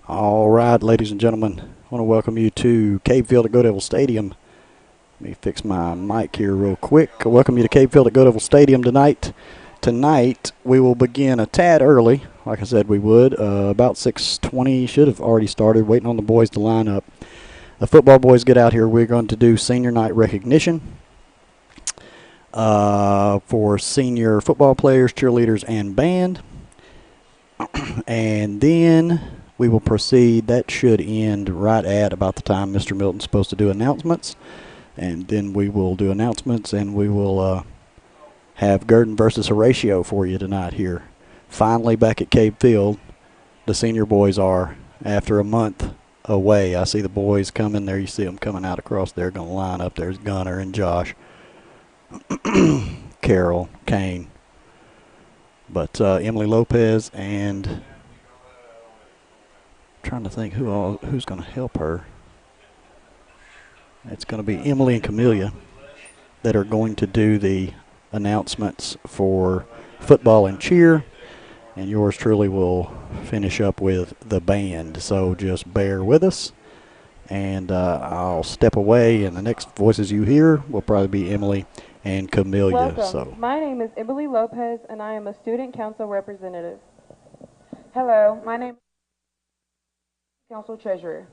All right, ladies and gentlemen, I want to welcome you to Cabe Field at Go Devil Stadium. Let me fix my mic here real quick. I welcome you to Cabe Field at Go Devil Stadium tonight. Tonight, we will begin a tad early, like I said we would. About 6:20, should have already started, waiting on the boys to line up. The football boys get out here. We're going to do senior night recognition for senior football players, cheerleaders, and band. And then we will proceed. That should end right at about the time Mr. Milton's supposed to do announcements. And then we will do announcements, and we will have Gurdon versus Horatio for you tonight here. Finally back at Cabe Field, the senior boys are, after a month away. I see the boys coming there. You see them coming out across there, going to line up. There's Gunner and Josh, Carol, Kane. But Emily Lopez and I'm trying to think who's going to help her. It's going to be Emily and Camellia that are going to do the announcements for football and cheer, and yours truly will finish up with the band. So just bear with us, and I'll step away, and the next voices you hear will probably be Emily and Camellia. Welcome. So my name is Emily Lopez, and I am a student council representative. Hello, my name is council treasurer.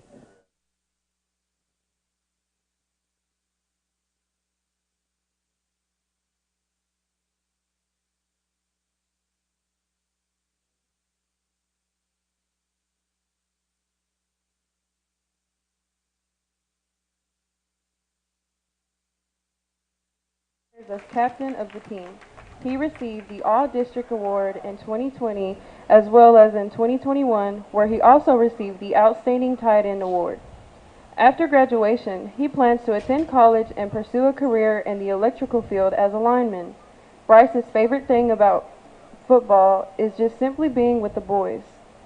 As captain of the team. He received the All-District Award in 2020 as well as in 2021, where he also received the Outstanding Tight End Award. After graduation, he plans to attend college and pursue a career in the electrical field as a lineman. Bryce's favorite thing about football is just simply being with the boys.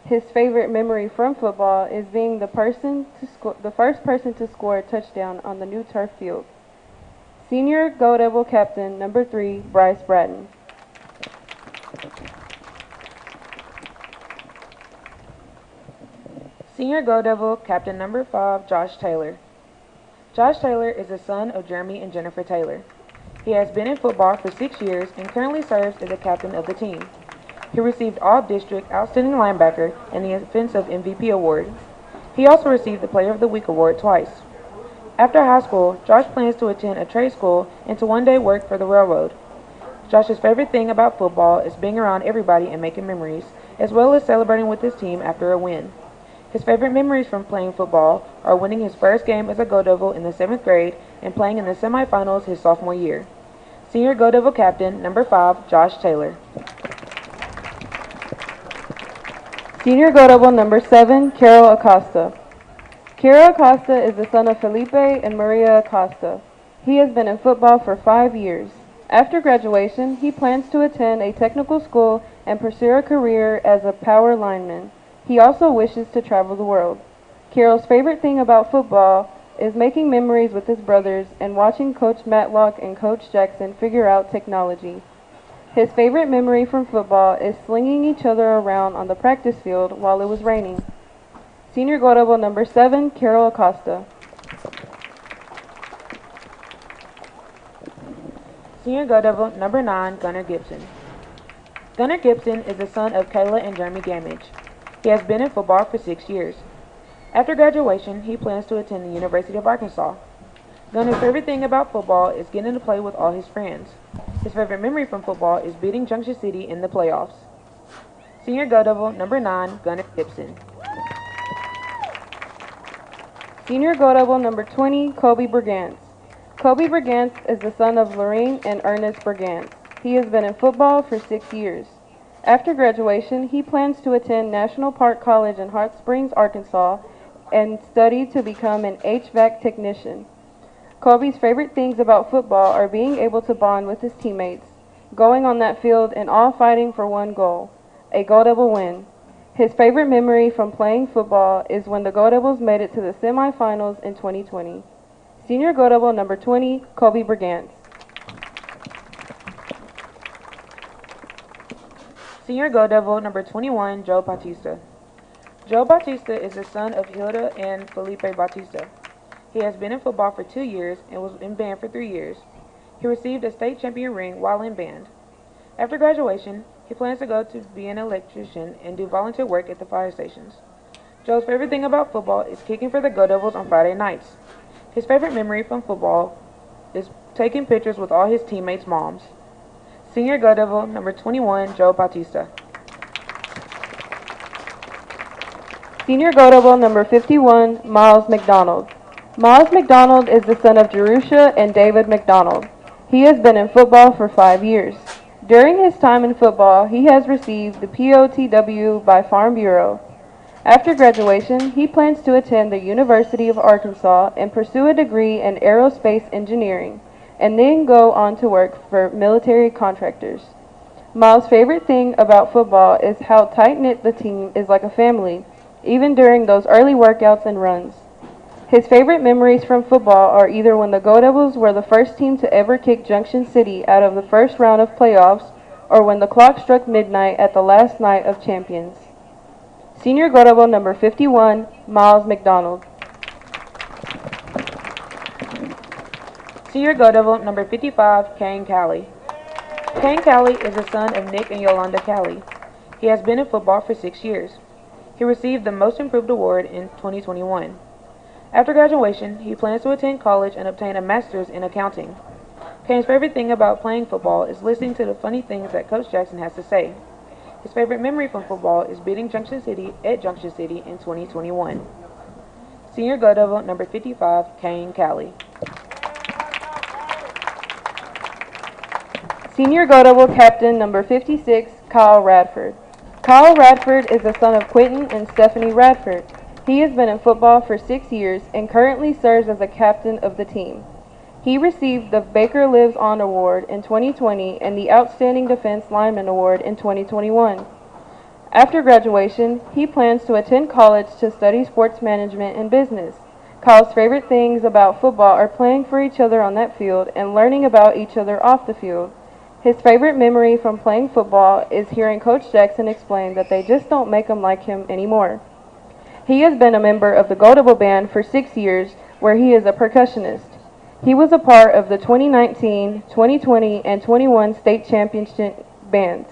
His favorite memory from football is being the first person to score a touchdown on the new turf field. Senior Go Devil Captain number 3, Bryce Bratton. Senior Go Devil Captain number 5, Josh Taylor. Josh Taylor is the son of Jeremy and Jennifer Taylor. He has been in football for 6 years and currently serves as the captain of the team. He received All-District Outstanding Linebacker and the Offensive MVP Award. He also received the Player of the Week Award twice. After high school, Josh plans to attend a trade school and to one day work for the railroad. Josh's favorite thing about football is being around everybody and making memories, as well as celebrating with his team after a win. His favorite memories from playing football are winning his first game as a Go Devil in the 7th grade and playing in the semifinals his sophomore year. Senior Go Devil Captain number 5, Josh Taylor. Senior Go Devil number 7, Carol Acosta. Carol Acosta is the son of Felipe and Maria Acosta. He has been in football for 5 years. After graduation, he plans to attend a technical school and pursue a career as a power lineman. He also wishes to travel the world. Carol's favorite thing about football is making memories with his brothers and watching Coach Matlock and Coach Jackson figure out technology. His favorite memory from football is slinging each other around on the practice field while it was raining. Senior Go Devil number 7, Carol Acosta. Senior Go Devil number 9, Gunnar Gibson. Gunnar Gibson is the son of Kayla and Jeremy Gamage. He has been in football for 6 years. After graduation, he plans to attend the University of Arkansas. Gunnar's favorite thing about football is getting to play with all his friends. His favorite memory from football is beating Junction City in the playoffs. Senior Go Devil number 9, Gunnar Gibson. Senior Go Devil number 20, Kobe Brigance. Kobe Brigance is the son of Lorraine and Ernest Brigance. He has been in football for 6 years. After graduation, he plans to attend National Park College in Hot Springs, Arkansas, and study to become an HVAC technician. Kobe's favorite things about football are being able to bond with his teammates, going on that field and all fighting for one goal, a Go Devil win. His favorite memory from playing football is when the Go Devils made it to the semifinals in 2020. Senior Go Devil number 20, Kobe Brigance. Senior Go Devil number 21, Joe Bautista. Joe Bautista is the son of Hilda and Felipe Bautista. He has been in football for 2 years and was in band for 3 years. He received a state champion ring while in band. After graduation, he plans to go to be an electrician and do volunteer work at the fire stations. Joe's favorite thing about football is kicking for the Go Devils on Friday nights. His favorite memory from football is taking pictures with all his teammates' moms. Senior Go Devil number 21, Joe Bautista. Senior Go Devil number 51, Miles McDonald. Miles McDonald is the son of Jerusha and David McDonald. He has been in football for 5 years. During his time in football, he has received the POTW by Farm Bureau. After graduation, he plans to attend the University of Arkansas and pursue a degree in aerospace engineering, and then go on to work for military contractors. Miles' favorite thing about football is how tight-knit the team is, like a family, even during those early workouts and runs. His favorite memories from football are either when the Go Devils were the first team to ever kick Junction City out of the first round of playoffs, or when the clock struck midnight at the last night of champions. Senior Go Devil number 51, Miles McDonald. Senior Go Devil number 55, Kane Calley. Kane Calley is the son of Nick and Yolanda Calley. He has been in football for 6 years. He received the Most Improved Award in 2021. After graduation, he plans to attend college and obtain a master's in accounting. Kane's favorite thing about playing football is listening to the funny things that Coach Jackson has to say. His favorite memory from football is beating Junction City at Junction City in 2021. Senior Go Devil number 55, Kane Calley. Senior Go Devil captain number 56, Kyle Radford. Kyle Radford is the son of Quentin and Stephanie Radford. He has been in football for 6 years and currently serves as a captain of the team. He received the Baker Lives On Award in 2020 and the Outstanding Defense Lineman Award in 2021. After graduation, he plans to attend college to study sports management and business. Kyle's favorite things about football are playing for each other on that field and learning about each other off the field. His favorite memory from playing football is hearing Coach Jackson explain that they just don't make him like him anymore. He has been a member of the Go Devil Band for 6 years, where he is a percussionist. He was a part of the 2019, 2020, and 21 state championship bands.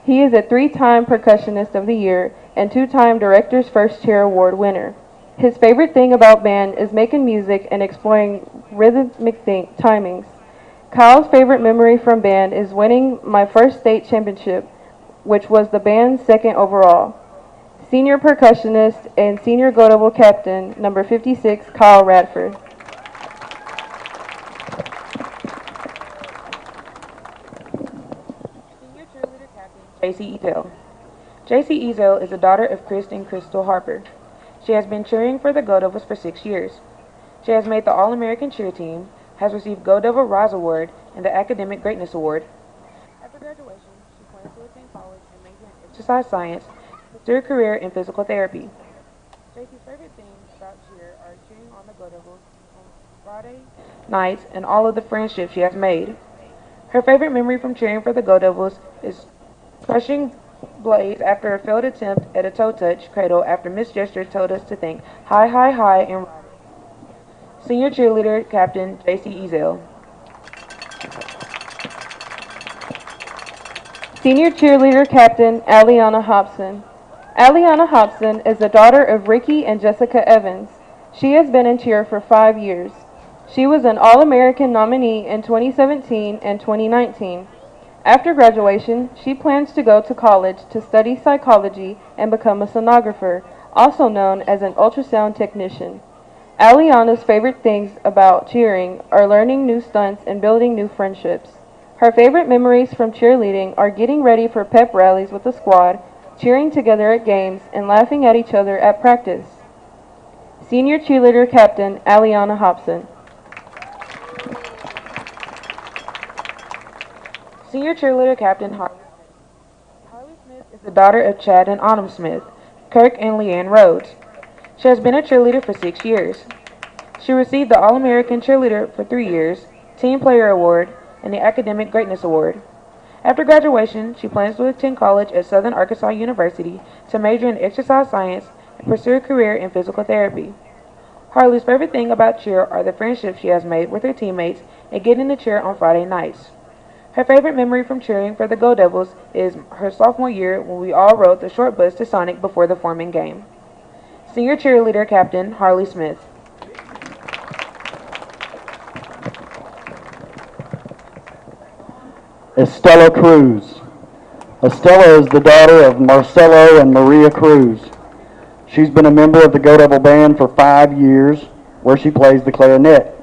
He is a 3-time Percussionist of the Year and 2-time Director's First Chair Award winner. His favorite thing about band is making music and exploring rhythmic timings. Kyle's favorite memory from band is winning my first state championship, which was the band's 2nd overall. Senior Percussionist and Senior Go Devil Captain, number 56, Kyle Radford. Senior Cheerleader Captain, J.C. Ezel. J.C. Ezel is the daughter of Chris and Crystal Harper. She has been cheering for the Go Devils for 6 years. She has made the All-American Cheer Team, has received Go Devil Rise Award and the Academic Greatness Award. After graduation, she plans to attend college and major in exercise science, pursue a career in physical therapy. JC's favorite things about cheer are cheering on the Go Devils on Friday nights and all of the friendships she has made. Her favorite memory from cheering for the Go Devils is crushing blades after a failed attempt at a toe touch cradle after Miss Gesture told us to think high, high, high, and Senior Cheerleader Captain J.C. Ezel. Senior Cheerleader Captain Aliana Hobson. Aliana Hobson is the daughter of Ricky and Jessica Evans. She has been in cheer for 5 years. She was an All-American nominee in 2017 and 2019. After graduation, she plans to go to college to study psychology and become a sonographer, also known as an ultrasound technician. Aliana's favorite things about cheering are learning new stunts and building new friendships. Her favorite memories from cheerleading are getting ready for pep rallies with the squad, cheering together at games, and laughing at each other at practice. Senior Cheerleader Captain Aliana Hobson. Senior Cheerleader Captain Harley Smith. Harley Smith is the daughter of Chad and Autumn Smith, Kirk and Leanne Rhodes. She has been a cheerleader for 6 years. She received the All-American Cheerleader for 3 years, Team Player Award, and the Academic Greatness Award. After graduation, she plans to attend college at Southern Arkansas University to major in exercise science and pursue a career in physical therapy. Harley's favorite thing about cheer are the friendships she has made with her teammates and getting to cheer on Friday nights. Her favorite memory from cheering for the Go Devils is her sophomore year when we all rode the short bus to Sonic before the Foreman game. Senior cheerleader captain Harley Smith. Estella Cruz. Estella is the daughter of Marcelo and Maria Cruz. She's been a member of the Go Devil Band for 5 years, where she plays the clarinet.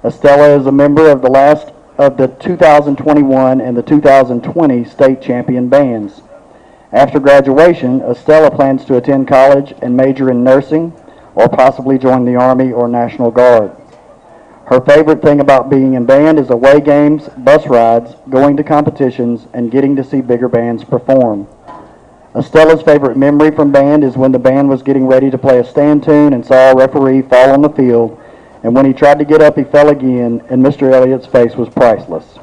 Estella is a member of the 2021 and the 2020 state champion bands. After graduation, Estella plans to attend college and major in nursing, or possibly join the Army or National Guard. Her favorite thing about being in band is away games, bus rides, going to competitions, and getting to see bigger bands perform. Estella's favorite memory from band is when the band was getting ready to play a stand tune and saw a referee fall on the field, and when he tried to get up, he fell again, and Mr. Elliott's face was priceless.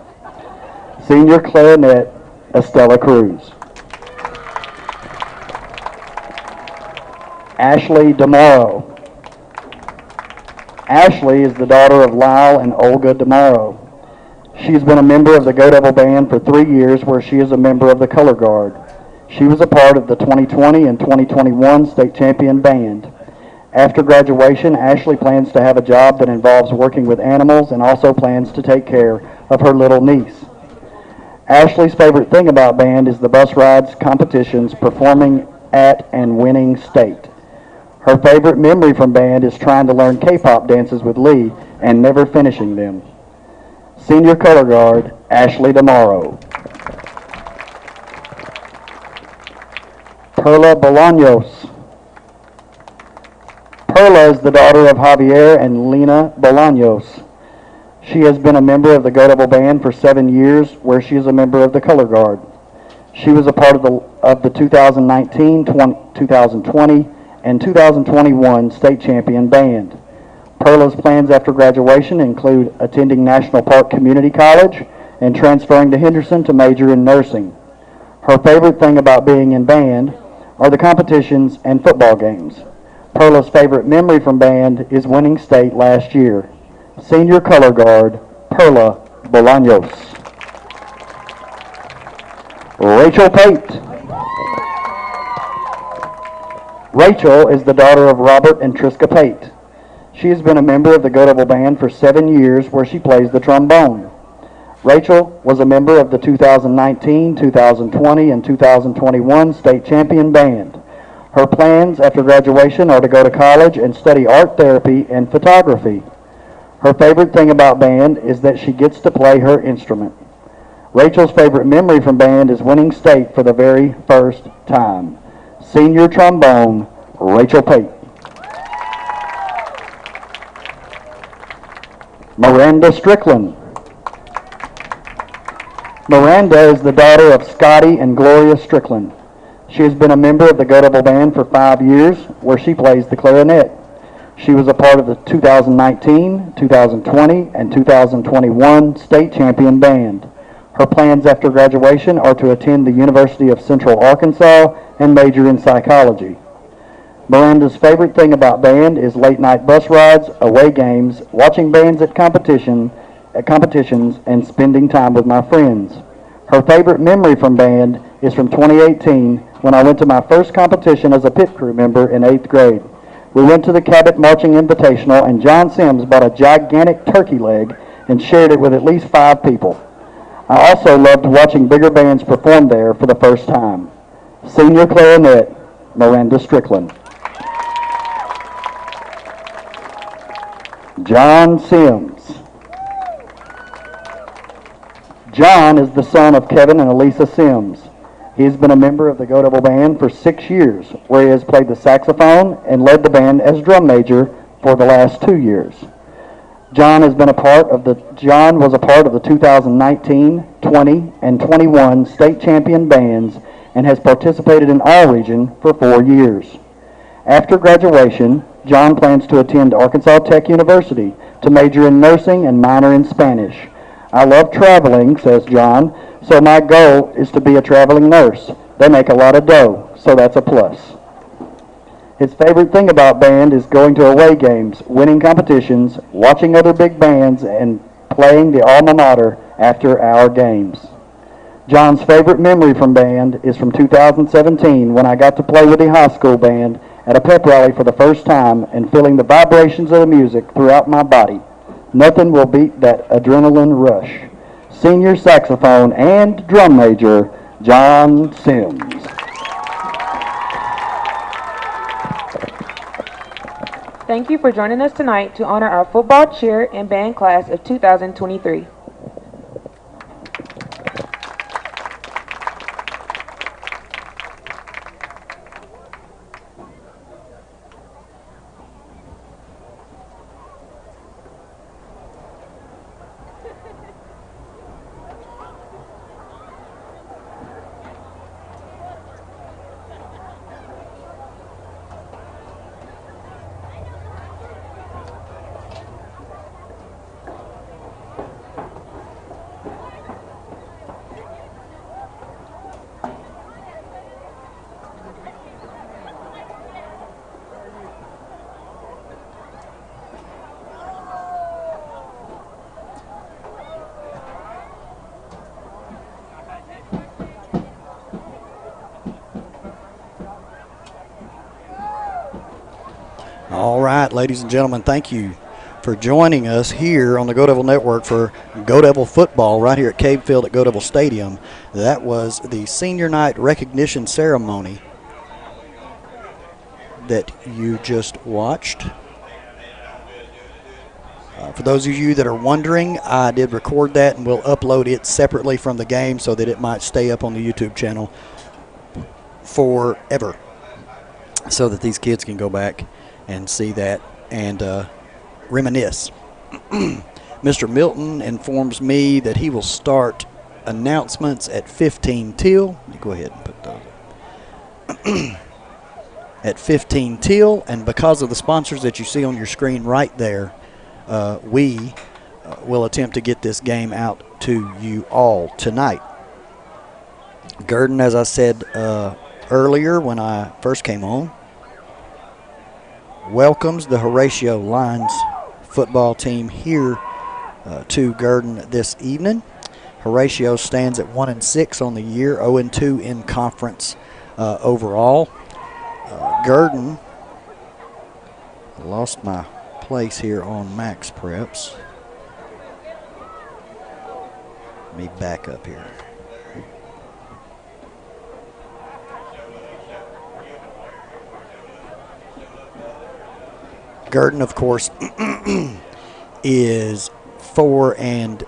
Senior clarinet, Estella Cruz. Ashley DeMauro. Ashley is the daughter of Lyle and Olga DeMauro. She's been a member of the Go Devil Band for 3 years, where she is a member of the Color Guard. She was a part of the 2020 and 2021 state champion band. After graduation, Ashley plans to have a job that involves working with animals and also plans to take care of her little niece. Ashley's favorite thing about band is the bus rides, competitions, performing at and winning state. Her favorite memory from band is trying to learn K-pop dances with Lee and never finishing them. Senior Color Guard, Ashley DeMauro. Perla Bolaños. Perla is the daughter of Javier and Lena Bolaños. She has been a member of the Go Devil Band for 7 years, where she is a member of the Color Guard. She was a part of the 2019, 2020, and 2021 state champion band. Perla's plans after graduation include attending National Park Community College and transferring to Henderson to major in nursing. Her favorite thing about being in band are the competitions and football games. Perla's favorite memory from band is winning state last year. Senior Color Guard, Perla Bolaños. Rachel Pate. Rachel is the daughter of Robert and Triska Pate. She has been a member of the Go Devil Band for 7 years, where she plays the trombone. Rachel was a member of the 2019, 2020, and 2021 state champion band. Her plans after graduation are to go to college and study art therapy and photography. Her favorite thing about band is that she gets to play her instrument. Rachel's favorite memory from band is winning state for the very first time. Senior trombone, Rachel Pate. Miranda Strickland. Miranda is the daughter of Scotty and Gloria Strickland. She has been a member of the Go Devil Band for 5 years, where she plays the clarinet. She was a part of the 2019, 2020, and 2021 state champion band. Her plans after graduation are to attend the University of Central Arkansas and major in psychology. Miranda's favorite thing about band is late night bus rides, away games, watching bands at competitions, and spending time with my friends. Her favorite memory from band is from 2018, when I went to my first competition as a pit crew member in 8th grade. We went to the Cabot Marching Invitational, and John Sims bought a gigantic turkey leg and shared it with at least 5 people. I also loved watching bigger bands perform there for the first time. Senior clarinet, Miranda Strickland. John Sims. John is the son of Kevin and Elisa Sims. He has been a member of the Go Devil Band for 6 years, where he has played the saxophone and led the band as drum major for the last 2 years. John was a part of the 2019, 20, and 21 state champion bands and has participated in our region for 4 years. After graduation, John plans to attend Arkansas Tech University to major in nursing and minor in Spanish. I love traveling, says John, so my goal is to be a traveling nurse. They make a lot of dough, so that's a plus. His favorite thing about band is going to away games, winning competitions, watching other big bands, and playing the alma mater after our games. John's favorite memory from band is from 2017 when I got to play with the high school band at a pep rally for the first time and feeling the vibrations of the music throughout my body. Nothing will beat that adrenaline rush. Senior saxophone and drum major, John Sims. Thank you for joining us tonight to honor our football, cheer, and band class of 2023. All right, ladies and gentlemen, thank you for joining us here on the Go Devil Network for Go Devil football right here at Cabe Field at Go Devil Stadium. That was the senior night recognition ceremony that you just watched. For those of you that are wondering, I did record that and we'll upload it separately from the game so that it might stay up on the YouTube channel forever so that these kids can go back and see that and reminisce. Mr. Milton informs me that he will start announcements at 15 till. Let me go ahead and put those at 15 till, and because of the sponsors that you see on your screen right there, we will attempt to get this game out to you all tonight. Gurdon, as I said earlier when I first came on, welcomes the Horatio Lions football team here to Gurdon this evening. Horatio stands at 1-6 on the year, 0-2 in conference overall. Gurdon, I lost my place here on Max Preps. Let me back up here. Gurdon, of course, is 4-2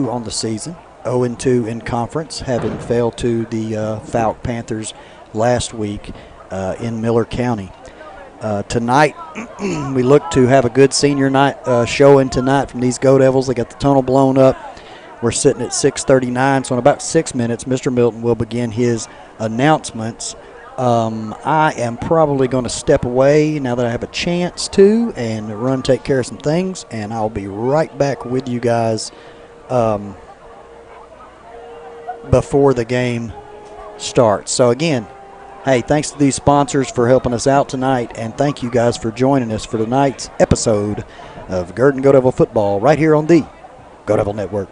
on the season, 0-2 in conference, having failed to the Falk Panthers last week in Miller County. Tonight, we look to have a good senior night showing tonight from these Go Devils. They got the tunnel blown up. We're sitting at 6:39, so in about 6 minutes, Mr. Milton will begin his announcements. I am probably going to step away now that I have a chance to and run take care of some things, and I'll be right back with you guys before the game starts. So again, hey, thanks to these sponsors for helping us out tonight, and thank you guys for joining us for tonight's episode of Gurdon Go Devil Football right here on the Go Devil Network.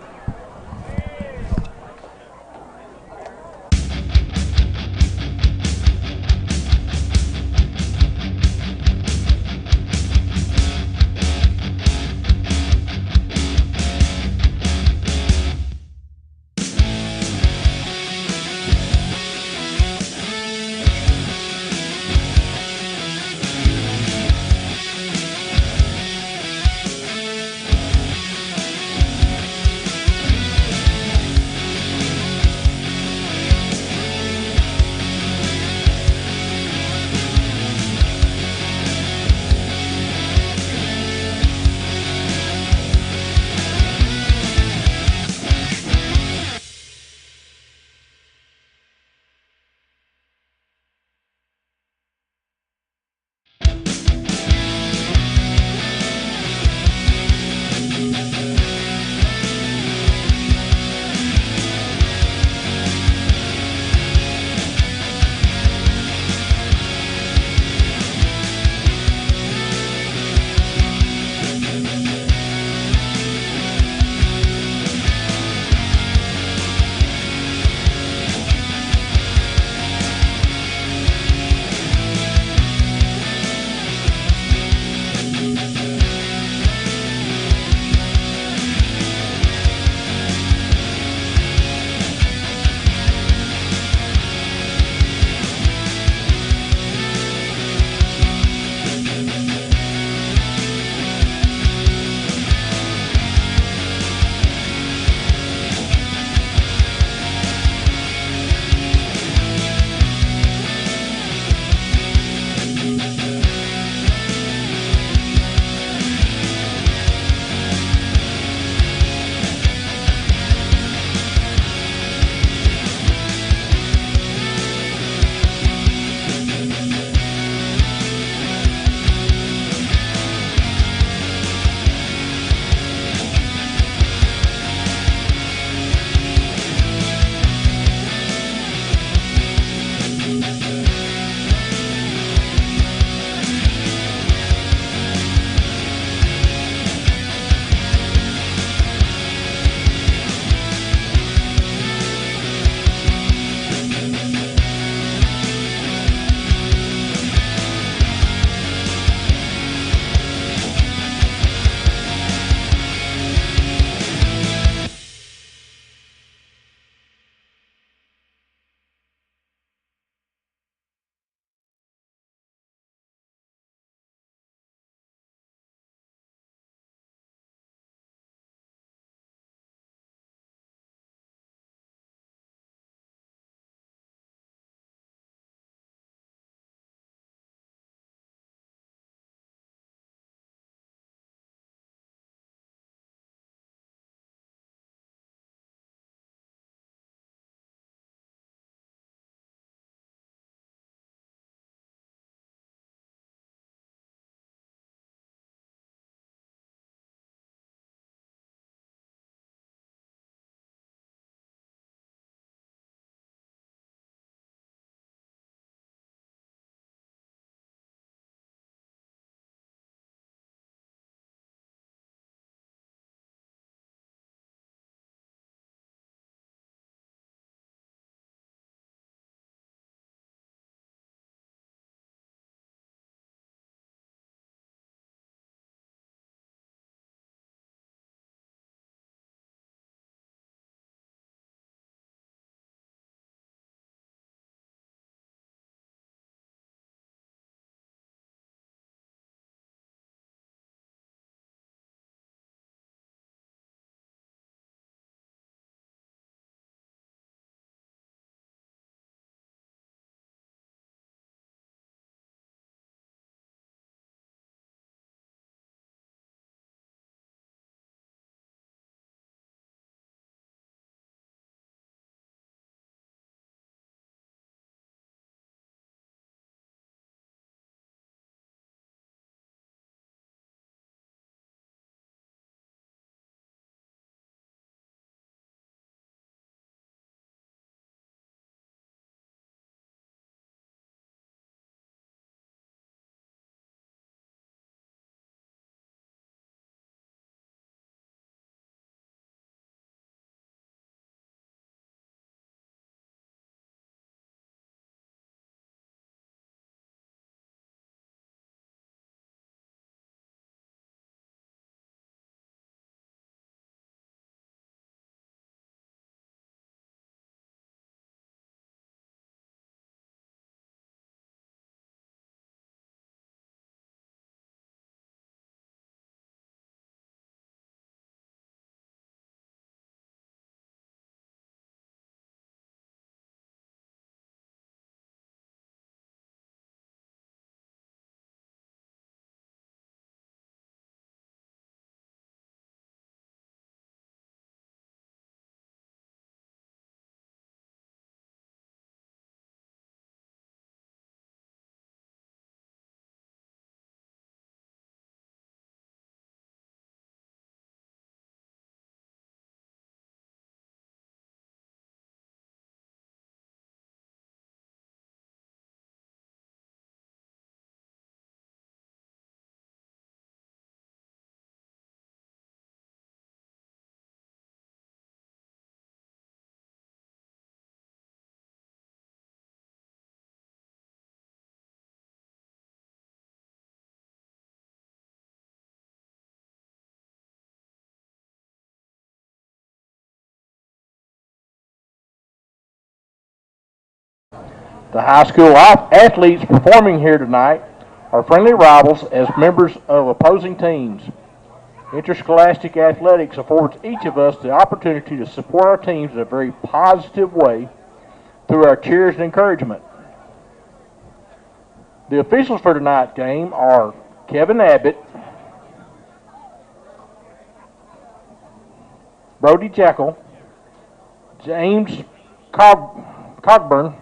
The high school athletes performing here tonight are friendly rivals as members of opposing teams. Interscholastic athletics affords each of us the opportunity to support our teams in a very positive way through our cheers and encouragement. The officials for tonight's game are Kevin Abbott, Brody Jekyll, James Cogburn,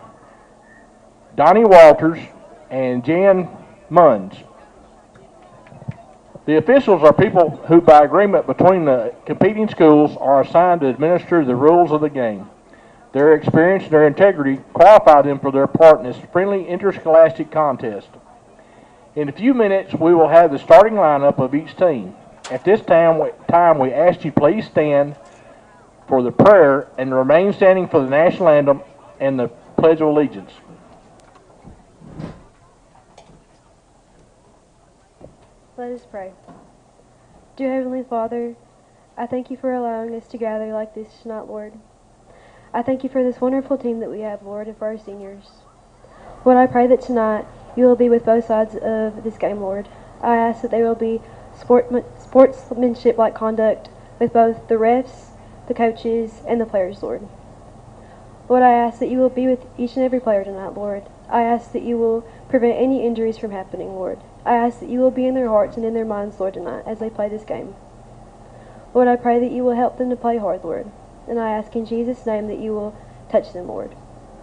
Donnie Walters, and Jan Munns. The officials are people who, by agreement between the competing schools, are assigned to administer the rules of the game. Their experience and their integrity qualify them for their part in this friendly interscholastic contest. In a few minutes, we will have the starting lineup of each team. At this time, we ask you please stand for the prayer and remain standing for the national anthem and the Pledge of Allegiance. Let us pray. Dear Heavenly Father, I thank you for allowing us to gather like this tonight, Lord. I thank you for this wonderful team that we have, Lord, and for our seniors. Lord, I pray that tonight you will be with both sides of this game, Lord. I ask that there will be sportsmanship-like conduct with both the refs, the coaches, and the players, Lord. Lord, I ask that you will be with each and every player tonight, Lord. I ask that you will prevent any injuries from happening, Lord. I ask that you will be in their hearts and in their minds, Lord, tonight as they play this game. Lord, I pray that you will help them to play hard, Lord. And I ask in Jesus' name that you will touch them, Lord.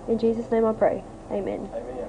In Jesus' name I pray. Amen. Amen.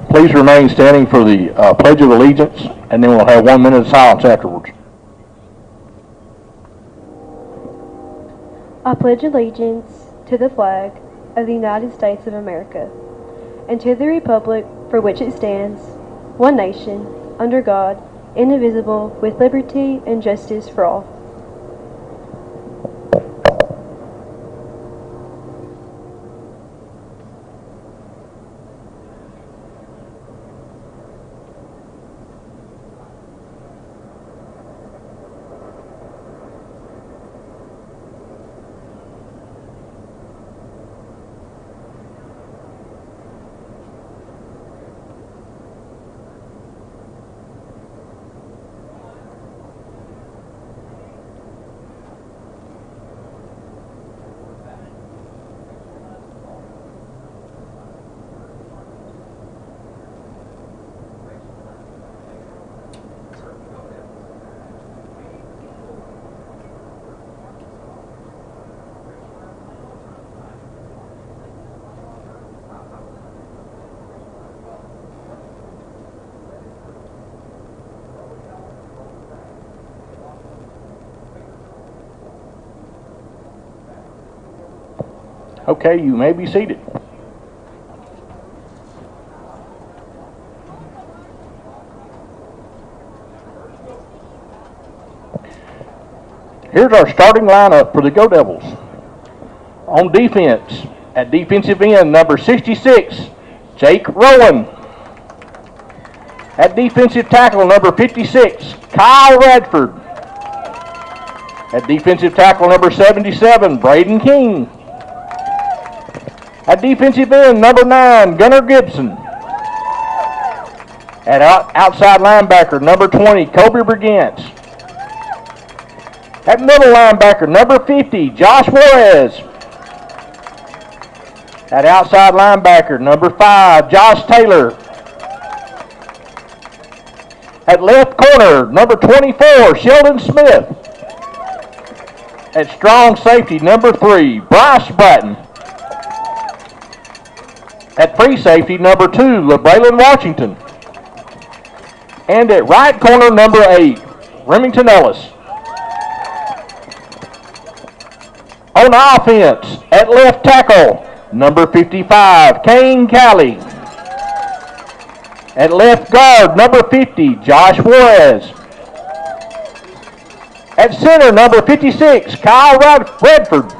Please remain standing for the Pledge of Allegiance, and then we'll have 1 minute of silence afterwards. I pledge allegiance to the flag of the United States of America and to the republic for which it stands, one nation, under God, indivisible, with liberty and justice for all. Okay, you may be seated. Here's our starting lineup for the Go Devils. On defense, at defensive end, number 66, Jake Rowan. At defensive tackle, number 56, Kyle Radford. At defensive tackle, number 77, Braden King. At defensive end, number 9, Gunnar Gibson. At outside linebacker, number 20, Kobe Brigance. At middle linebacker, number 50, Josh Juarez. At outside linebacker, number 5, Josh Taylor. At left corner, number 24, Sheldon Smith. At strong safety, number 3, Bryce Bratton. At free safety, number 2, LeBraylon Washington. And at right corner, number 8, Remington Ellis. On offense, at left tackle, number 55, Kane Calley. At left guard, number 50, Josh Juarez. At center, number 56, Kyle Redford.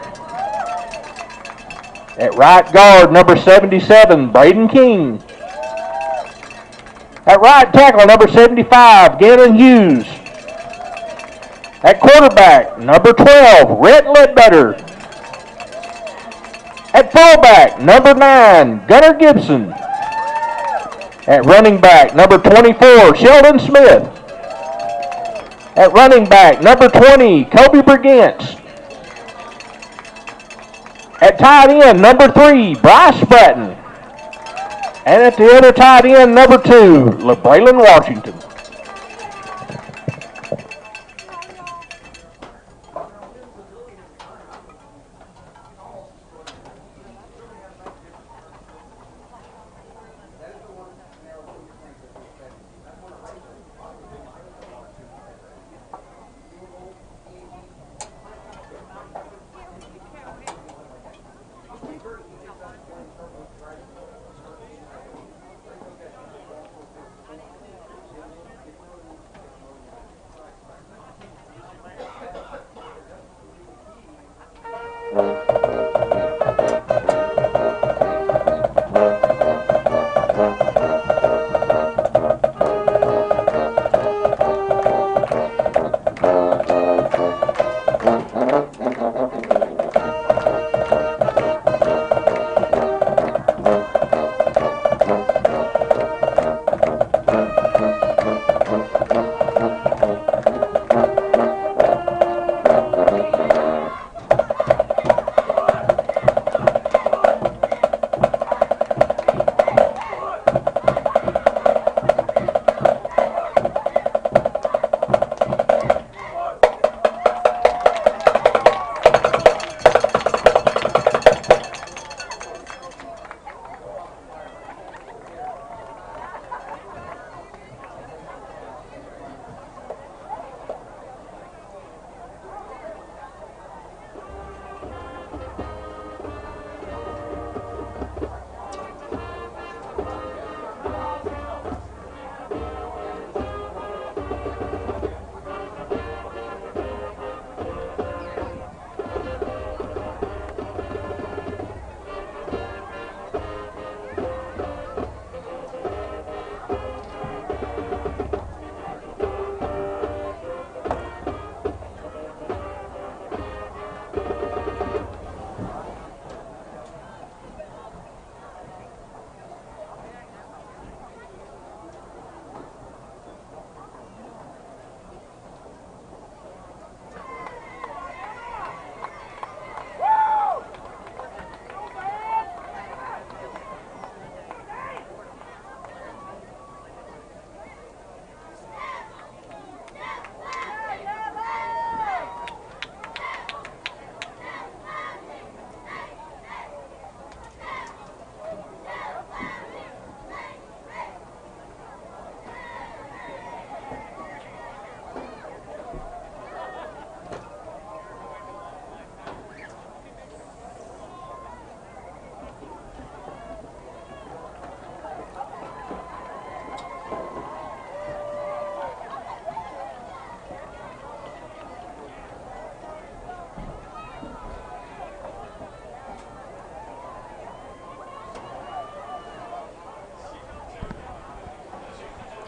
At right guard, number 77, Braden King. At right tackle, number 75, Gannon Hughes. At quarterback, number 12, Rhett Ledbetter. At fullback, number 9, Gunnar Gibson. At running back, number 24, Sheldon Smith. At running back, number 20, Kobe Brigance. At tight end, number 3, Bryce Bratton. And at the other tight end, number 2, LeBraylon Washington.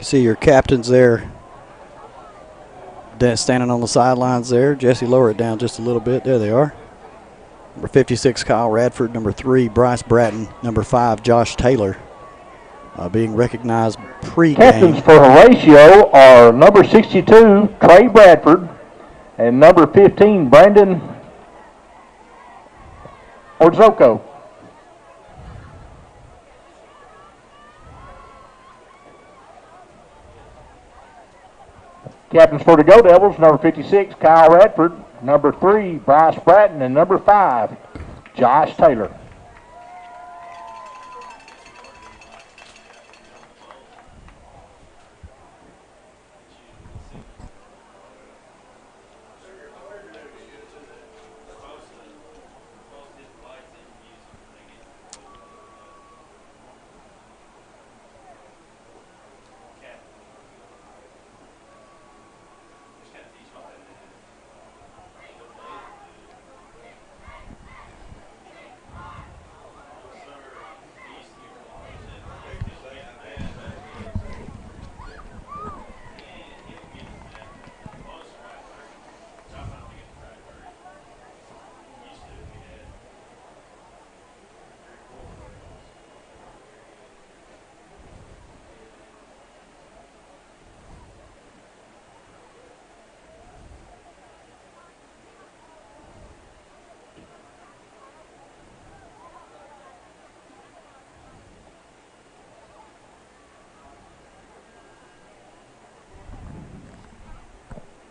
See your captains there standing on the sidelines there. Jesse, lower it down just a little bit. There they are. Number 56, Kyle Radford. Number 3, Bryce Bratton. Number 5, Josh Taylor. Being recognized pre-game. Captains for Horatio are number 62, Trey Bradford, and number 15, Brandon Orzoko. Captains for the Go Devils, number 56, Kyle Radford, number 3, Bryce Bratton, and number 5, Josh Taylor.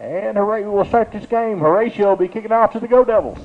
And Horatio will start this game. Horatio will be kicking off to the Go Devils.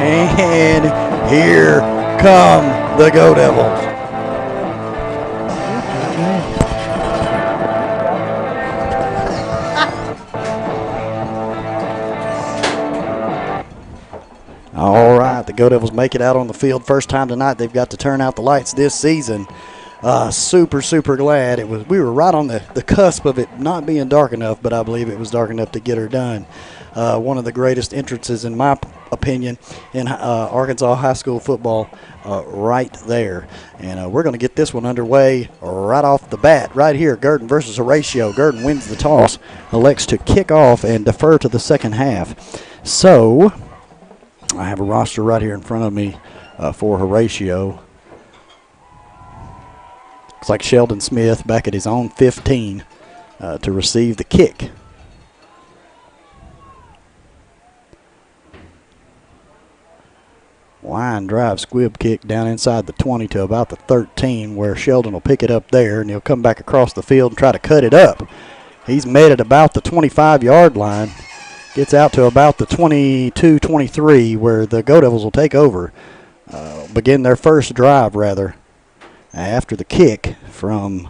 And here come the Go Devils. All right, the Go Devils make it out on the field. First time tonight they've got to turn out the lights this season. Super glad. We were right on the cusp of it not being dark enough, but I believe it was dark enough to get her done. One of the greatest entrances, in my opinion, in Arkansas high school football right there. And we're going to get this one underway right off the bat. Right here, Gurdon versus Horatio. Gurdon wins the toss, elects to kick off and defer to the second half. So I have a roster right here in front of me for Horatio. Looks like Sheldon Smith back at his own 15 to receive the kick. Line drive squib kick down inside the 20 to about the 13, where Sheldon will pick it up there, and he'll come back across the field and try to cut it up. He's made it about the 25-yard line. Gets out to about the 22-23, where the Go Devils will take over. Begin their first drive, rather, after the kick from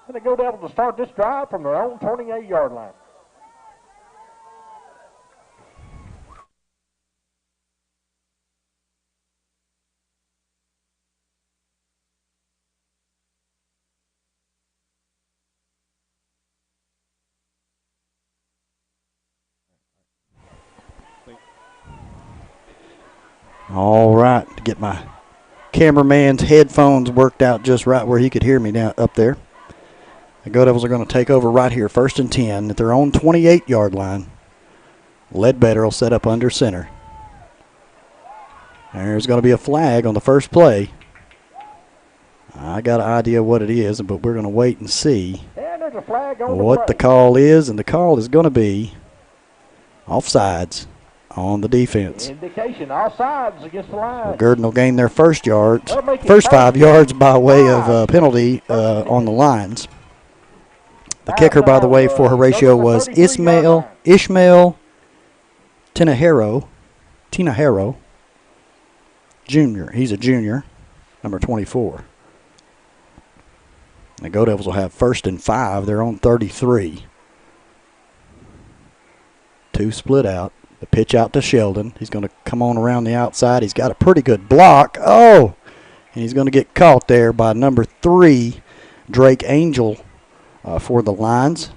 And the Go Devils to start this drive from their own 28-yard line. All right, to get my cameraman's headphones worked out just right where he could hear me down up there. The Go Devils are going to take over right here, 1st and 10 at their own 28-yard line. Ledbetter will set up under center. There's going to be a flag on the first play. I got an idea what it is, but we're going to wait and see And there's a flag on what the call is, and the call is going to be offsides on the defense. Indication, offsides against the line. Gurdon will gain their first 5 yards by way of penalty on the lines. The kicker, by the way, for Horatio was Ishmael Tinahero Jr. He's a junior, number 24. The Go Devils will have 1st and 5, their own 33. 2 split out. The pitch out to Sheldon. He's going to come on around the outside. He's got a pretty good block. Oh! And he's going to get caught there by number 3, Drake Angel, for the lines.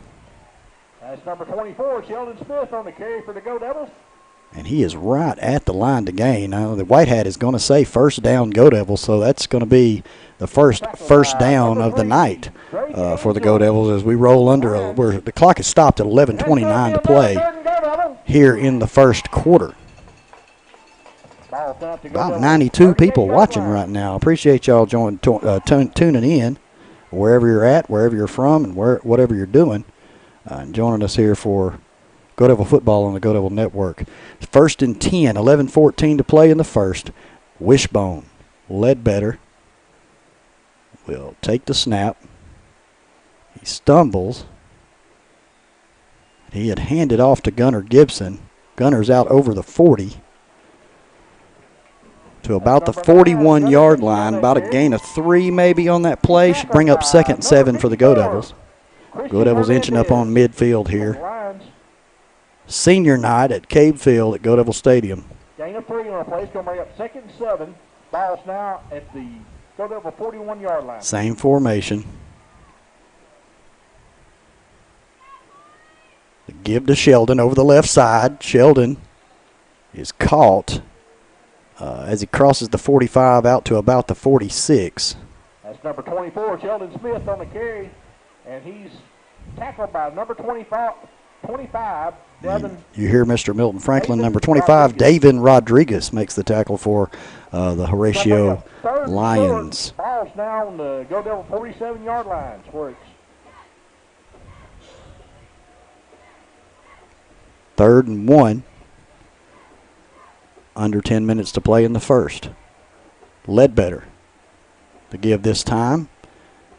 That's number 24, Sheldon Smith on the carry for the Go Devils. And he is right at the line to gain. Now, the white hat is going to say first down Go Devils, so that's going to be the first down of the night for the Go Devils as we roll under where the clock is stopped at 11:29 to play here in the first quarter. About 92 people watching right now. Appreciate y'all tuning in wherever you're at, wherever you're from, and whatever you're doing, and joining us here for Go Devil football on the Go Devil Network. 1st and 10, 11:14 to play in the first. Wishbone, Ledbetter will take the snap. He stumbles. He had handed off to Gunnar Gibson. Gunner's out over the 40 to about the 41-yard line. About a gain of 3 maybe on that play. Should bring up 2nd and 7 for the Go Devils. Go Devils inching up on midfield here. Senior night at Cabe Field at Go Devil Stadium. Gain of 3 on a play. It's going to bring up 2nd and 7. Ball's now at the Go Devil 41-yard line. Same formation. The give to Sheldon over the left side. Sheldon is caught as he crosses the 45 out to about the 46. That's number 24, Sheldon Smith on the carry. And he's tackled by number 25, Devin. You hear Mr. Milton Franklin, number 25, David Rodriguez makes the tackle for the Horatio Lions. Ball's now on the Go Devil 47-yard line. Where it's 3rd and 1. Under 10 minutes to play in the first. Ledbetter to give this time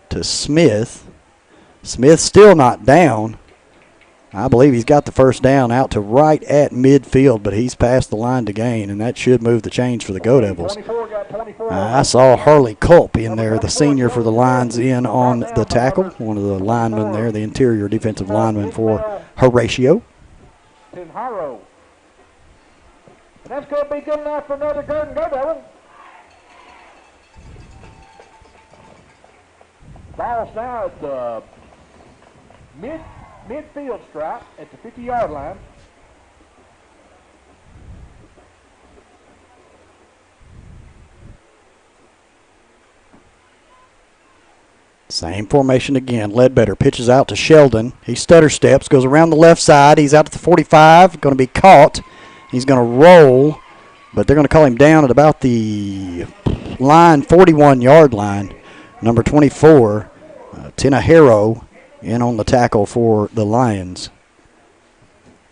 to Smith. Smith still not down. I believe he's got the first down out to right at midfield, but he's past the line to gain, and that should move the chains for the Go Devils. I saw Harley Culp in there, the senior for the Lions, in on the tackle. One of the linemen there, the interior defensive lineman for Horatio. Tinharo. And that's going to be good enough for another Gurdon Go Devil. Ball's now at the midfield stripe at the 50-yard line. Same formation again. Ledbetter pitches out to Sheldon. He stutter steps, goes around the left side. He's out to the 45, going to be caught. He's going to roll, but they're going to call him down at about the line, 41-yard line. Number 24, Tinahero, in on the tackle for the Lions.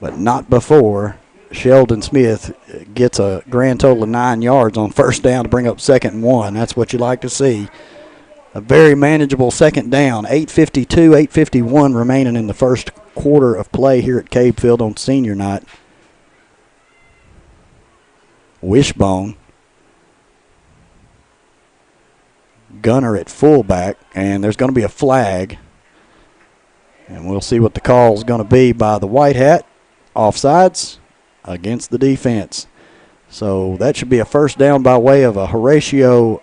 but not before Sheldon Smith gets a grand total of 9 yards on first down to bring up 2nd and 1. That's what you like to see. A very manageable second down. 8:52, 8:51 remaining in the first quarter of play here at Cabe Field on senior night. Wishbone. Gunner at fullback, and there's going to be a flag. And we'll see what the call is going to be by the white hat. Offsides against the defense. So that should be a first down by way of a Horatio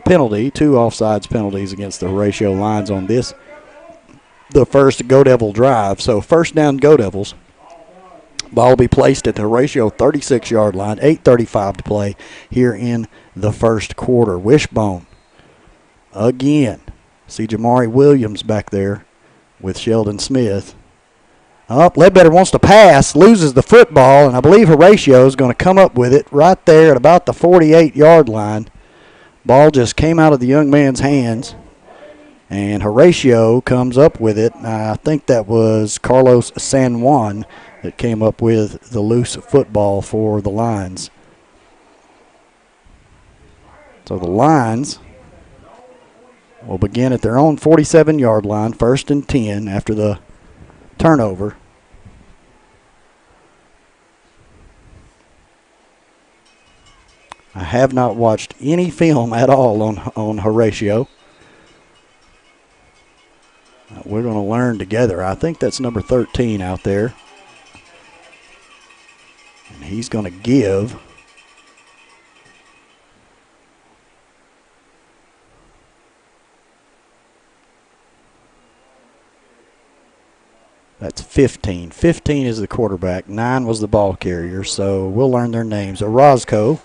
penalty. 2 offsides penalties against the Horatio Lions on this, the first Go Devil drive. So first down, Go Devils. Ball will be placed at the Horatio 36-yard line. 8:35 to play here in the first quarter. Wishbone again. See Jamari Williams back there with Sheldon Smith. Up, Ledbetter wants to pass, loses the football, and I believe Horatio is going to come up with it right there at about the 48-yard line. Ball just came out of the young man's hands, and Horatio comes up with it. I think that was Carlos San Juan that came up with the loose football for the Lions. So the Lions will begin at their own 47-yard line, 1st and 10 after the turnover. I have not watched any film at all on Horatio. We're going to learn together. I think that's number 13 out there. And he's going to give that's 15. 15 is the quarterback. 9 was the ball carrier, so we'll learn their names. Orozco,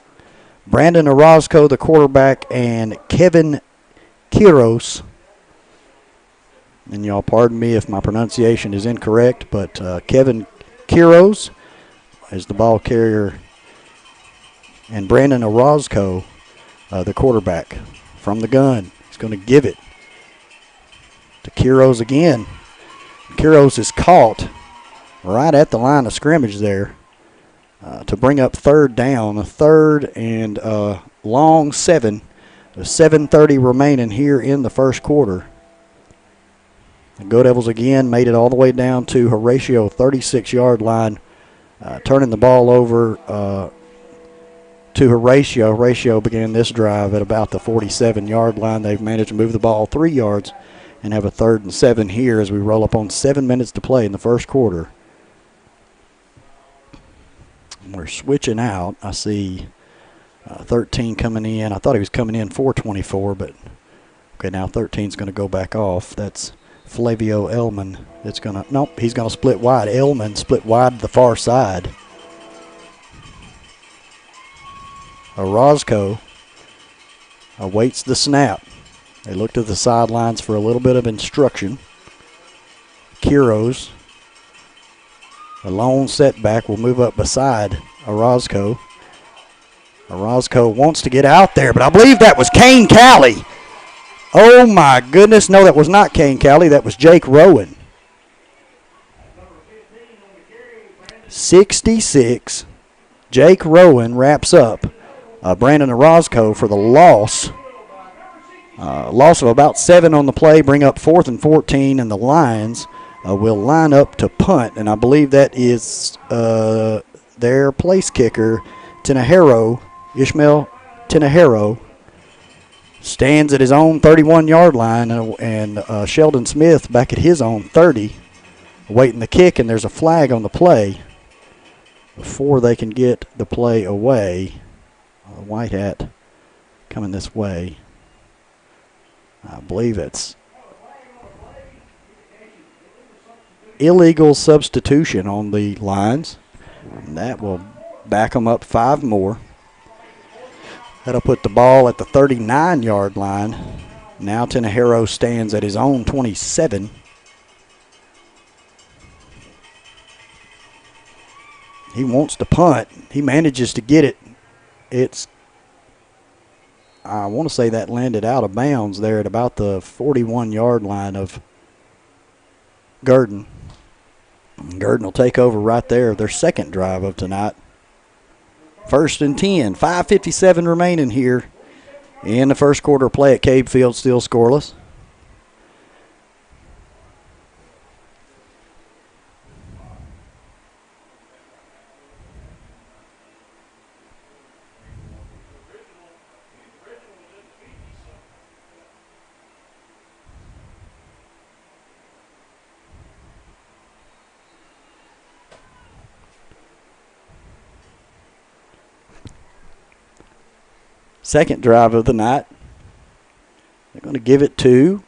Brandon Orozco, the quarterback, and Kevin Quiros. And y'all pardon me if my pronunciation is incorrect, but Kevin Quiros is the ball carrier, and Brandon Orozco, the quarterback from the gun. He's going to give it to Quiros again. Quiros is caught right at the line of scrimmage there to bring up 3rd down, a 3rd and long 7. With 7:30 remaining here in the first quarter. The Go Devils again made it all the way down to Horatio 36-yard line, turning the ball over to Horatio. Horatio began this drive at about the 47-yard line. They've managed to move the ball 3 yards and have a 3rd and 7 here as we roll up on 7 minutes to play in the first quarter. We're switching out. I see 13 coming in. I thought he was coming in for 24, but okay, now 13's going to go back off. That's Flavio Elman. It's going to, nope, he's going to split wide. Elman split wide to the far side. Orozco awaits the snap. They look to the sidelines for a little bit of instruction. Quiros, a lone setback, will move up beside Orozco. Orozco wants to get out there, but I believe that was Kane Calley. Oh, my goodness. No, that was not Kane Calley. That was Jake Rowan. 66. Jake Rowan wraps up Brandon Orozco for the loss. Loss of about 7 on the play, bring up 4th and 14, and the Lions will line up to punt, and I believe that is their place kicker, Tinajero, Ishmael Tinajero, stands at his own 31-yard line, and Sheldon Smith back at his own 30, waiting the kick, and there's a flag on the play before they can get the play away. The white hat coming this way. I believe it's illegal substitution on the Lions. And that will back them up 5 more. That'll put the ball at the 39-yard line. Now Tinajero stands at his own 27. He wants to punt. He manages to get it. I want to say that landed out of bounds there at about the 41-yard line of Gurdon. Gurdon will take over right there, their second drive of tonight. 1st and 10, 5:57 remaining here in the first quarter of play at Cabe Field, still scoreless. Second drive of the night. They're going to give it to,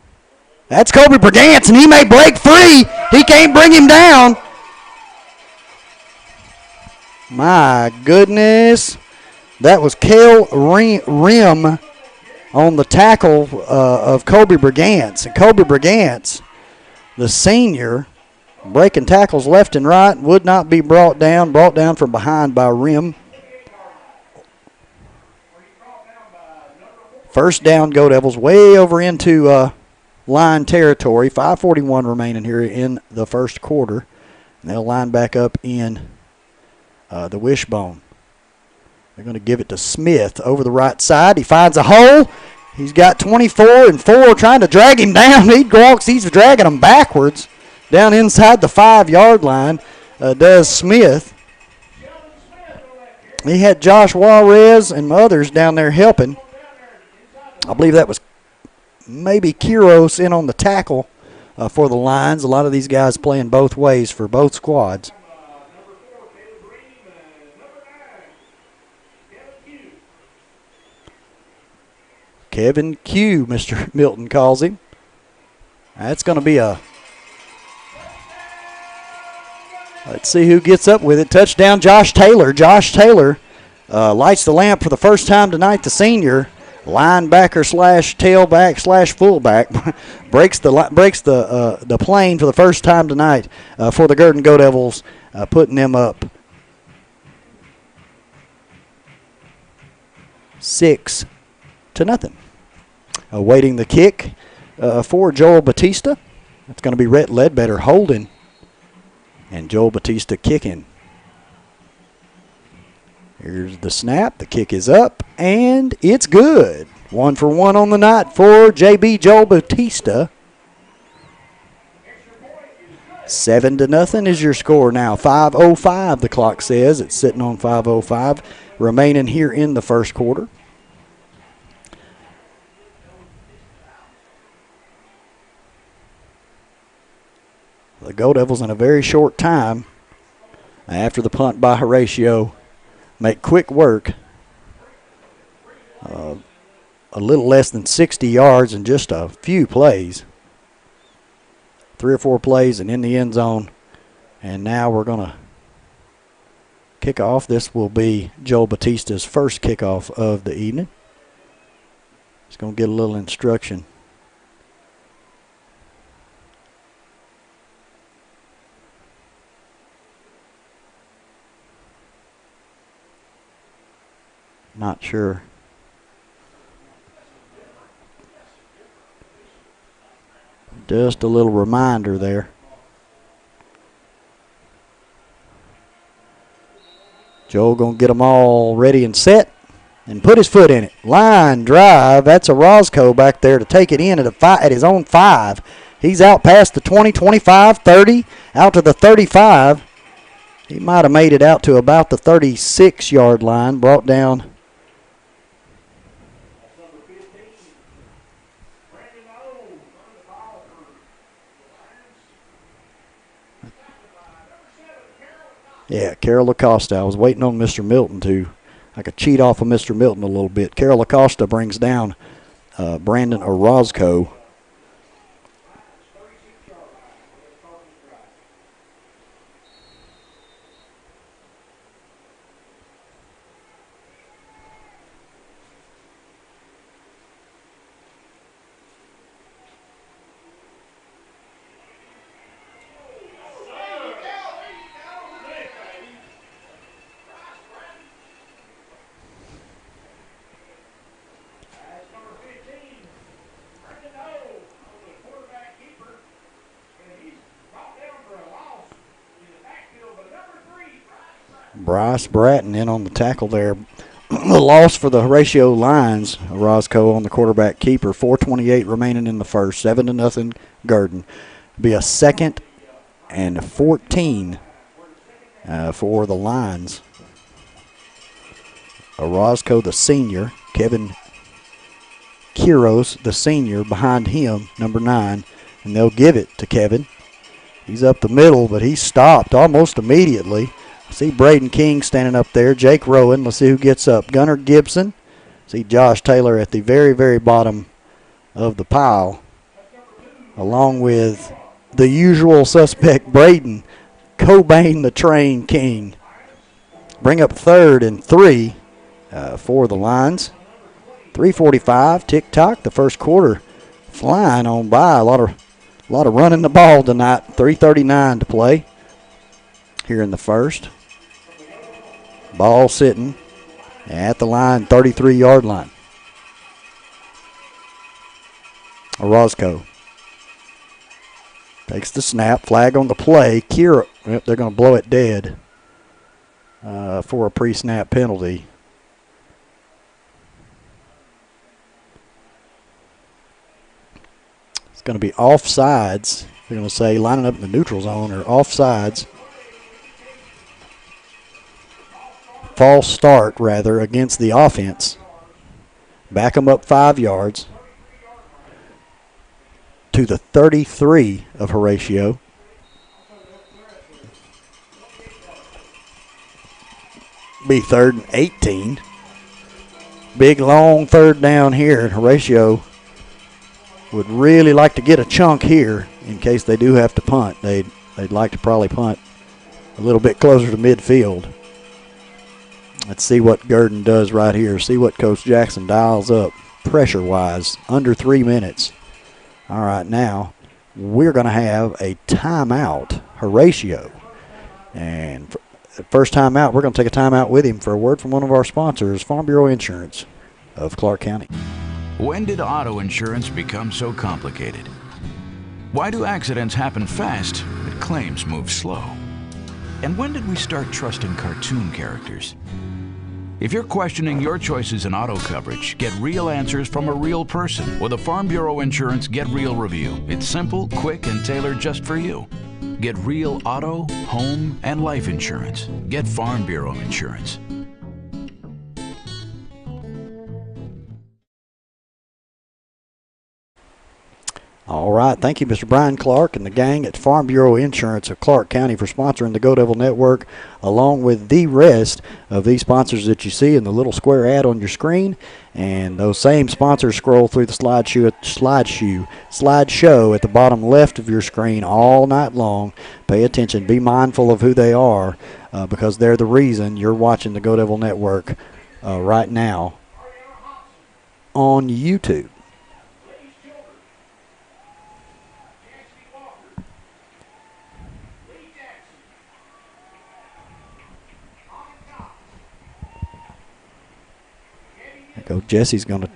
that's Kobe Brigance, and he may break free. He can't bring him down. My goodness. That was Cale Rim on the tackle of Kobe Brigance. And Kobe Brigance, the senior, breaking tackles left and right, would not be brought down from behind by Rim. First down, Go Devils, way over into line territory. 5:41 remaining here in the first quarter. And they'll line back up in the wishbone. They're going to give it to Smith over the right side. He finds a hole. He's got 24 and 4 trying to drag him down. He's dragging him backwards down inside the 5-yard line, does Smith. He had Josh Juarez and others down there helping. I believe that was maybe Quiros in on the tackle for the Lions. A lot of these guys playing both ways for both squads. Kevin Q, Mr. Milton calls him. That's going to be a, let's see who gets up with it. Touchdown, Josh Taylor. Josh Taylor lights the lamp for the first time tonight, the senior. Linebacker slash tailback slash fullback breaks the plane for the first time tonight for the Gurdon Go Devils, putting them up 6-0. Awaiting the kick for Joel Batista. It's going to be Rhett Ledbetter holding, and Joel Batista kicking. Here's the snap. The kick is up, and it's good. 1 for 1 on the night for JB Joel Batista. 7-0 is your score now. 5:05 the clock says. It's sitting on 5:05 remaining here in the first quarter. The Go Devils in a very short time after the punt by Horatio make quick work. A little less than 60 yards in just a few plays. 3 or 4 plays and in the end zone. And now we're going to kick off. This will be Joel Batista's first kickoff of the evening. He's going to get a little instruction. Not sure. Just a little reminder there. Joel going to get them all ready and set and put his foot in it. Line drive. That's a Roscoe back there to take it in at his own 5. He's out past the 20, 25, 30, out to the 35. He might have made it out to about the 36-yard line, brought down. Yeah, Carol Acosta. I was waiting on Mr. Milton to, I could cheat off of Mr. Milton a little bit. Carol Acosta brings down Brandon Orozco. Bryce Bratton in on the tackle there. The loss for the Horatio Lions. Roscoe on the quarterback keeper. 4:28 remaining in the first. 7-0 Gurdon. Be a 2nd and 14 for the Lions. Roscoe, the senior. Kevin Quiros, the senior, behind him, number 9. And they'll give it to Kevin. He's up the middle, but he's stopped almost immediately. I see Braden King standing up there. Jake Rowan. Let's see who gets up. Gunnar Gibson. See Josh Taylor at the very, very bottom of the pile, along with the usual suspect, Braden Cobain the Train King. Bring up 3rd and 3 for the Lions. 3:45, tick-tock, the first quarter flying on by. A lot of running the ball tonight. 3:39 to play here in the first. Ball sitting at the line, 33-yard line. Orozco takes the snap, flag on the play. Kira, they're going to blow it dead for a pre-snap penalty. It's going to be offsides. They're going to say lining up in the neutral zone or offsides. False start, rather, against the offense. Back them up 5 yards to the 33 of Horatio. Be 3rd and 18. Big, long 3rd down here. And Horatio would really like to get a chunk here in case they do have to punt. They'd like to probably punt a little bit closer to midfield. Let's see what Gurdon does right here. See what Coach Jackson dials up pressure-wise. Under 3 minutes. All right, now we're going to have a timeout. Horatio. And first timeout, we're going to take a timeout with him for a word from one of our sponsors, Farm Bureau Insurance of Clark County. When did auto insurance become so complicated? Why do accidents happen fast but claims move slow? And when did we start trusting cartoon characters? If you're questioning your choices in auto coverage, get real answers from a real person with a Farm Bureau Insurance Get Real review. It's simple, quick, and tailored just for you. Get real auto, home, and life insurance. Get Farm Bureau Insurance. All right. Thank you, Mr. Brian Clark and the gang at Farm Bureau Insurance of Clark County for sponsoring the Go Devil Network, along with the rest of these sponsors that you see in the little square ad on your screen. And those same sponsors scroll through the slideshow at the bottom left of your screen all night long. Pay attention. Be mindful of who they are because they're the reason you're watching the Go Devil Network right now on YouTube. Go. Jesse's going to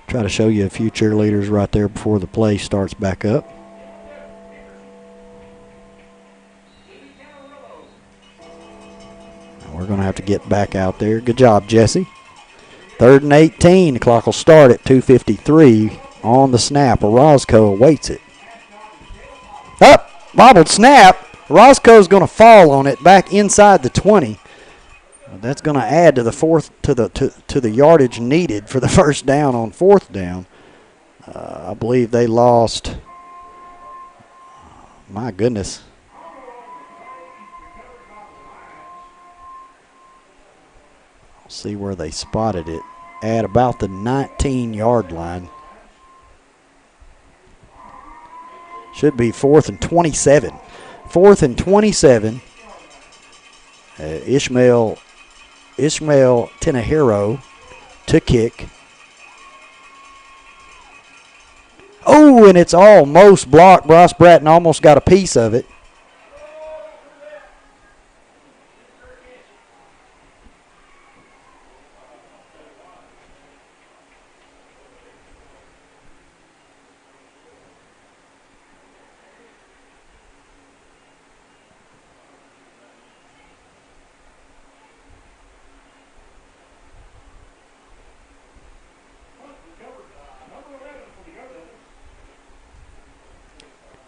try to show you a few cheerleaders right there before the play starts back up. We're going to have to get back out there. Good job, Jesse. 3rd and 18. The clock will start at 2:53 on the snap. Orozco awaits it. Up, bobbled snap. Orozco's going to fall on it back inside the 20. That's going to add to the to the yardage needed for the first down on 4th down. I believe they lost. My goodness. I'll see where they spotted it at about the 19-yard line. Should be 4th and 27. 4th and 27. Ishmael Tenahiro to kick. Oh, and it's almost blocked. Bryce Bratton almost got a piece of it.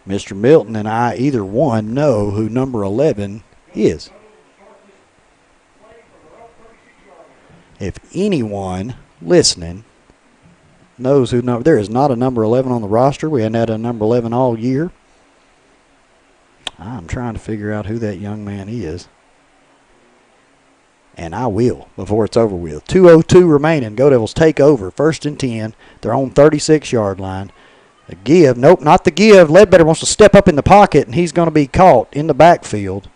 Mr. Milton and I, either one, know who number 11 is. If anyone listening knows who number, there is not a number 11 on the roster. We hadn't had a number 11 all year. I'm trying to figure out who that young man is. And I will before it's over with. 2:02 remaining. Go Devils take over. 1st and 10. They're on 36-yard line. A give. Nope, not the give. Ledbetter wants to step up in the pocket, and he's going to be caught in the backfield.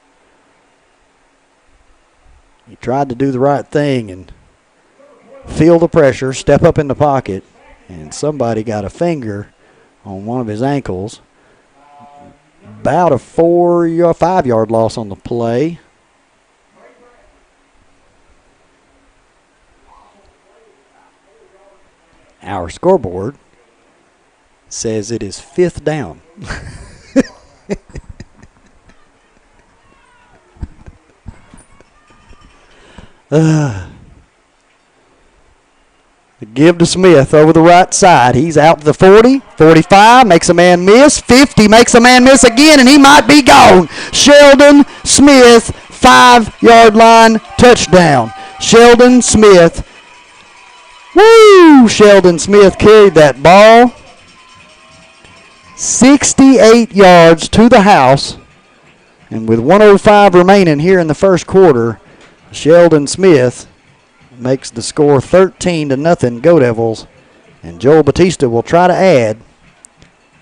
He tried to do the right thing and feel the pressure, step up in the pocket, and somebody got a finger on one of his ankles. About a 5-yard loss on the play. Our scoreboard says it is 5th down. The give to Smith over the right side. He's out to the 40, 45, makes a man miss, 50, makes a man miss again, and he might be gone. Sheldon Smith, 5-yard line touchdown. Sheldon Smith. Woo! Sheldon Smith carried that ball 68 yards to the house. And with 1:05 remaining here in the first quarter, Sheldon Smith makes the score 13-0 Go Devils. And Joel Batista will try to add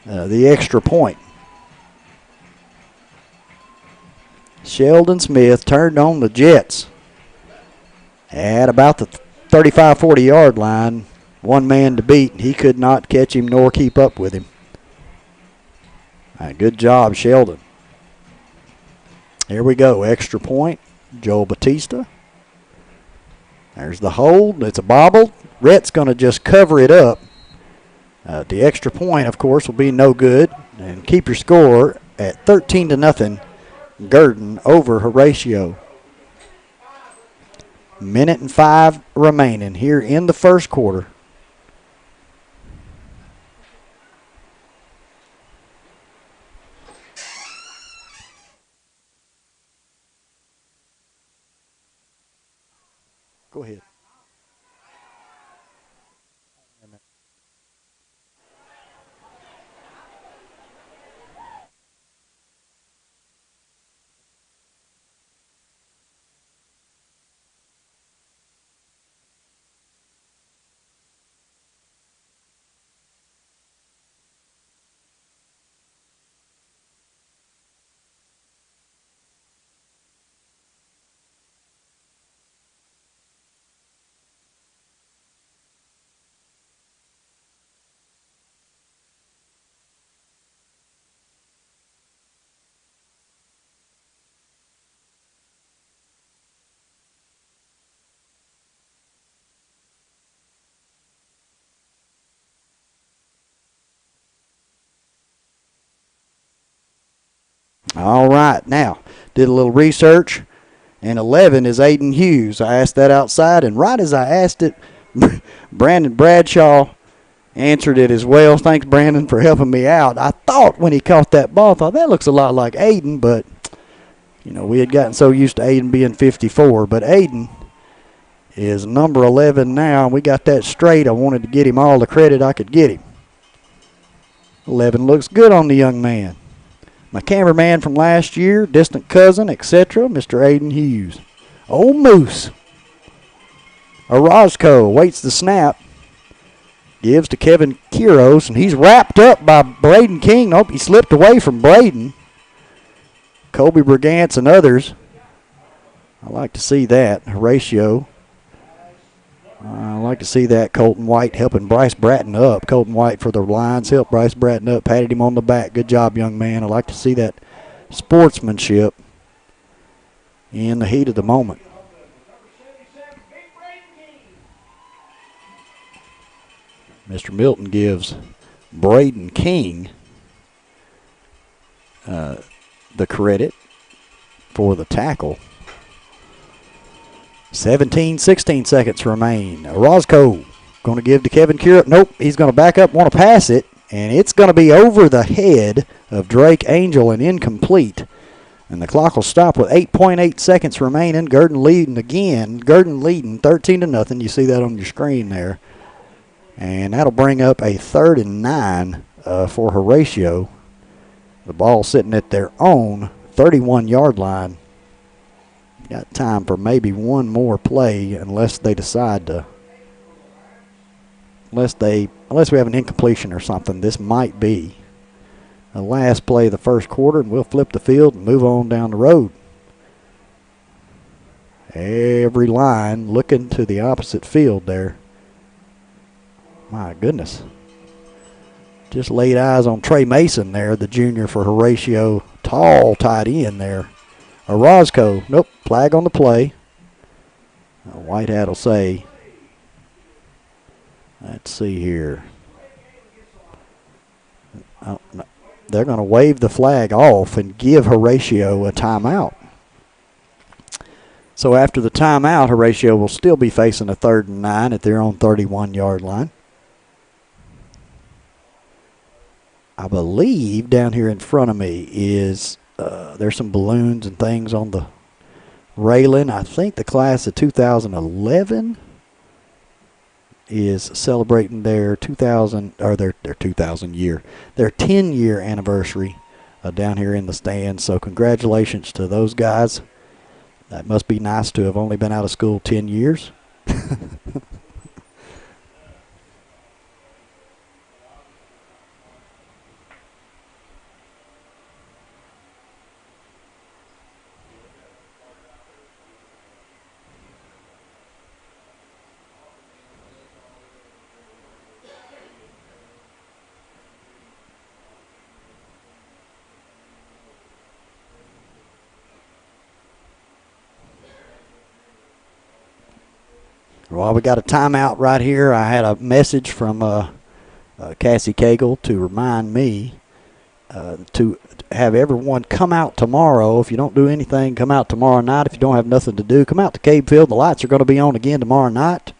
the extra point. Sheldon Smith turned on the Jets at about the 35-40 yard line. One man to beat. He could not catch him nor keep up with him. Good job, Sheldon. Here we go. Extra point. Joel Batista. There's the hold. It's a bobble. Rhett's going to just cover it up. The extra point, of course, will be no good. And keep your score at 13-0. Gurdon over Horatio. 1:05 remaining here in the first quarter. Go ahead. All right, now, did a little research, and 11 is Aiden Hughes. I asked that outside, and right as I asked it, Brandon Bradshaw answered it as well. Thanks, Brandon, for helping me out. I thought when he caught that ball, I thought that looks a lot like Aiden, but, you know, we had gotten so used to Aiden being 54. But Aiden is number 11 now, and we got that straight. I wanted to get him all the credit I could get him. 11 looks good on the young man. My cameraman from last year, distant cousin, etc., Mr. Aiden Hughes. Old Moose. Orozco waits the snap. Gives to Kevin Quiros, and he's wrapped up by Braden King. Nope, he slipped away from Braden. Kobe Brigance and others. I like to see that. Horatio. I like to see that. Colton White helping Bryce Bratton up. Colton White for the Lions helped Bryce Bratton up, patted him on the back. Good job, young man. I like to see that sportsmanship in the heat of the moment. Mr. Milton gives Braden King the credit for the tackle. 16 seconds remain. Orozco going to give to Kevin Curett. Nope, he's going to back up, want to pass it. And it's going to be over the head of Drake Angel and incomplete. And the clock will stop with 8.8 seconds remaining. Gurdon leading again. Gurdon leading 13-0. You see that on your screen there. And that'll bring up a 3rd and 9 for Horatio. The ball sitting at their own 31-yard line. Got time for maybe one more play unless they decide to. Unless we have an incompletion or something, this might be the last play of the first quarter, and we'll flip the field and move on down the road. Every line looking to the opposite field there. My goodness. Just laid eyes on Trey Mason there, the junior for Horatio. Tall tight end there. Orozco, nope, flag on the play. White Hat will say, let's see here. Oh, no. They're going to wave the flag off and give Horatio a timeout. So after the timeout, Horatio will still be facing a 3rd and 9 at their own 31-yard line. I believe down here in front of me is there's some balloons and things on the railing. I think the class of 2011 is celebrating their 10-year anniversary down here in the stands. So congratulations to those guys. That must be nice to have only been out of school 10 years. Well, we got a timeout right here. I had a message from Cassie Cagle to remind me to have everyone come out tomorrow. If you don't do anything, come out tomorrow night. If you don't have nothing to do, come out to Cabe Field. The lights are going to be on again tomorrow night.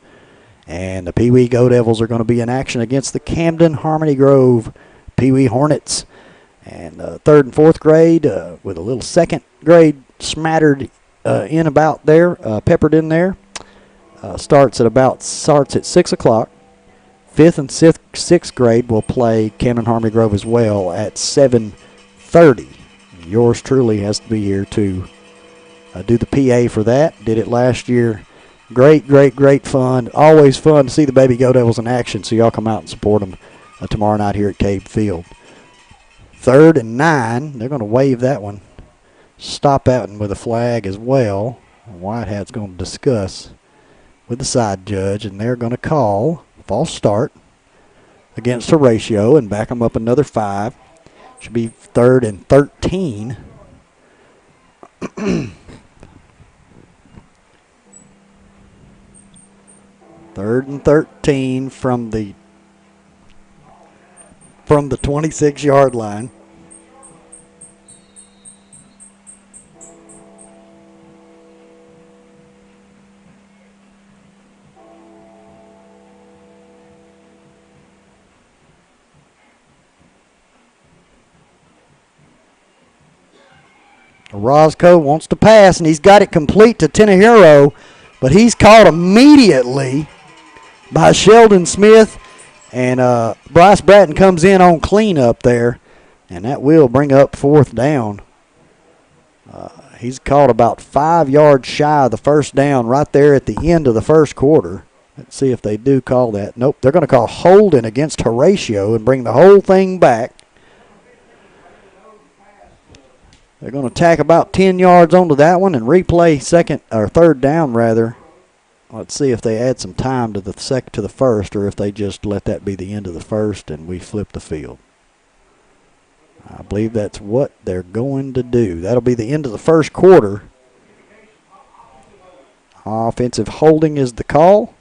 And the Pee Wee Go Devils are going to be in action against the Camden Harmony Grove Pee Wee Hornets. And 3rd and 4th grade with a little 2nd grade smattered in about there, peppered in there. Starts at 6 o'clock. 5th and 6th grade will play Camden Harmony Grove as well at 7:30. Yours truly has to be here to do the PA for that. Did it last year. Great fun. Always fun to see the Baby Go Devils in action, so y'all come out and support them tomorrow night here at Cabe Field. 3rd and 9. They're going to wave that one. Stop out with a flag as well. White Hat's going to discuss with the side judge, and they're going to call false start against Horatio and back them up another 5. Should be 3rd and 13. 3rd and 13 from the 26-yard line. Orozco wants to pass, and he's got it complete to Tenahiro, but he's caught immediately by Sheldon Smith, and Bryce Bratton comes in on cleanup there, and that will bring up 4th down. He's caught about 5 yards shy of the 1st down right there at the end of the first quarter. Let's see if they do call that. Nope, they're going to call holding against Horatio and bring the whole thing back. They're going to tack about 10 yards onto that one and replay 3rd down rather. Let's see if they add some time to the first, or if they just let that be the end of the first and we flip the field. I believe that's what they're going to do. That'll be the end of the first quarter. Offensive holding is the call.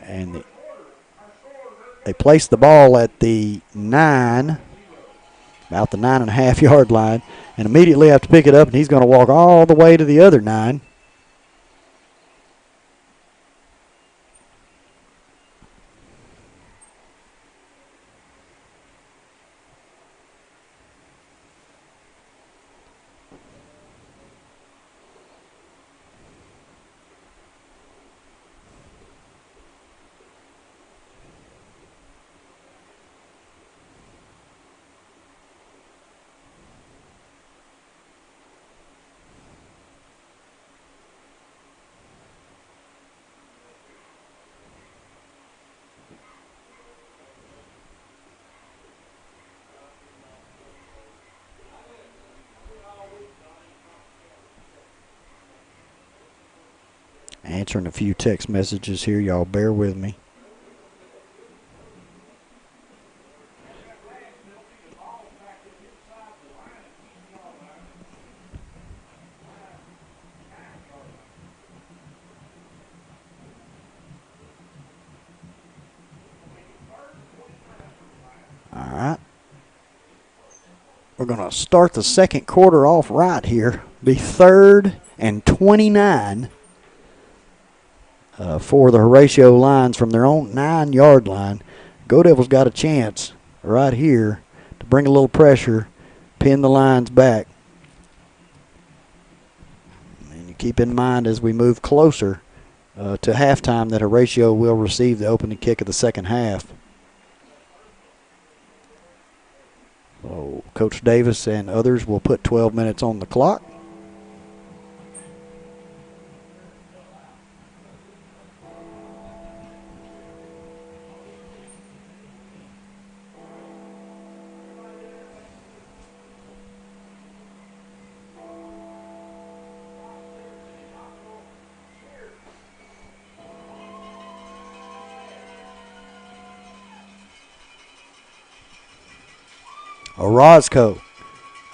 And they place the ball at the 9. About the 9.5-yard line, and immediately have to pick it up, and he's going to walk all the way to the other 9. Answering a few text messages here. Y'all bear with me. All right. We're going to start the second quarter off right here. Be 3rd and 29 for the Horatio Lions from their own 9-yard line. Go Devils got a chance right here to bring a little pressure, pin the Lions back. And you keep in mind as we move closer to halftime that Horatio will receive the opening kick of the second half. So Coach Davis and others will put 12 minutes on the clock. Orozco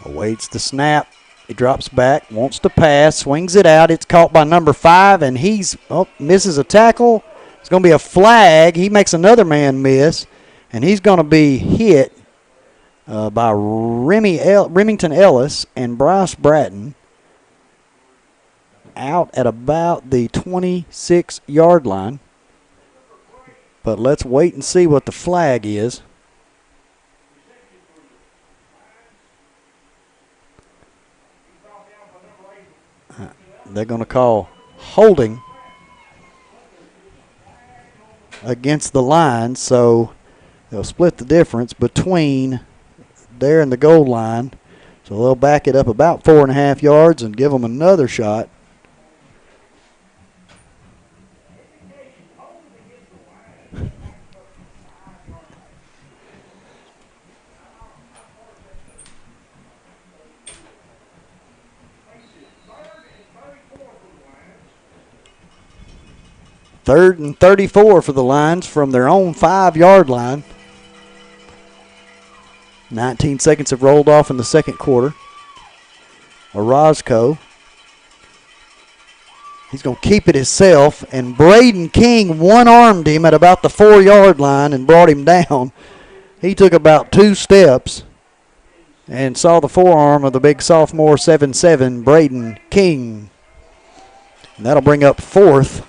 awaits the snap. He drops back, wants to pass, swings it out. It's caught by number 5, and he's misses a tackle. It's going to be a flag. He makes another man miss, and he's going to be hit by Remington Ellis and Bryce Bratton out at about the 26-yard line. But let's wait and see what the flag is. They're going to call holding against the line, so they'll split the difference between there and the goal line. So they'll back it up about 4.5 yards and give them another shot. Third and 34 for the Lions from their own 5-yard line. 19 seconds have rolled off in the second quarter. Orozco. He's going to keep it himself, and Braden King one-armed him at about the 4-yard line and brought him down. He took about 2 steps and saw the forearm of the big sophomore 7'7", Braden King. And that'll bring up 4th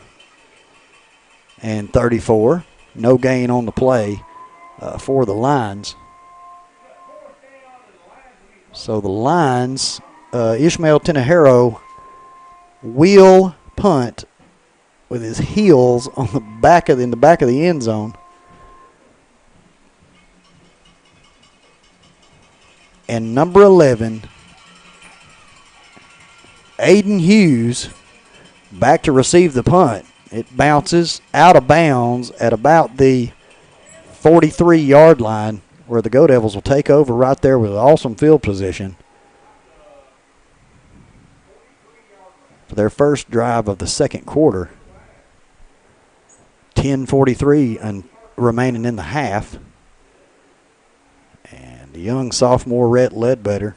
and 34. No gain on the play for the Lions. So the Lions, Ishmael Tenejero will punt with his heels on the back of the end zone. And number 11, Aiden Hughes, back to receive the punt. It bounces out of bounds at about the 43-yard line, where the Go Devils will take over right there with awesome field position for their first drive of the second quarter. 10:43 and remaining in the half. And the young sophomore Rhett Ledbetter,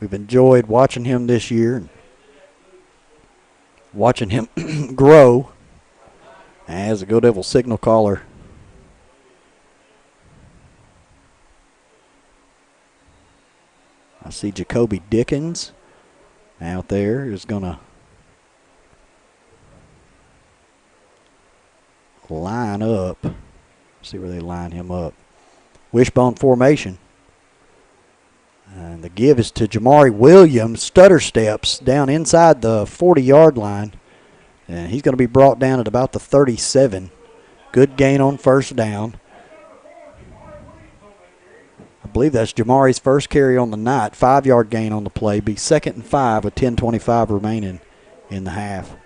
we've enjoyed watching him this year, watching him grow as a Go Devil signal caller. I see Jacoby Dickens out there is going to line up. See where they line him up. Wishbone formation. And the give is to Jamari Williams. Stutter steps down inside the 40-yard line. And he's going to be brought down at about the 37. Good gain on first down. I believe that's Jamari's first carry on the night. 5-yard gain on the play. Be 2nd and 5 with 10:25 remaining in the half.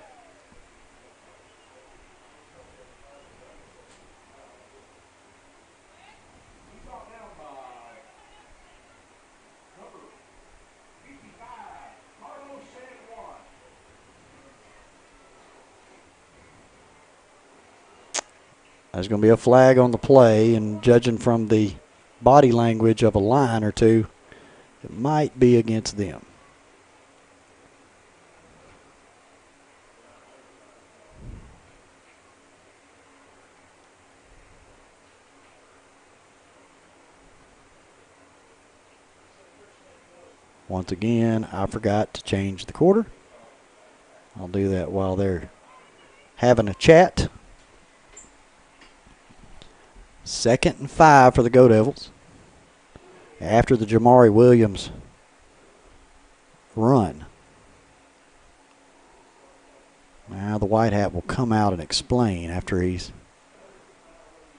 There's going to be a flag on the play, and judging from the body language of a line or two, it might be against them. Once again, I forgot to change the quarter. I'll do that while they're having a chat. 2nd and 5 for the Go Devils. After the Jamari Williams run. Now the white hat will come out and explain after he's...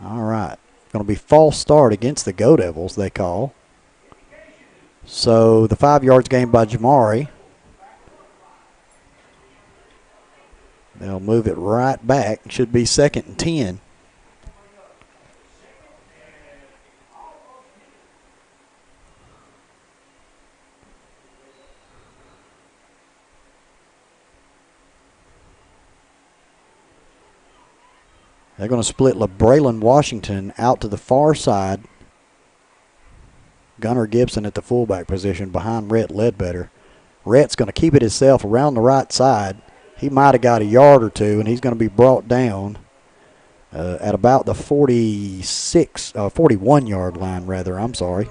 All right. Going to be false start against the Go Devils, they call. So the 5 yards gained by Jamari. They'll move it right back. It should be 2nd and 10. They're going to split LeBraylon Washington out to the far side. Gunnar Gibson at the fullback position behind Rhett Ledbetter. Rhett's going to keep it himself around the right side. He might have got a yard or two, and he's going to be brought down at about the 41-yard line, rather. I'm sorry.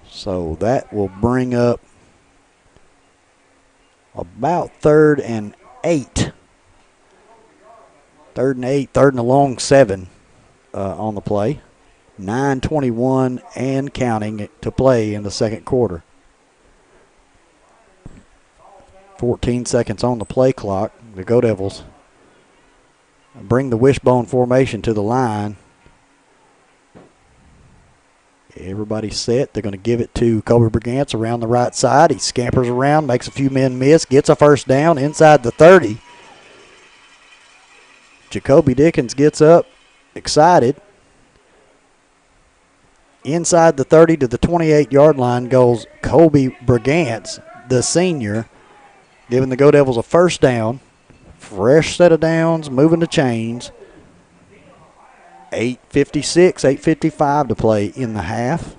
So that will bring up about 3rd and 8. 3rd and 8, 3rd and a long 7 on the play. 9:21 and counting to play in the second quarter. 14 seconds on the play clock. The Go Devils bring the wishbone formation to the line. Everybody's set. They're going to give it to Kobe Brigance around the right side. He scampers around, makes a few men miss, gets a first down inside the 30. Jacoby Dickens gets up, excited. Inside the 30 to the 28-yard line goes Kobe Brigance, the senior, giving the Go Devils a first down. Fresh set of downs, moving the chains. 8:56, 8:55 to play in the half.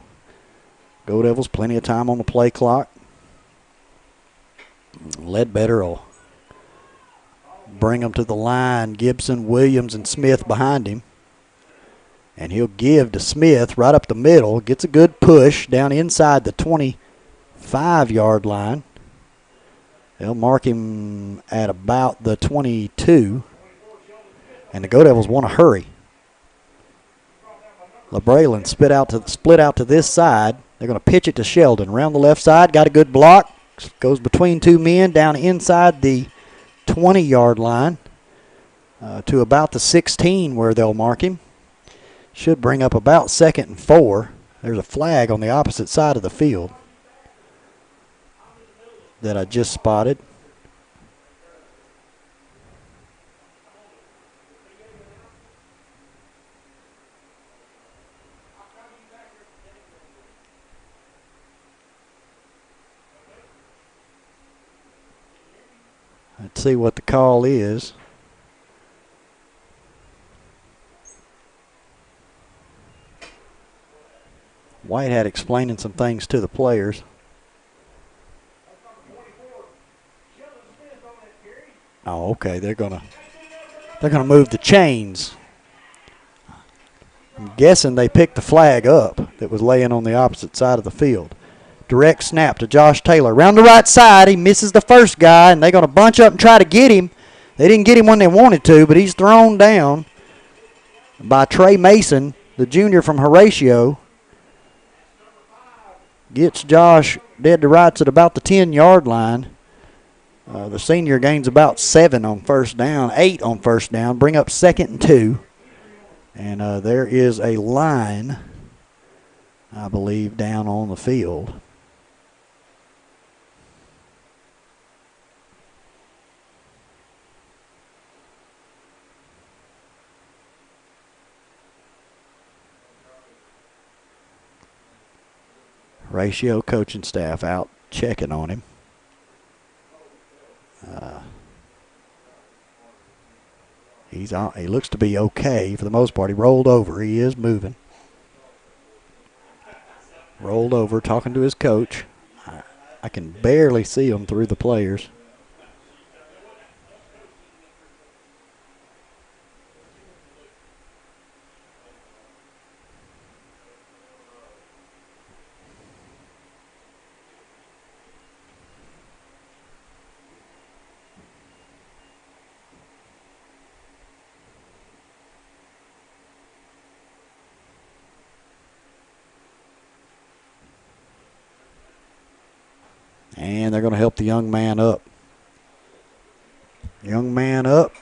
Go Devils, plenty of time on the play clock. Ledbetter will bring them to the line. Gibson, Williams, and Smith behind him. And he'll give to Smith right up the middle. Gets a good push down inside the 25-yard line. They'll mark him at about the 22. And the Go Devils want to hurry. LeBraylon split out to this side. They're going to pitch it to Sheldon. Around the left side, got a good block. Goes between two men down inside the 20-yard line to about the 16 where they'll mark him. Should bring up about 2nd and 4. There's a flag on the opposite side of the field that I just spotted. Let's see what the call is. Whitehead explaining some things to the players. Oh, okay. They're gonna move the chains. I'm guessing they picked the flag up that was laying on the opposite side of the field. Direct snap to Josh Taylor. Around the right side, he misses the first guy, and they're going to bunch up and try to get him. They didn't get him when they wanted to, but he's thrown down by Trey Mason, the junior from Horatio. Gets Josh dead to rights at about the 10-yard line. The senior gains about 7 on first down, 8 on first down. Bring up 2nd and 2. And there is a line, I believe, down on the field. Ratio coaching staff out checking on him. He looks to be okay for the most part. He rolled over. He is moving. Rolled over, talking to his coach. I can barely see him through the players. And they're going to help the young man up. Young man up.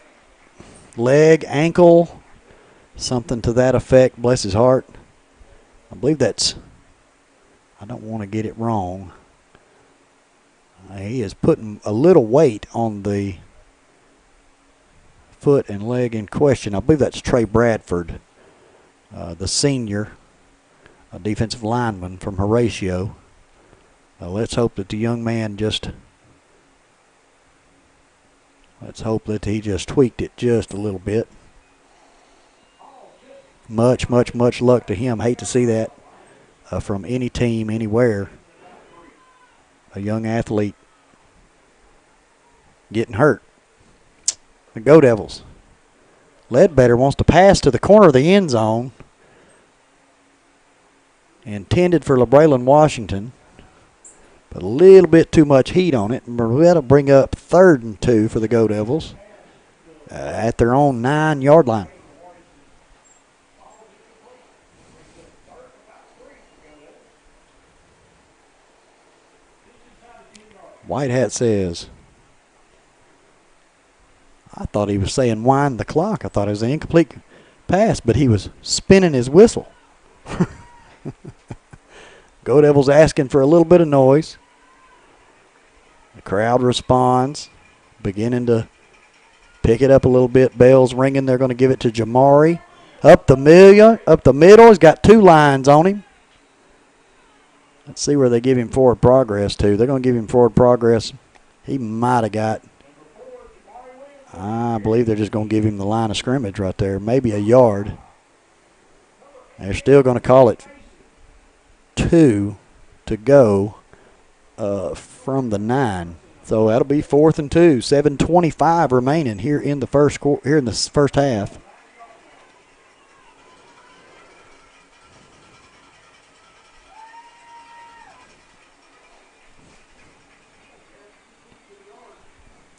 Leg, ankle, something to that effect. Bless his heart. I believe that's, I don't want to get it wrong. He is putting a little weight on the foot and leg in question. I believe that's Trey Bradford, the senior, a defensive lineman from Horatio. Let's hope that the young man let's hope that he just tweaked it just a little bit. Much luck to him. Hate to see that from any team, anywhere. A young athlete getting hurt. The Go Devils. Ledbetter wants to pass to the corner of the end zone. Intended for LeBraylon Washington. But a little bit too much heat on it. That'll bring up 3rd and 2 for the Go Devils at their own 9-yard line. White Hat says, I thought he was saying wind the clock. I thought it was an incomplete pass, but he was spinning his whistle. Go Devils asking for a little bit of noise. The crowd responds, beginning to pick it up a little bit. Bells ringing. They're going to give it to Jamari. Up the middle. He's got 2 lines on him. Let's see where they give him forward progress to. They're going to give him forward progress. He might have got, I believe they're just going to give him the line of scrimmage right there, maybe a yard. They're still going to call it 2 to go from the 9. So that'll be 4th and 2. 7:25 remaining here in the first half.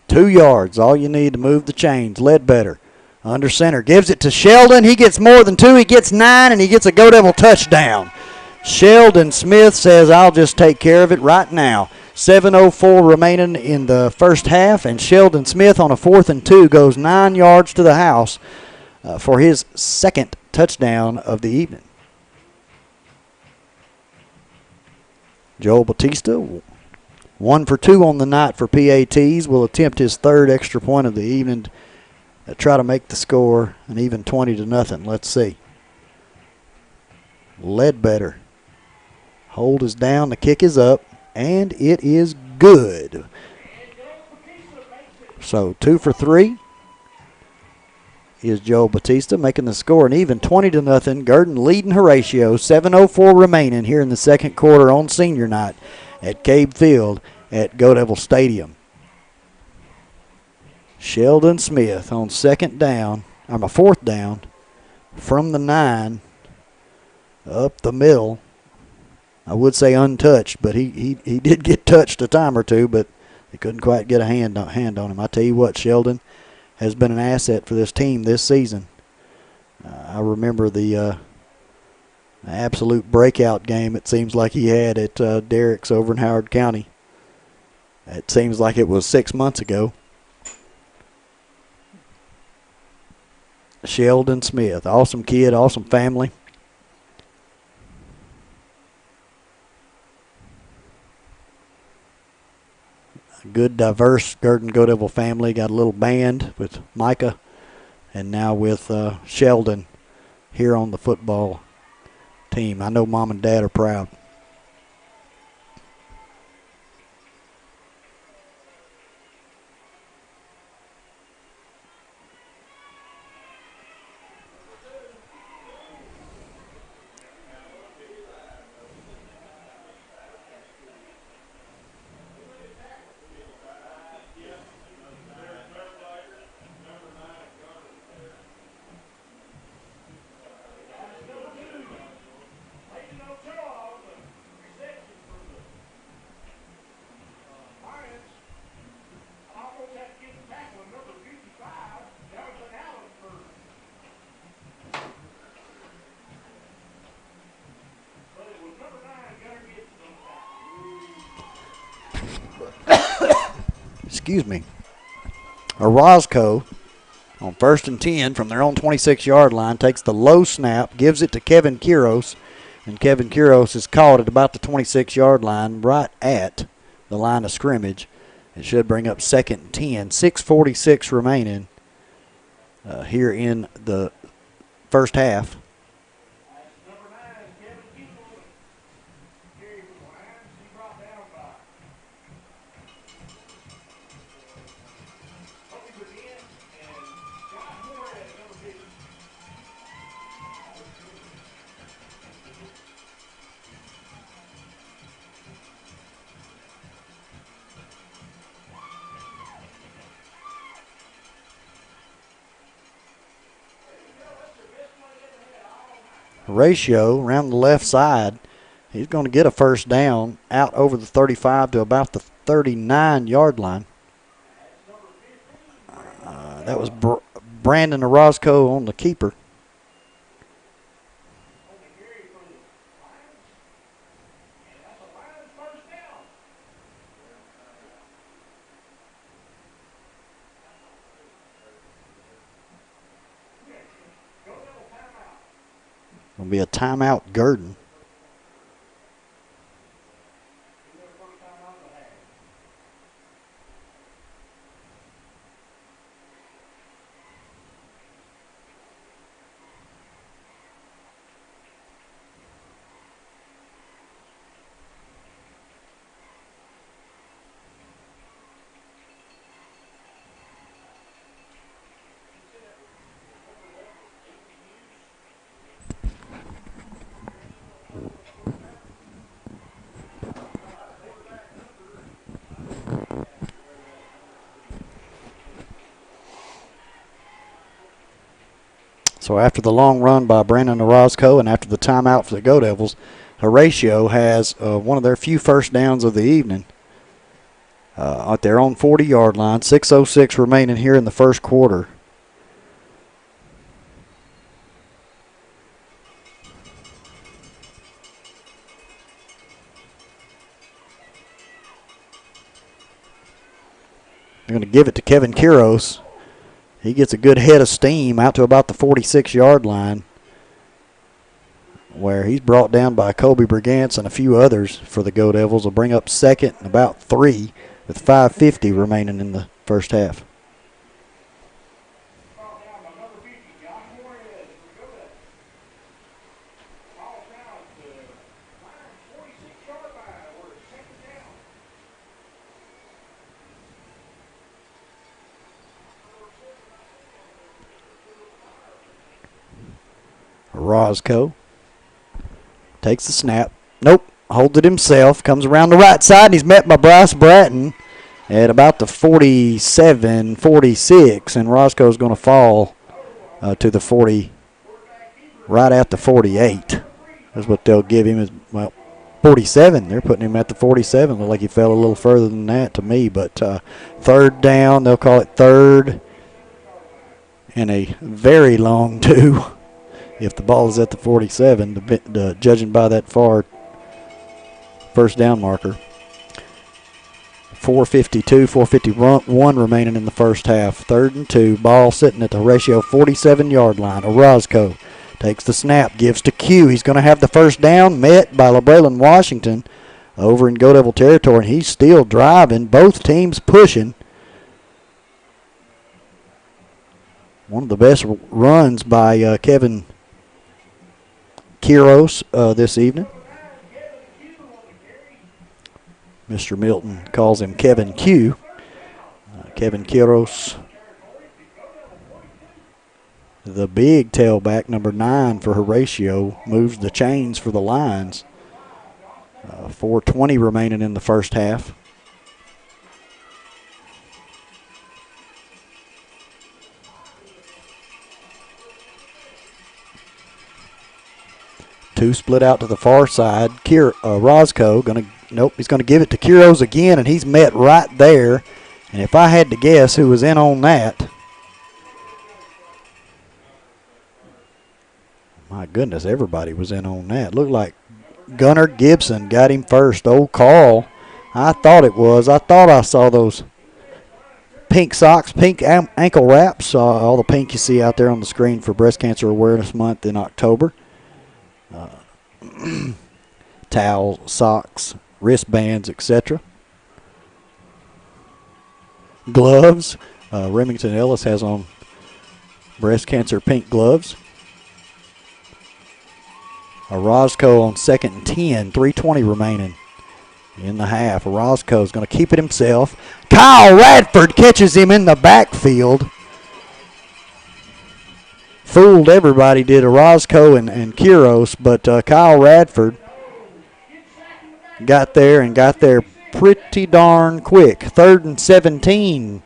Two yards, all you need to move the chains. Ledbetter under center gives it to Sheldon. He gets more than 2. He gets 9, and he gets a Go Devil touchdown. Sheldon Smith says, I'll just take care of it right now. 7:04 remaining in the first half, and Sheldon Smith on a 4th and 2 goes 9 yards to the house for his 2nd touchdown of the evening. Joel Batista, 1 for 2 on the night for PATs, will attempt his 3rd extra point of the evening to try to make the score an even 20-0. Let's see. Ledbetter. Hold is down, the kick is up, and it is good. So 2 for 3 is Joel Batista, making the score an even 20-0. Gurdon leading Horatio. 7:04 remaining here in the second quarter on senior night at Cabe Field at Go Devil Stadium. Sheldon Smith on 4th down from the 9 up the middle. I would say untouched, but he did get touched a time or two, but they couldn't quite get a hand on him. I tell you what, Sheldon has been an asset for this team this season. I remember the absolute breakout game it seems like he had at Derrick's over in Howard County. It seems like it was 6 months ago. Sheldon Smith, awesome kid, awesome family. Good, diverse Gurdon Go Devil family. Got a little band with Micah and now with Sheldon here on the football team. I know Mom and Dad are proud. Orozco on 1st and 10 from their own 26-yard line takes the low snap, gives it to Kevin Quiros, and Kevin Quiros is caught at about the 26-yard line, right at the line of scrimmage. It should bring up 2nd and 10. 6:46 remaining here in the first half. Horatio around the left side. He's going to get a first down out over the 35 to about the 39-yard line. That was Brandon Orozco on the keeper. Going to be a timeout, Gurdon. So after the long run by Brandon Orozco and after the timeout for the Go Devils, Horatio has one of their few first downs of the evening at their own 40-yard line. 6:06 remaining here in the first quarter. They're going to give it to Kevin Quiros. He gets a good head of steam out to about the 46-yard line, where he's brought down by Kobe Brigance and a few others for the Go Devils. Will bring up 2nd and about 3 with 5:50 remaining in the first half. Orozco takes the snap. Nope, holds it himself. Comes around the right side, and he's met by Bryce Bratton at about the 47, 46. And Orozco's going to fall to the 40, right at the 48. That's what they'll give him. Is, well, 47. They're putting him at the 47. Looked like he fell a little further than that to me. But 3rd down, they'll call it 3rd and a very long 2. If the ball is at the 47, judging by that far first down marker. 4:52, 4:51 remaining in the first half. 3rd and 2, ball sitting at the Horatio 47-yard line. Orozco takes the snap, gives to Q. He's going to have the first down, met by LeBraylon Washington over in Go Devil territory, and he's still driving. Both teams pushing. One of the best runs by Kevin Quiros this evening. Mr. Milton calls him Kevin Q. Kevin Quiros, the big tailback, number 9 for Horatio, moves the chains for the Lions. 4:20 remaining in the first half. Two split out to the far side. Roscoe he's going to give it to Quiros again, and he's met right there. And if I had to guess who was in on that, my goodness, everybody was in on that. Looked like Gunnar Gibson got him first. Old Carl, I thought it was. I thought I saw those pink socks, pink ankle wraps, all the pink you see out there on the screen for Breast Cancer Awareness Month in October. Towel, socks, wristbands, etc. Gloves. Remington Ellis has on breast cancer pink gloves. Orozco on 2nd and 10, 3:20 remaining in the half. Orozco is going to keep it himself. Kyle Radford catches him in the backfield. Fooled everybody, did Orozco and Quiros, but Kyle Radford got there pretty darn quick. 3rd and 17.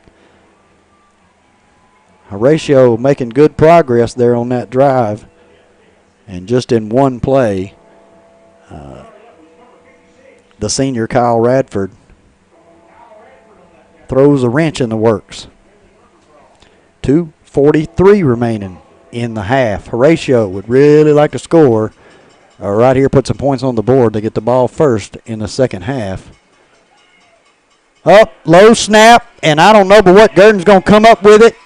Horatio making good progress there on that drive. And just in one play, the senior Kyle Radford throws a wrench in the works. 2:43 remaining in the half. Horatio would really like to score. Right here, put some points on the board to get the ball first in the second half. Up, low snap, and I don't know but what Gurdon's going to come up with it.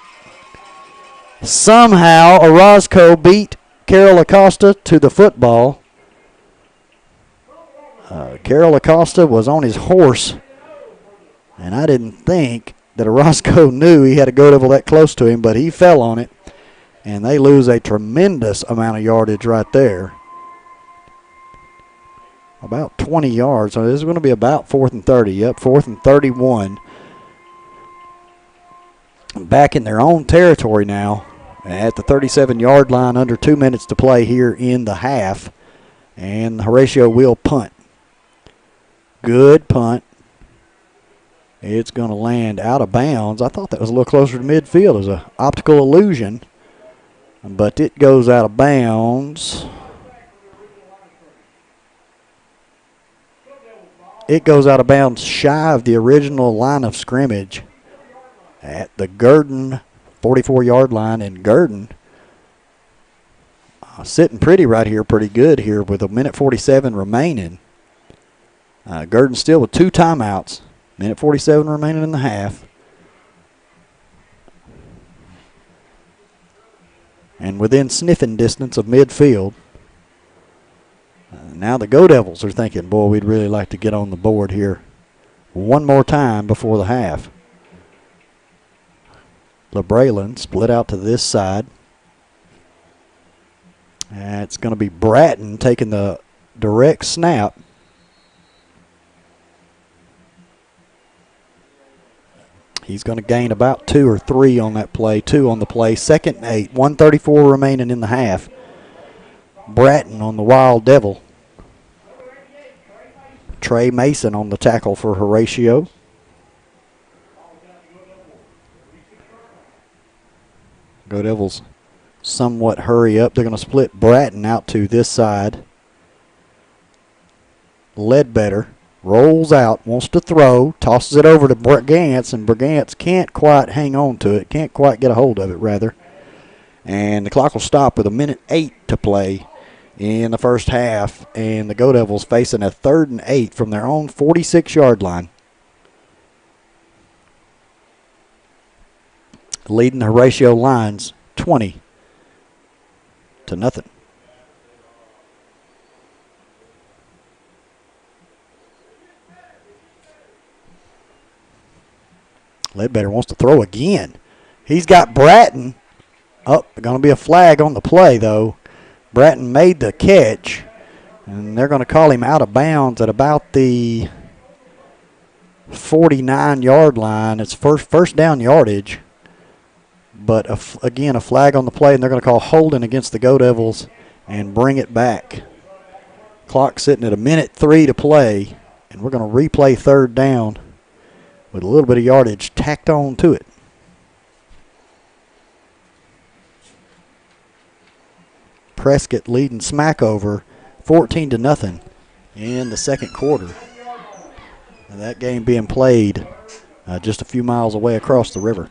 Somehow, Orozco beat Carol Acosta to the football. Carol Acosta was on his horse, and I didn't think that Orozco knew he had a Go Devil that close to him, but he fell on it, and they lose a tremendous amount of yardage right there. About 20 yards. So this is going to be about 4th and 30. Yep, 4th and 31. Back in their own territory now at the 37-yard line, under 2 minutes to play here in the half. And Horatio will punt. Good punt. It's going to land out of bounds. I thought that was a little closer to midfield. It was an optical illusion. But it goes out of bounds. It goes out of bounds shy of the original line of scrimmage at the Gurdon 44-yard line. And Gurdon sitting pretty right here, pretty good here with 1:47 remaining. Gurdon still with 2 timeouts. 1:47 remaining in the half. And within sniffing distance of midfield. Now the Go Devils are thinking, boy, we'd really like to get on the board here one more time before the half. LeBrayland split out to this side. And it's going to be Bratton taking the direct snap. He's going to gain about 2 or 3 on that play. 2 on the play. 2nd and 8. 1:34 remaining in the half. Bratton on the Wild Devil. Trey Mason on the tackle for Horatio. Go Devils somewhat hurry up. They're going to split Bratton out to this side. Ledbetter rolls out, wants to throw, tosses it over to Brigance, and Brigance can't quite hang on to it, can't quite get a hold of it, rather. And the clock will stop with 1:08 to play in the first half, and the Go Devils facing a 3rd and 8 from their own 46-yard line. Leading the Horatio Lions 20-0. Ledbetter wants to throw again. He's got Bratton. Oh, going to be a flag on the play, though. Bratton made the catch, and they're going to call him out of bounds at about the 49-yard line. It's first down yardage, but again, a flag on the play, and they're going to call holding against the Go Devils and bring it back. Clock sitting at 1:03 to play, and we're going to replay 3rd down with a little bit of yardage tacked on to it. Prescott leading Smackover 14-0 in the second quarter. And that game being played just a few miles away across the river.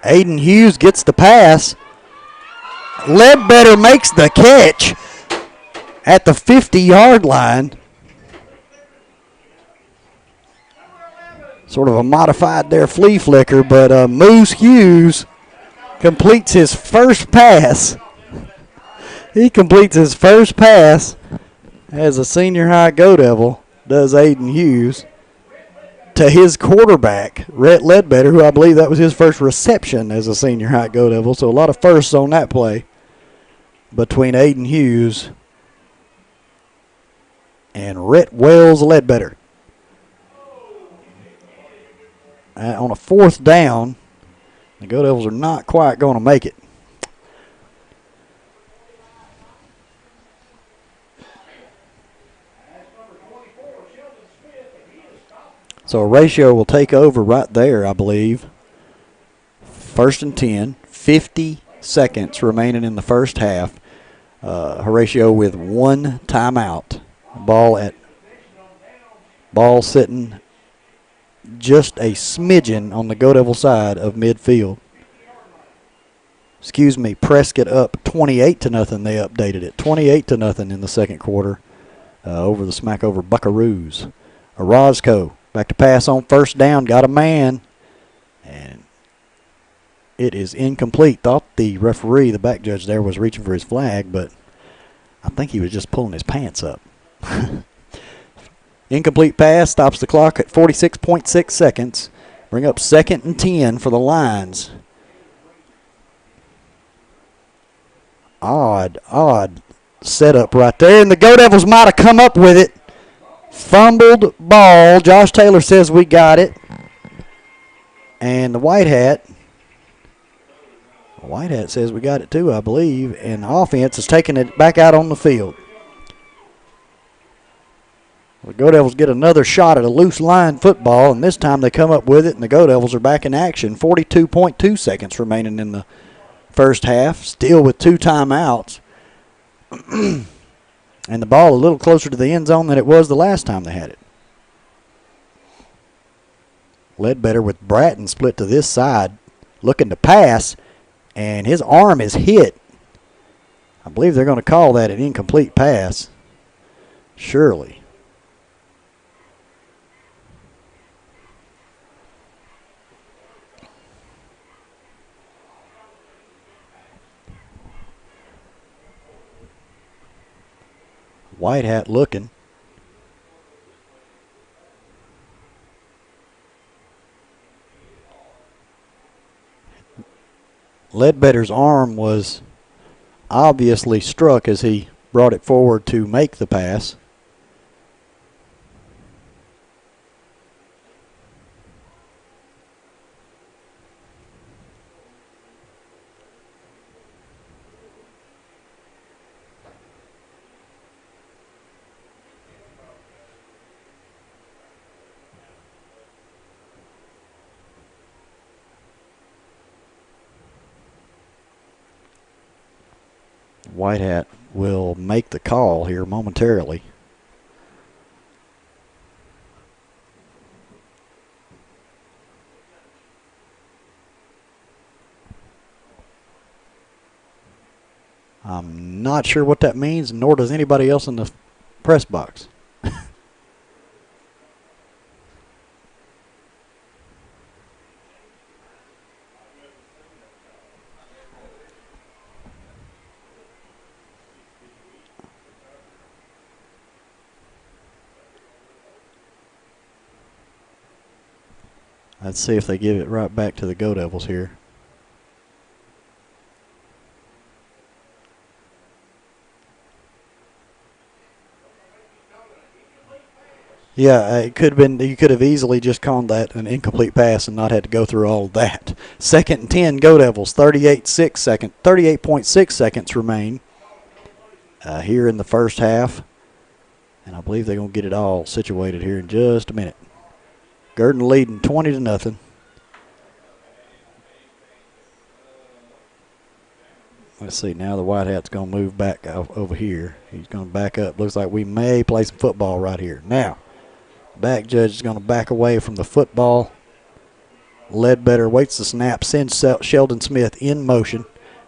Aiden Hughes gets the pass. Ledbetter makes the catch at the 50-yard line. Sort of a modified there flea flicker, but Moose Hughes completes his first pass. He completes his first pass as a senior high Go Devil, does Aiden Hughes, to his quarterback, Rhett Ledbetter, who I believe that was his first reception as a senior high Go Devil. So a lot of firsts on that play between Aiden Hughes and Rhett Wells Ledbetter. On a 4th down, the Go Devils are not quite going to make it. So Horatio will take over right there, I believe. 1st and 10, 50 seconds remaining in the first half. Horatio with 1 timeout. Ball sitting just a smidgen on the Go Devil side of midfield. Prescott up 28-0. They updated it 28-0 in the second quarter over the Smackover Buckaroos. Orozco back to pass on 1st down, got a man, and it is incomplete. Thought the referee, the back judge there, was reaching for his flag, but I think he was just pulling his pants up. Incomplete pass, stops the clock at 46.6 seconds. Bring up 2nd and 10 for the Lions. Odd setup right there, and the Go Devils might have come up with it. Fumbled ball. Josh Taylor says we got it. And the White Hat says we got it too, I believe. And the offense is taking it back out on the field. The Go Devils get another shot at a loose line football, and this time they come up with it, and the Go Devils are back in action. 42.2 seconds remaining in the first half, still with 2 timeouts. And the ball a little closer to the end zone than it was the last time they had it. Ledbetter with Bratton split to this side, looking to pass, and his arm is hit. I believe they're going to call that an incomplete pass. Surely. White Hat looking. Ledbetter's arm was obviously struck as he brought it forward to make the pass. White Hat will make the call here momentarily. I'm not sure what that means, nor does anybody else in the press box. Let's see if they give it right back to the Go Devils here. Yeah, it could have been. You could have easily just called that an incomplete pass and not had to go through all of that. 2nd and 10, Go Devils. 38.6 seconds remain here in the first half, and I believe they're going to get it all situated here in just a minute. Gurdon leading 20-0. Let's see, now the White Hat's going to move back over here. He's going to back up. Looks like we may play some football right here. Now, back judge is going to back away from the football Ledbetter waits the snap, sends Sheldon Smith in motion.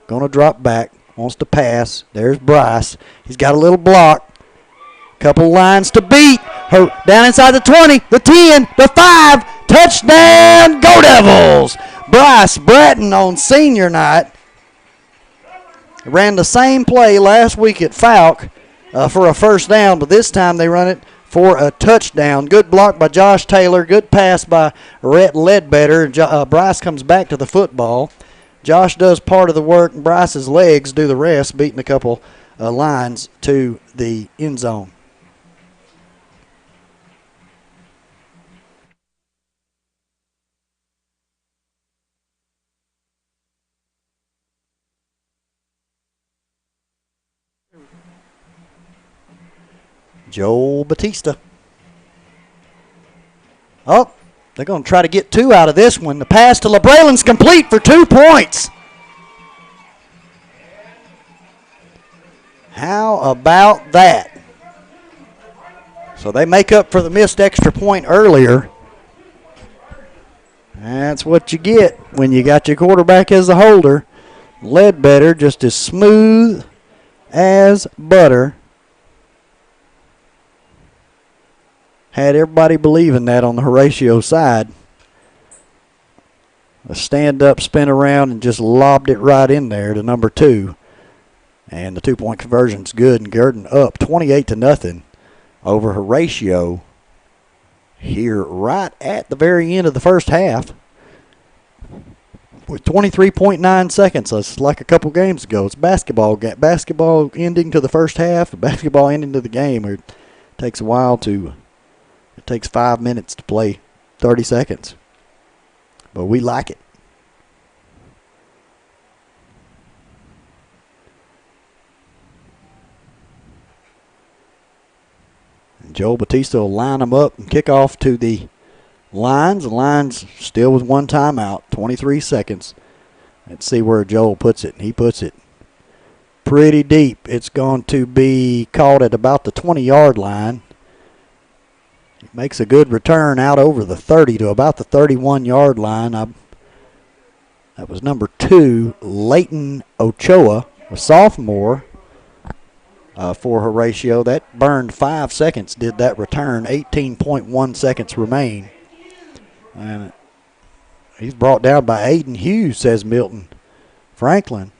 Going to drop back, wants to pass. There's Bryce. He's got a little block. Couple lines to beat. Down inside the 20, the 10, the 5. Touchdown, Go Devils! Bryce Bratton on senior night ran the same play last week at Falk for a first down, but this time they run it for a touchdown. Good block by Josh Taylor. Good pass by Rhett Ledbetter. Bryce comes back to the football. Josh does part of the work, and Bryce's legs do the rest, beating a couple lines to the end zone. Joel Batista. Oh, they're going to try to get 2 out of this one. The pass to LeBralen's complete for 2 points. How about that? So they make up for the missed extra point earlier. That's what you get when you got your quarterback as the holder. Ledbetter just as smooth as butter. Had everybody believing that on the Horatio side. A stand-up, spin around, and just lobbed it right in there to number 2. And the 2-point conversion's good, and Gurdon up 28-0 over Horatio here right at the very end of the first half with 23.9 seconds. It's like a couple games ago. It's basketball ending to the first half, basketball ending to the game. It takes a while to... It takes 5 minutes to play 30 seconds. But we like it. And Joel Batista will line them up and kick off to the lines. The lines still with 1 timeout, 23 seconds. Let's see where Joel puts it. He puts it pretty deep. It's going to be caught at about the 20-yard line. Makes a good return out over the 30 to about the 31-yard line. That was number 2, Leighton Ochoa, a sophomore for Horatio. That burned 5 seconds, did that return. 18.1 seconds remain. And he's brought down by Aiden Hughes, says Milton Franklin.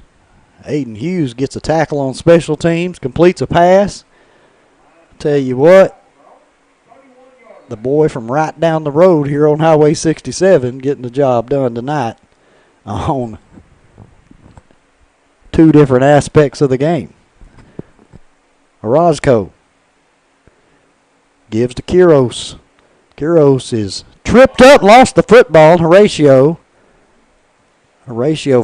Aiden Hughes gets a tackle on special teams, completes a pass. Tell you what, the boy from right down the road here on Highway 67 getting the job done tonight on 2 different aspects of the game. Orozco gives to Quiros. Quiros is tripped up, lost the football. Horatio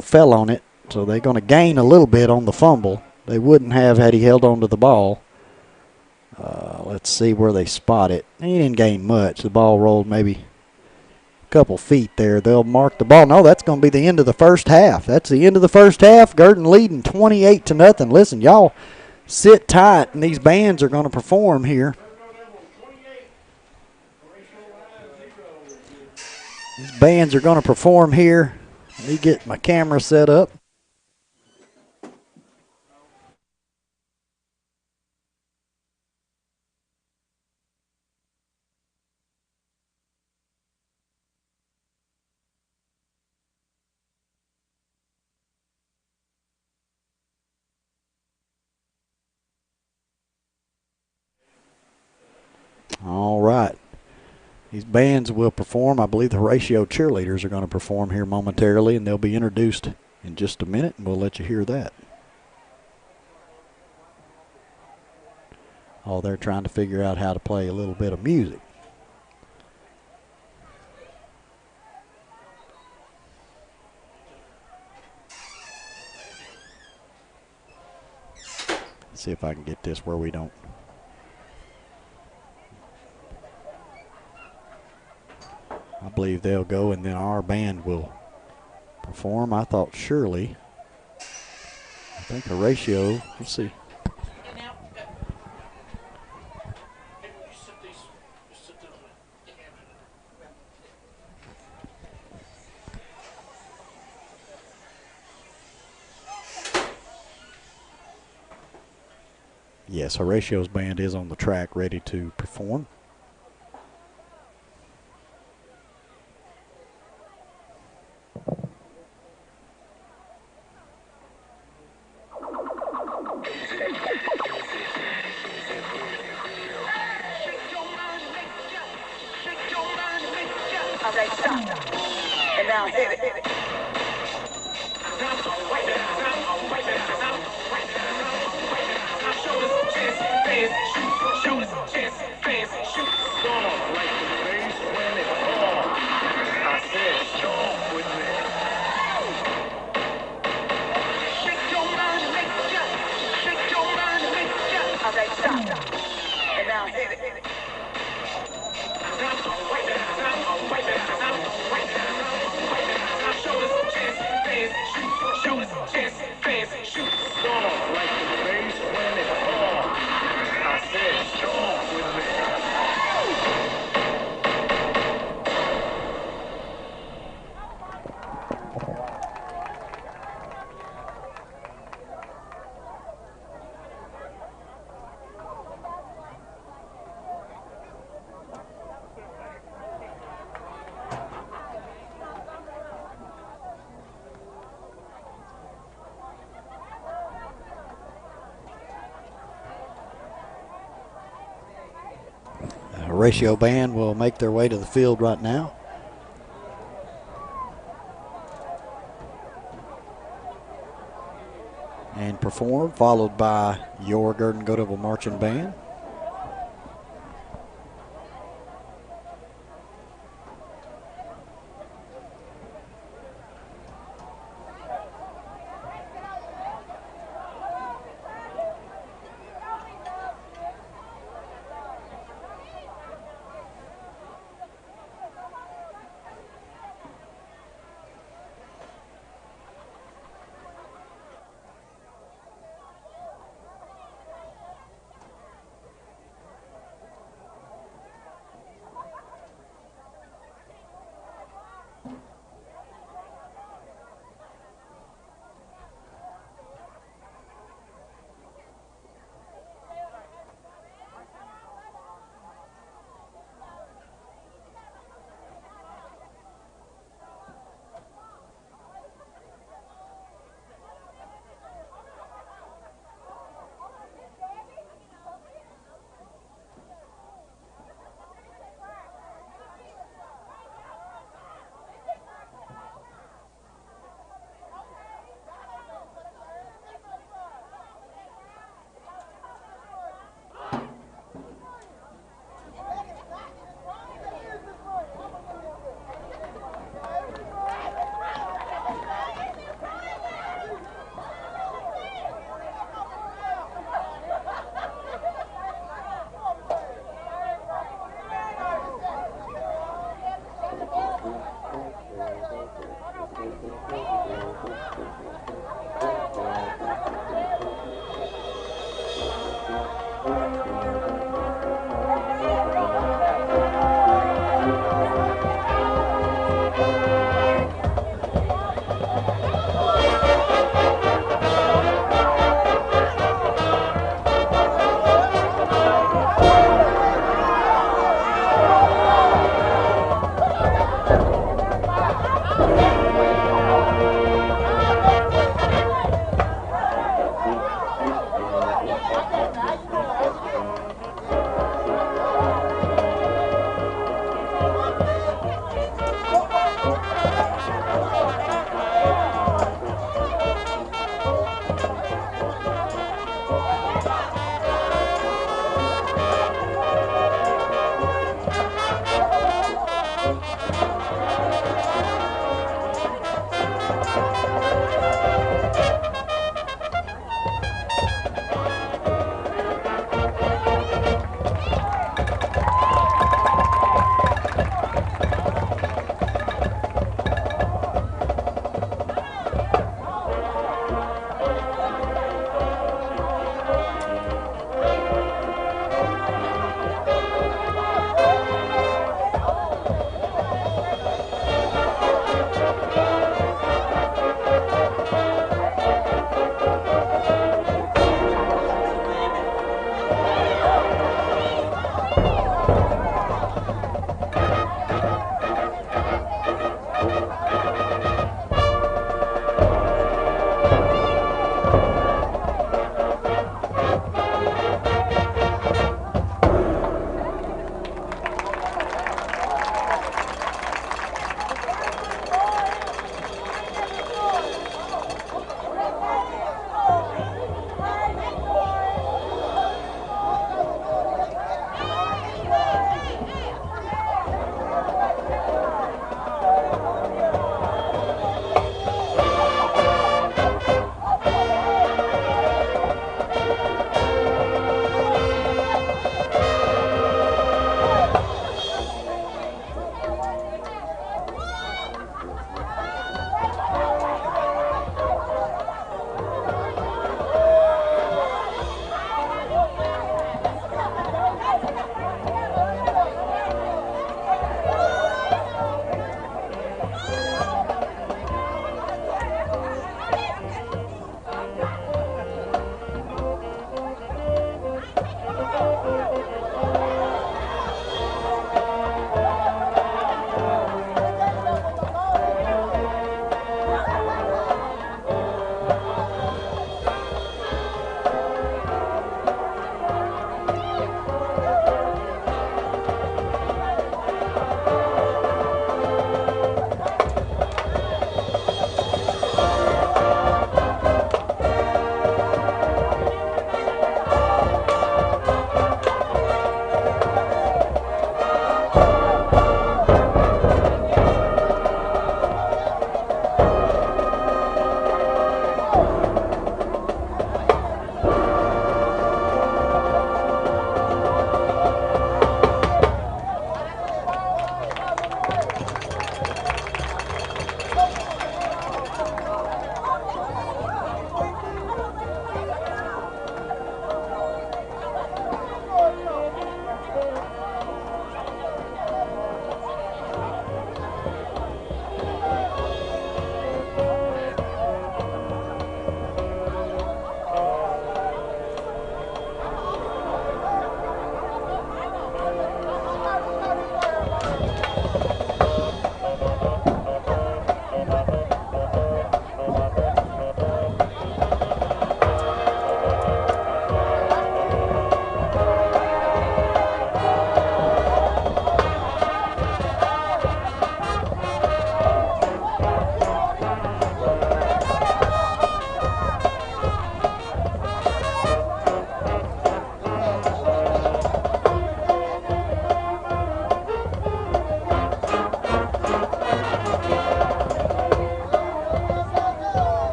fell on it, so they're going to gain a little bit on the fumble. They wouldn't have had he held on to the ball. Let's see where they spot it. He didn't gain much. The ball rolled maybe a couple feet there. They'll mark the ball. No, that's going to be the end of the first half. That's the end of the first half. Gurdon leading 28-0. Listen, y'all sit tight, and these bands are going to perform here. These bands are going to perform here. Let me get my camera set up. All right. These bands will perform. I believe the Horatio cheerleaders are going to perform here momentarily, and they'll be introduced in just a minute, and we'll let you hear that. Oh, they're trying to figure out how to play a little bit of music. Let's see if I can get this where we don't. I believe they'll go, and then our band will perform. I thought surely. I think Horatio. Let's see. Yes, Horatio's band is on the track ready to perform. All right, stop. And now hit it. All right, stop. And now hit it. Horatio band will make their way to the field right now. And perform, followed by your Gurdon Go-Devil Marching Band.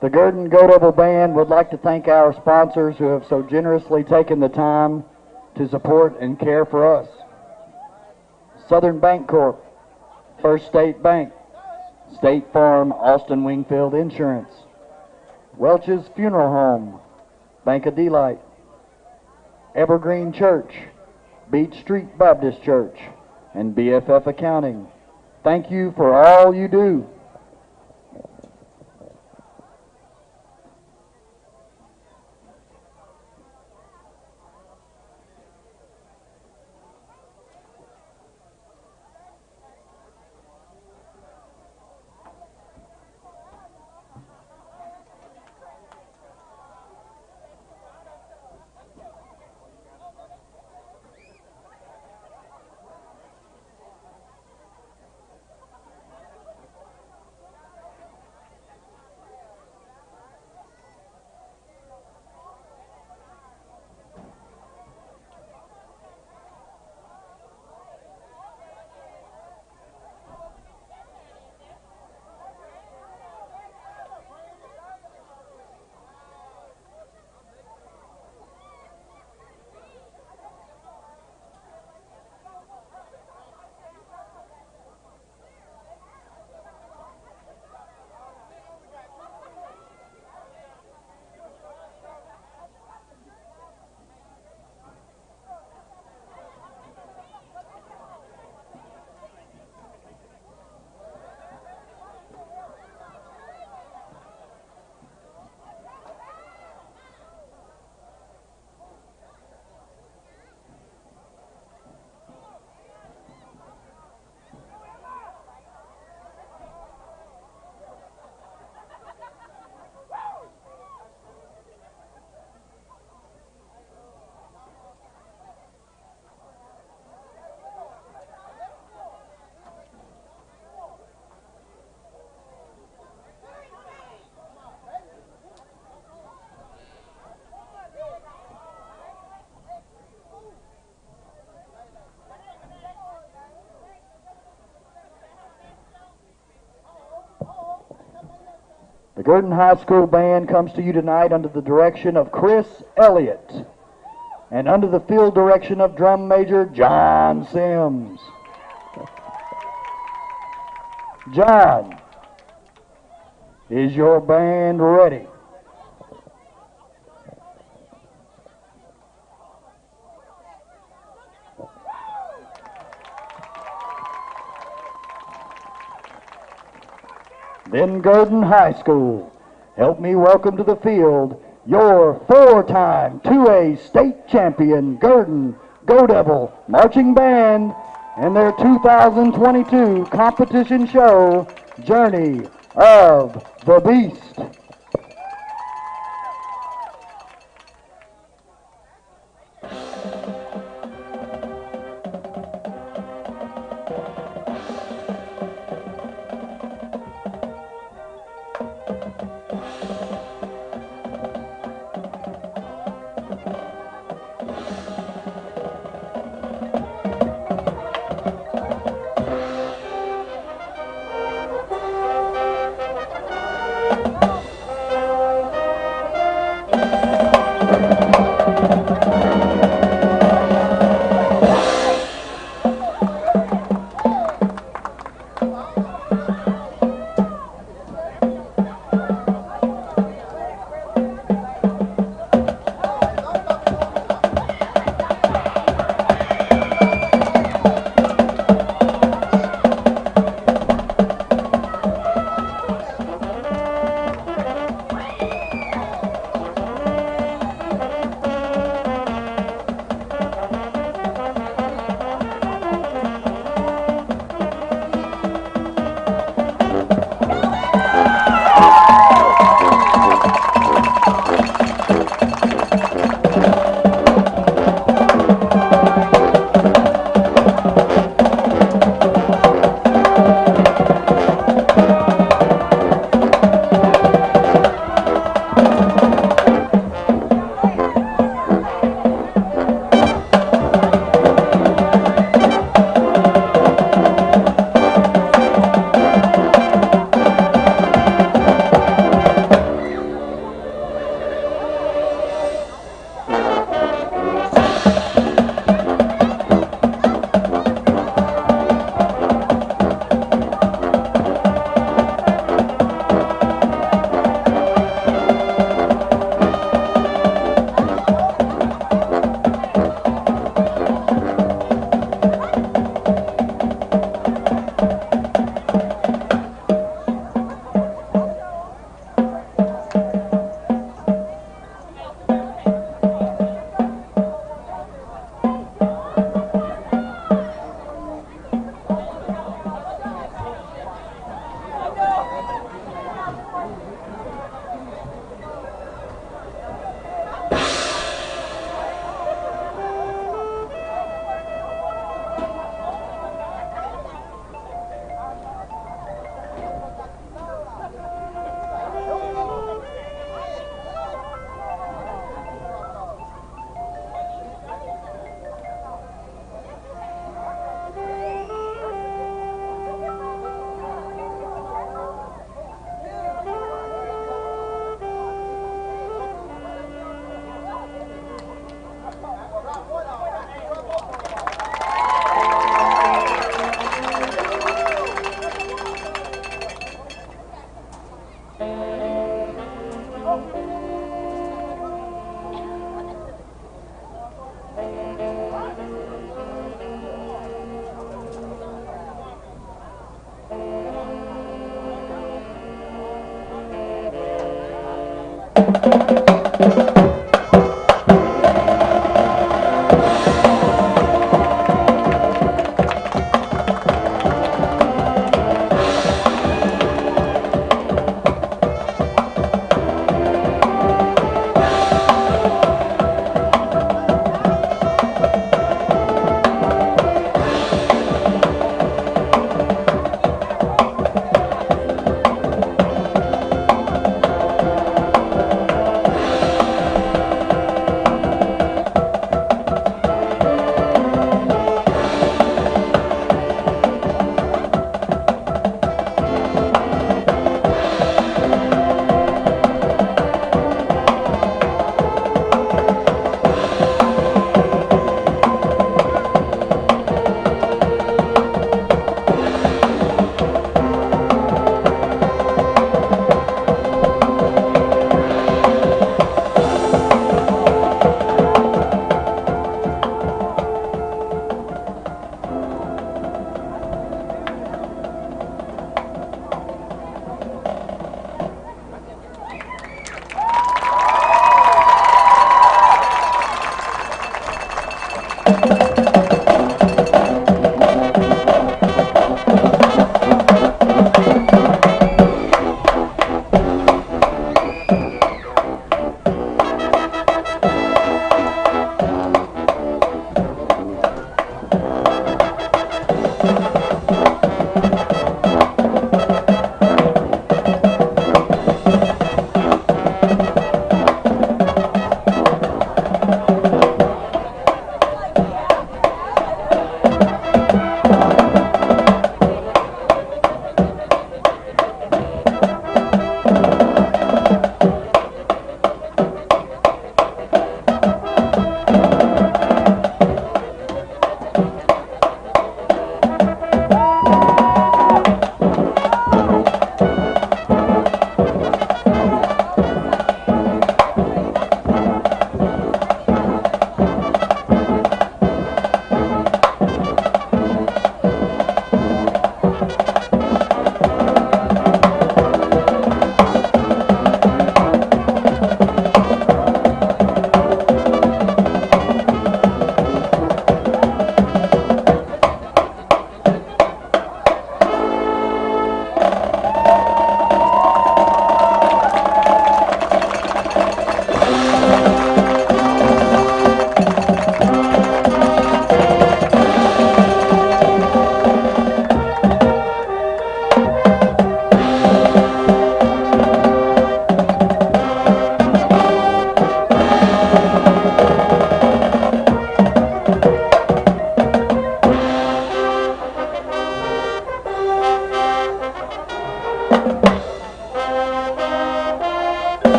The Gurdon Go Devil Band would like to thank our sponsors who have so generously taken the time to support and care for us. Southern Bank Corp, First State Bank, State Farm, Austin Wingfield Insurance, Welch's Funeral Home, Bank of Delight, Evergreen Church, Beach Street Baptist Church, and BFF Accounting. Thank you for all you do. The Gurdon High School Band comes to you tonight under the direction of Chris Elliott and under the field direction of Drum Major John Sims. John, is your band ready? Then Gurdon High School, help me welcome to the field your four-time 2A state champion Gurdon Go Devil Marching Band and their 2022 competition show, Journey of the Beast.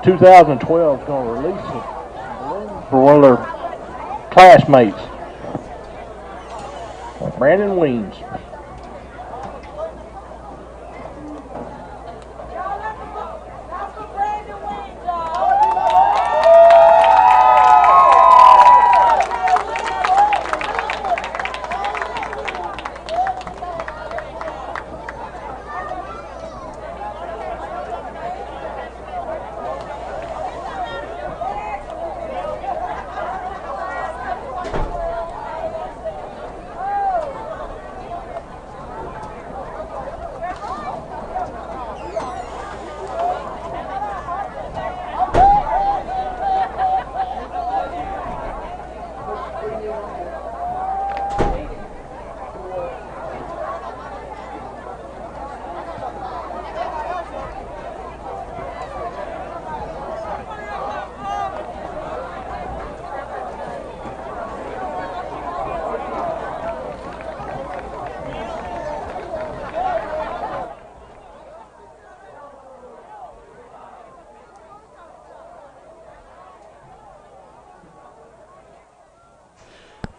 2012 is going to release them for one of their classmates, Brandon Weems.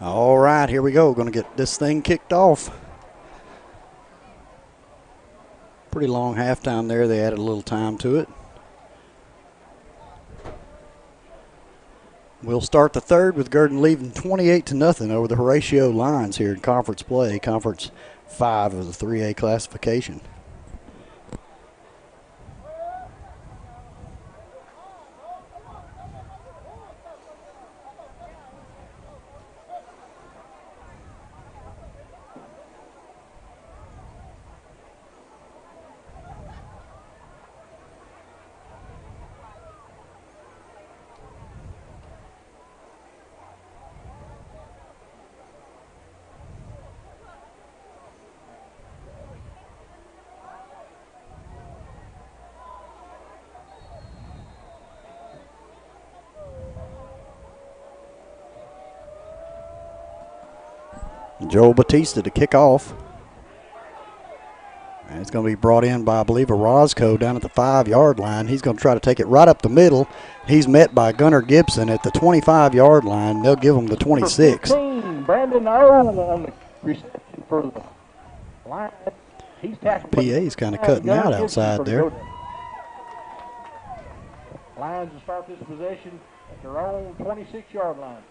All right, here we go. Going to get this thing kicked off. Pretty long halftime there. They added a little time to it. We'll start the third with Gurdon leading 28-0 over the Horatio Lions here in conference play, Conference 5 of the 3A classification. Joel Batista to kick off. And it's going to be brought in by, I believe, Orozco down at the 5-yard line. He's going to try to take it right up the middle. He's met by Gunnar Gibson at the 25-yard line. They'll give him the 26. Brandon O on the reception for the line. He's PA's kind of cutting out outside there. Lions will start this possession at their own 26-yard line.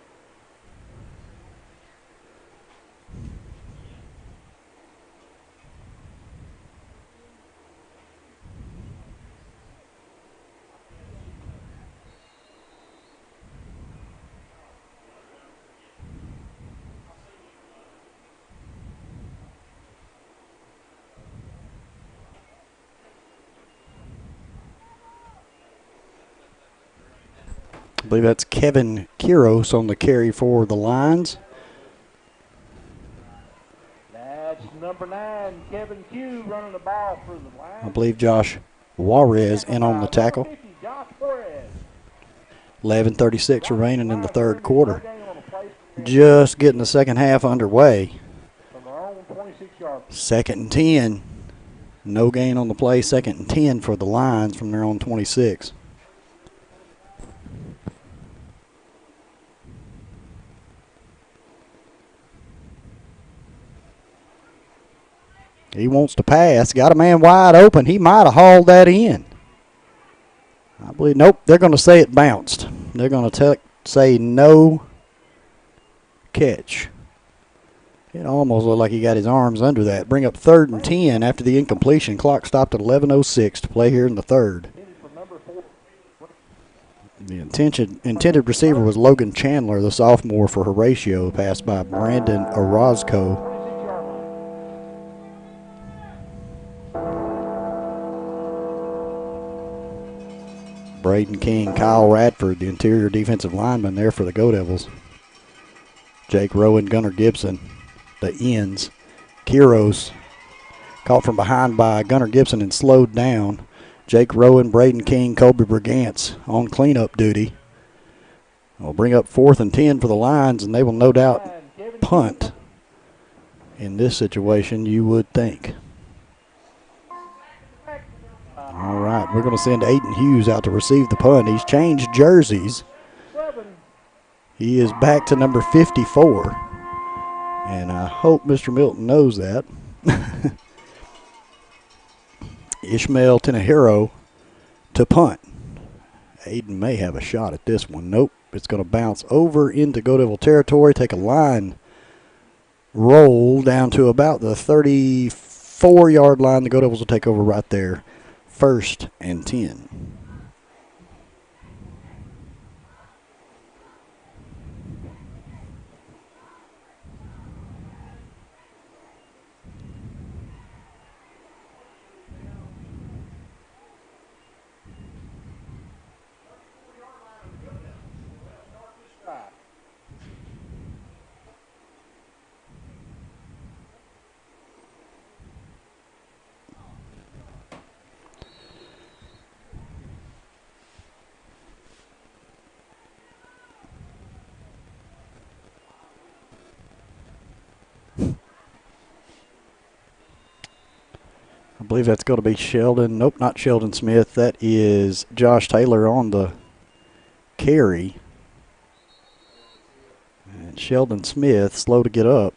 I believe that's Kevin Kiros on the carry for the Lions. That's number 9, Kevin Q, running the ball for the Lions. I believe Josh Juarez in on the tackle. 11:36 remaining in the third quarter. Just getting the second half underway. 2nd and 10. No gain on the play. 2nd and 10 for the Lions from their own 26. He wants to pass. Got a man wide open. He might have hauled that in. I believe, nope, they're going to say it bounced. They're going to say no catch. It almost looked like he got his arms under that. Bring up 3rd and 10 after the incompletion. Clock stopped at 11:06 to play here in the third. The intended receiver was Logan Chandler, the sophomore for Horatio, passed by Brandon Orozco. Braden King, Kyle Radford, the interior defensive lineman there for the Go Devils. Jake Rowan, Gunnar Gibson, the ends. Kiros caught from behind by Gunnar Gibson and slowed down. Jake Rowan, Braden King, Kobe Brigance on cleanup duty. We'll bring up 4th and 10 for the Lions, and they will no doubt punt in this situation, you would think. All right, We're going to send Aiden Hughes out to receive the punt. He's changed jerseys. He is back to number 54. And I hope Mr. Milton knows that. Ishmael Tenahiro to punt. Aiden may have a shot at this one. Nope. It's going to bounce over into Go Devil territory, take a line roll down to about the 34-yard line. The Go Devils will take over right there. 1st and 10. I believe that's going to be Sheldon. Nope, not Sheldon Smith. That is Josh Taylor on the carry. And Sheldon Smith slow to get up.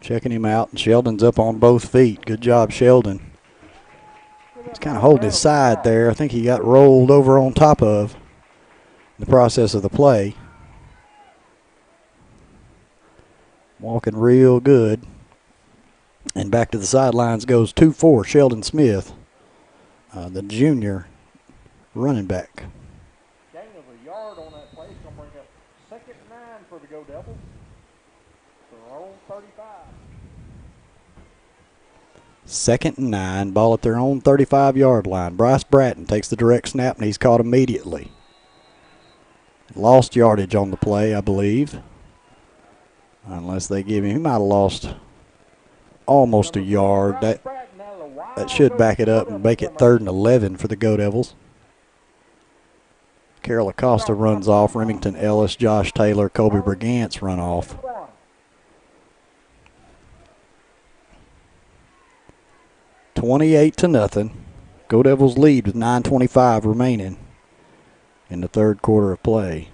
Checking him out, and Sheldon's up on both feet. Good job, Sheldon. He's kind of holding his side there. I think he got rolled over on top of in the process of the play. Walking real good. And back to the sidelines goes 2-4, Sheldon Smith, the junior running back. Gain of a yard on that play is going to bring up 2nd and 9 for the Go Devils. Their own 35. 2nd and 9, ball at their own 35-yard line. Bryce Bratton takes the direct snap, and he's caught immediately. Lost yardage on the play, I believe. Unless they give him, he might have lost almost a yard. That should back it up and make it 3rd and 11 for the Go Devils. Carol Acosta runs off. Remington Ellis, Josh Taylor, Kobe Brigance run off. 28-0. Go Devils lead with 9:25 remaining in the 3rd quarter of play.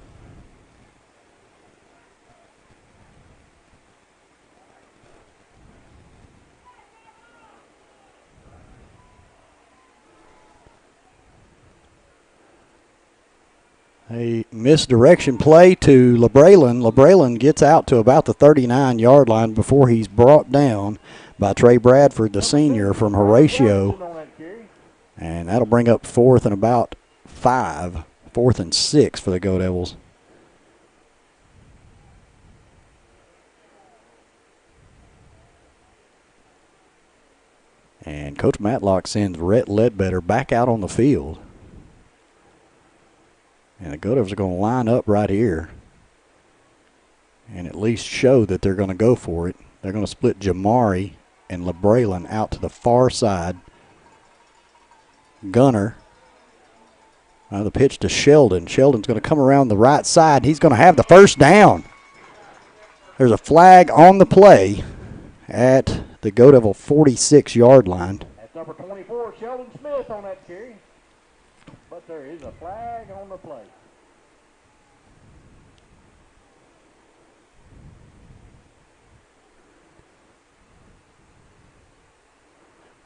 A misdirection play to LeBraylen. LeBraylen gets out to about the 39-yard line before he's brought down by Trey Bradford, the senior from Horatio. And that'll bring up 4th and about 5, 4th and 6 for the Go Devils. And Coach Matlock sends Rhett Ledbetter back out on the field. And the Go Devils are going to line up right here and at least show that they're going to go for it. They're going to split Jamari and LeBraylen out to the far side. Gunner. The pitch to Sheldon. Sheldon's going to come around the right side. He's going to have the 1st down. There's a flag on the play at the Go Devil 46-yard line. That's number 24, Sheldon Smith on that carry. But there is a flag on the play.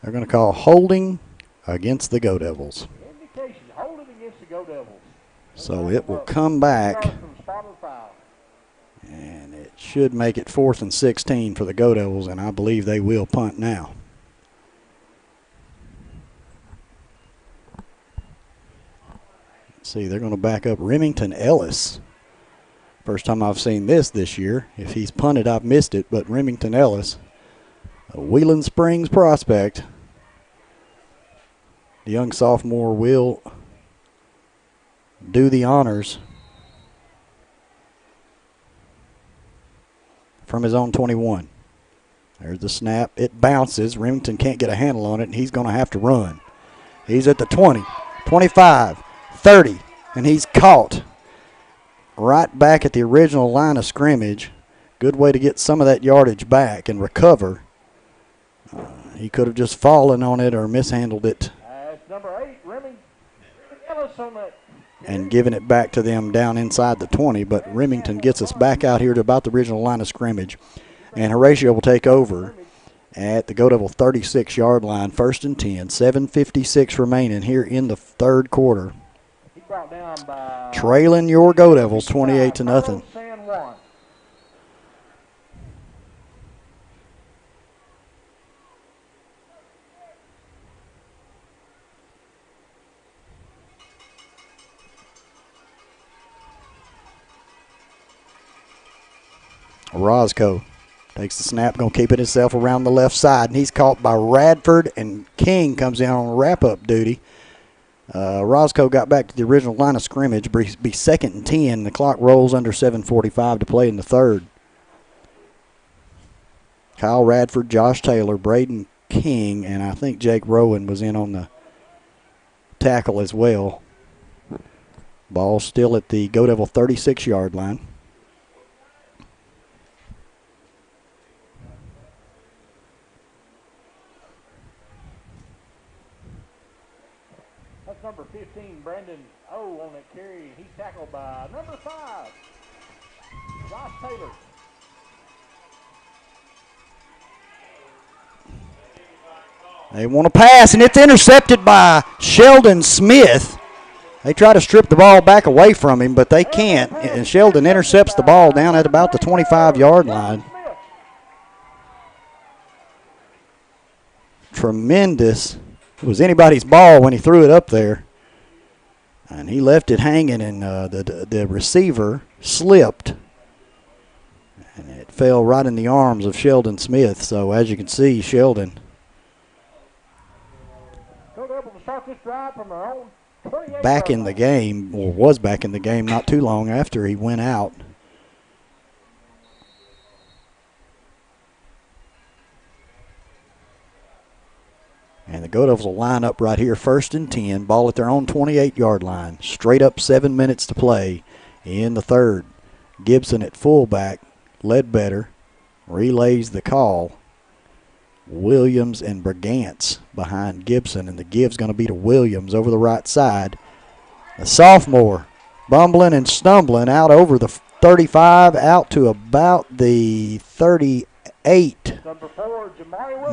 They're going to call holding against the Go Devils. Indication, holding against the Go Devils. So it will come back. And it should make it 4th and 16 for the Go Devils, and I believe they will punt now. Let's see, they're going to back up Remington Ellis. First time I've seen this year. If he's punted, I've missed it, but Remington Ellis, a Wheeling Springs prospect. The young sophomore will do the honors from his own 21. There's the snap. It bounces. Remington can't get a handle on it, and he's going to have to run. He's at the 20, 25, 30, and he's caught right back at the original line of scrimmage. Good way to get some of that yardage back and recover. He could have just fallen on it or mishandled it. Number 8, Remy Ellis on that. And giving it back to them down inside the 20, but Remington gets us back out here to about the original line of scrimmage. And Horatio will take over at the Go Devil 36-yard line, 1st and 10, 7:56 remaining here in the third quarter. Trailing your Go Devils 28-0. Roscoe takes the snap, going to keep it himself around the left side, and he's caught by Radford, and King comes in on wrap-up duty. Roscoe got back to the original line of scrimmage, be 2nd and 10. The clock rolls under 7:45 to play in the third. Kyle Radford, Josh Taylor, Braden King, and I think Jake Rowan was in on the tackle as well. Ball still at the Go Devil 36-yard line. Number 15, Brandon O on that carry. He's tackled by number 5, Josh Taylor. They want to pass, and it's intercepted by Sheldon Smith. They try to strip the ball back away from him, but they can't. And Sheldon intercepts the ball down at about the 25-yard line. Tremendous. It was anybody's ball when he threw it up there. And he left it hanging, and the receiver slipped. And it fell right in the arms of Sheldon Smith. So as you can see, Sheldon back in the game, or was back in the game not too long after he went out. And the Go Devils will line up right here, 1st and 10, ball at their own 28-yard line. Straight up 7 minutes to play in the third. Gibson at fullback. Ledbetter relays the call. Williams and Brigance behind Gibson, and the give's going to be to Williams over the right side. The sophomore bumbling and stumbling out over the 35, out to about the 38.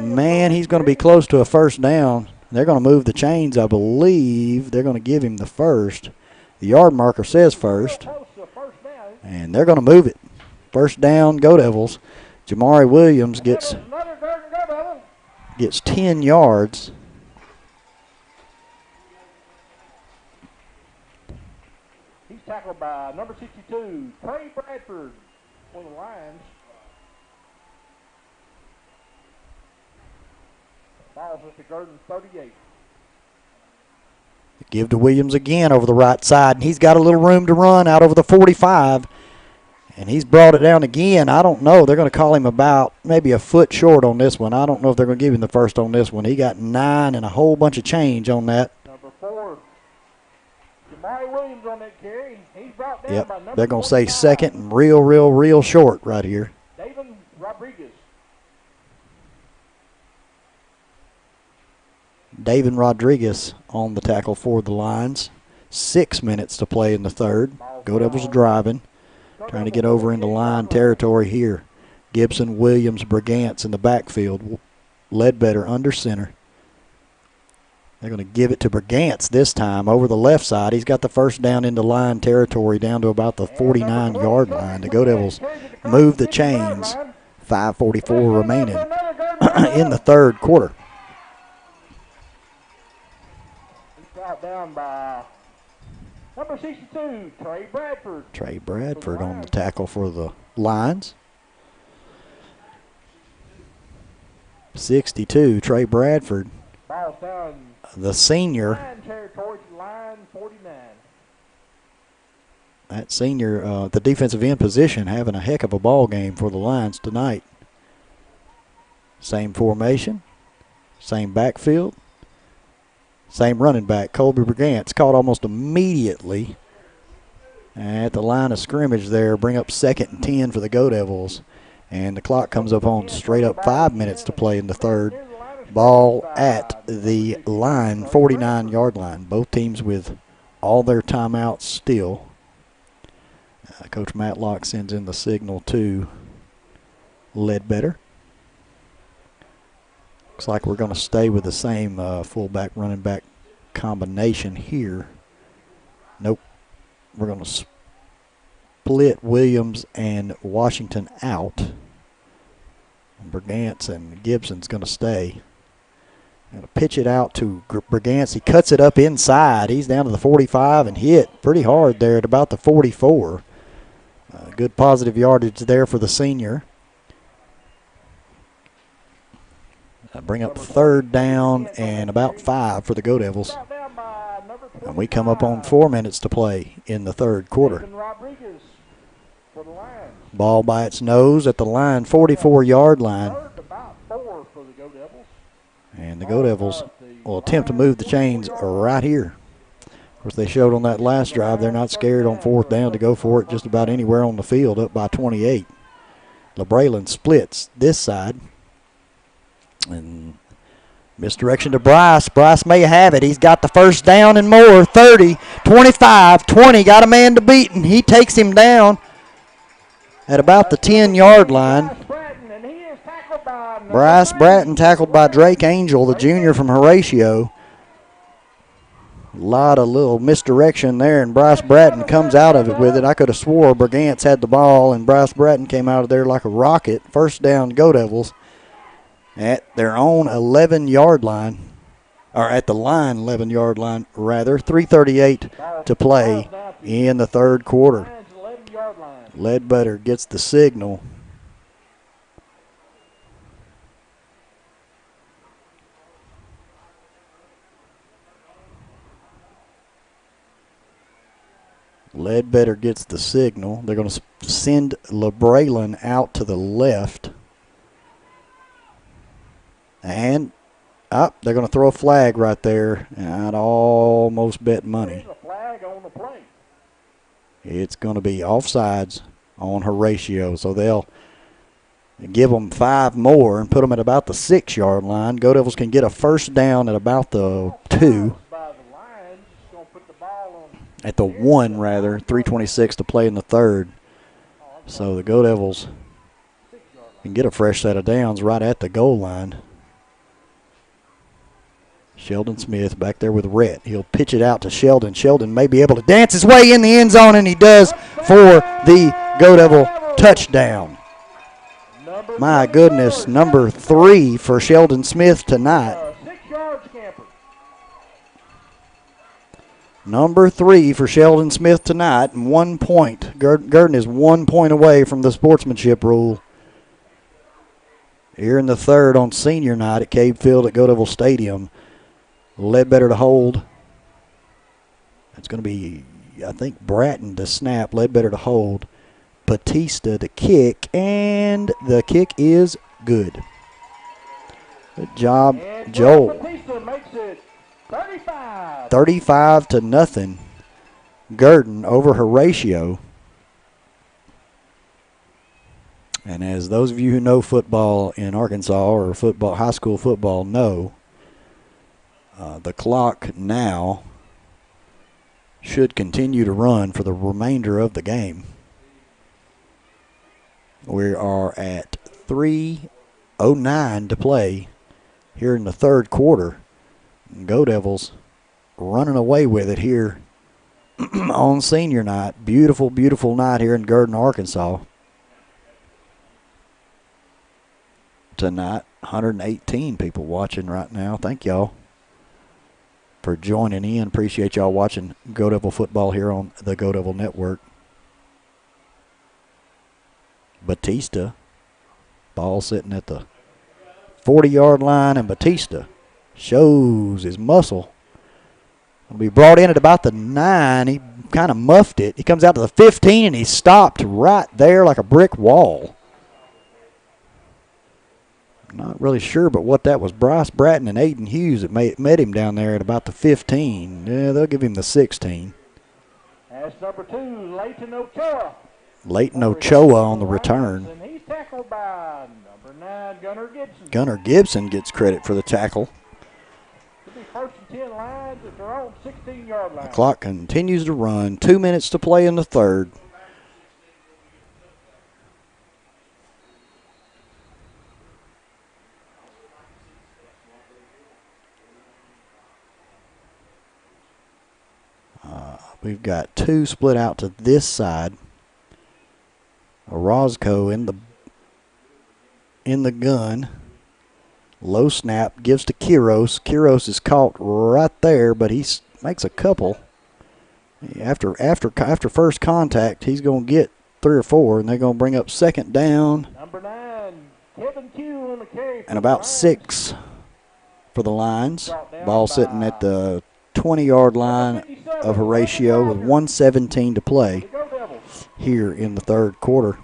Man, he's going to be close to a first down. They're going to move the chains, I believe. They're going to give him the first. The yard marker says first. And they're going to move it. First down, Go Devils. Jamari Williams gets 10 yards. He's tackled by number 62, Trey Bradford, on the lines. Ball's at the Gurdon 38. Give to Williams again over the right side, and he's got a little room to run out over the 45. And he's brought it down again. I don't know. They're going to call him about maybe a foot short on this one. I don't know if they're going to give him the first on this one. He got 9 and a whole bunch of change on that. Number 4, Jamari Williams on that carry. He's brought down by number They're going to say 45. second and real short right here. David Rodriguez. David Rodriguez on the tackle for the Lions. 6 minutes to play in the third. Go Devils driving. Trying to get over into line territory here. Gibson, Williams, Brigance in the backfield. Ledbetter under center. They're going to give it to Brigance this time over the left side. He's got the first down into line territory down to about the 49-yard line. The Go Devils move the chains. 5:44 remaining in the third quarter. He's brought down by number 62, Trey Bradford. Trey Bradford on the tackle for the Lions. 62, Trey Bradford. Ball's down The senior. line territory to line 49. That senior, the defensive end position, having a heck of a ball game for the Lions tonight. Same formation, same backfield, same running back. Colby Brigant's caught almost immediately at the line of scrimmage there. Bring up 2nd and 10 for the Go Devils. And the clock comes up on straight up 5 minutes to play in the third. Ball at the line, 49-yard line. Both teams with all their timeouts still. Coach Matlock sends in the signal to Ledbetter. Looks like we're going to stay with the same fullback running back combination here. Nope. We're going to split Williams and Washington out. Brigance and Gibson's going to stay. Going to pitch it out to Brigance. He cuts it up inside. He's down to the 45 and hit pretty hard there at about the 44. Good positive yardage there for the senior. Bring up 3rd down and about 5 for the Go Devils. And we come up on 4 minutes to play in the third quarter. Ball by its nose at the line, 44-yard line. And the Go Devils will attempt to move the chains right here. Of course, they showed on that last drive they're not scared on 4th down to go for it just about anywhere on the field, up by 28. LeBrayland splits this side. And misdirection to Bryce. Bryce may have it. He's got the first down and more. 30, 25, 20. Got a man to beat, and he takes him down at about the 10-yard line. Bryce Bratton tackled by Drake Angel, the junior from Horatio. A lot of little misdirection there, and Bryce Bratton comes out of it with it. I could have swore Brigance had the ball, and Bryce Bratton came out of there like a rocket. First down, Go Devils at their own 11-yard line, or at the line 11-yard line, rather. 3:38 to play in the third quarter. Ledbetter gets the signal. Ledbetter gets the signal. They're going to send LeBrayland out to the left. And up, they're going to throw a flag right there. And I'd almost bet money. It's going to be offsides on Horatio. So they'll give them 5 more and put them at about the 6-yard line. Go Devils can get a first down at about the 2. At the 1, rather. 3:26 to play in the third. So the Go Devils can get a fresh set of downs right at the goal line. Sheldon Smith back there with Rhett. He'll pitch it out to Sheldon. Sheldon may be able to dance his way in the end zone, and he does for the Go Devil touchdown. My goodness, number 3 for Sheldon Smith tonight. Number 3 for Sheldon Smith tonight, and 1 point. Gurdon is 1 point away from the sportsmanship rule. Here in the third on senior night at Cabe Field at Go Devil Stadium. Ledbetter to hold. It's going to be, I think, Bratton to snap. Ledbetter to hold. Batista to kick, and the kick is good. Good job, Joel. 35-0. Gurdon over Horatio. And as those of you who know football in Arkansas or football, high school football know, the clock now should continue to run for the remainder of the game. We are at 3:09 to play here in the third quarter. Go Devils running away with it here on senior night. Beautiful, beautiful night here in Gurdon, Arkansas. Tonight, 118 people watching right now. Thank y'all for joining in. Appreciate y'all watching Go Devil football here on the Go Devil Network. Batista, ball sitting at the 40-yard line, and Batista shows his muscle. Will be brought in at about the 9. He kind of muffed it. He comes out to the 15, and he stopped right there like a brick wall. Not really sure, but what that was, Bryce Bratton and Aiden Hughes that met him down there at about the 15. Yeah, they'll give him the 16. That's number 2, Leighton Ochoa. Leighton Ochoa on the return. And he's tackled by number 9, Gunnar Gibson. Gunnar Gibson gets credit for the tackle. It'll be 1st and 10 lines at their own 16-yard line. The clock continues to run. 2 minutes to play in the third. We've got 2 split out to this side. Orozco in the gun. Low snap, gives to Quiros. Quiros is caught right there, but he makes a couple. After first contact, he's going to get 3 or 4, and they're going to bring up second down. Number 9, Kevin Q on the carry. And about 6 for the Lions. Ball sitting at the 20-yard line of Horatio with 1:17 to play here in the third quarter.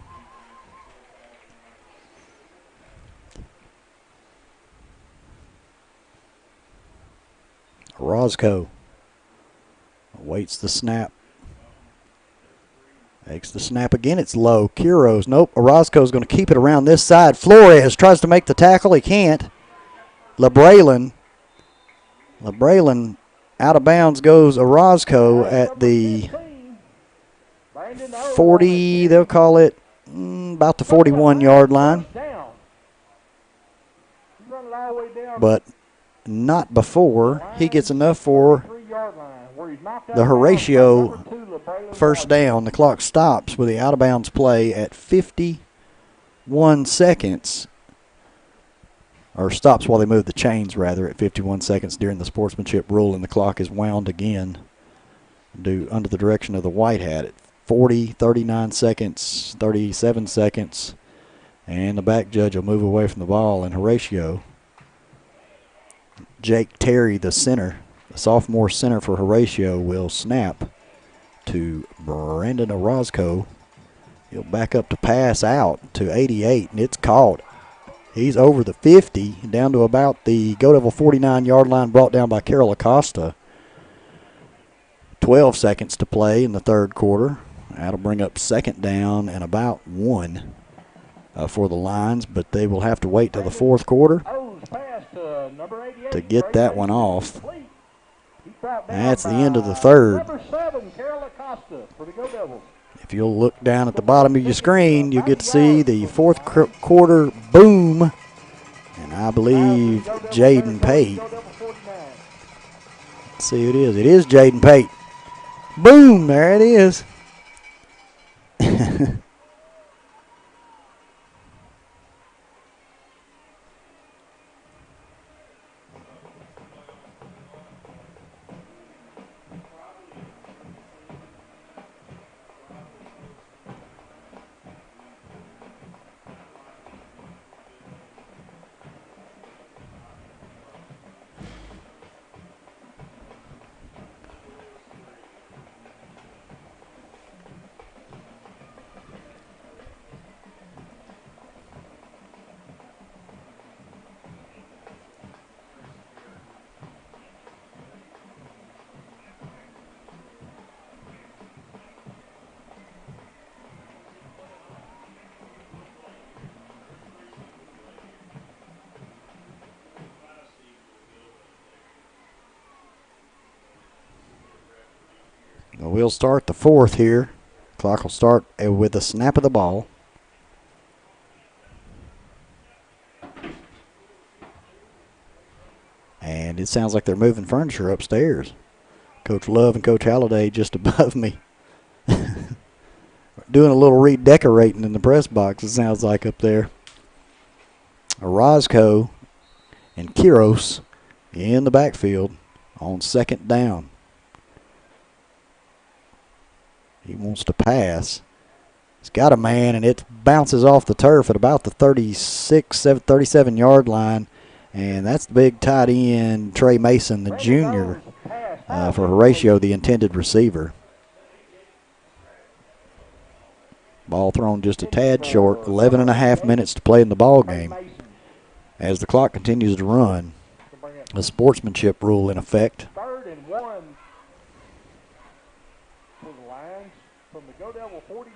Orozco awaits the snap. Makes the snap again. It's low. Quiros. Nope. Orozco's going to keep it around this side. Flores tries to make the tackle. He can't. LeBraylen out of bounds goes Orozco at the 40, they'll call it about the 41-yard line. But not before he gets enough for the Horatio first down. The clock stops with the out-of-bounds play at 51 seconds. Or stops while they move the chains, rather, at 51 seconds during the sportsmanship rule, and the clock is wound again under the direction of the white hat at 40, 39 seconds, 37 seconds, and the back judge will move away from the ball, and Horatio. Jake Terry, the center, the sophomore center for Horatio, will snap to Brandon Orozco. He'll back up to pass out to 88, and it's caught. He's over the 50, down to about the Go Devil 49-yard line, brought down by Carol Acosta. 12 seconds to play in the third quarter. That'll bring up second down and about 1 for the Lions, but they will have to wait till the fourth quarter to get that one off. That's the end of the third. Number 7, Carol Acosta for the Go Devils. If you'll look down at the bottom of your screen, you'll get to see the fourth quarter boom. And I believe Jaden Pate. Let's see who it is. It is Jaden Pate. Boom, there it is. We'll start the fourth here. Clock will start with the snap of the ball. And it sounds like they're moving furniture upstairs. Coach Love and Coach Halliday just above me. Doing a little redecorating in the press box, it sounds like, up there. Orozco and Quiros in the backfield on second down. He wants to pass. He's got a man, and it bounces off the turf at about the 37-yard line. And that's the big tight end, Trey Mason, the junior, for Horatio, the intended receiver. Ball thrown just a tad short. 11 and a half minutes to play in the ball game. as the clock continues to run. A sportsmanship rule in effect. 3rd and 1 for the Lions from the Go Devil 49.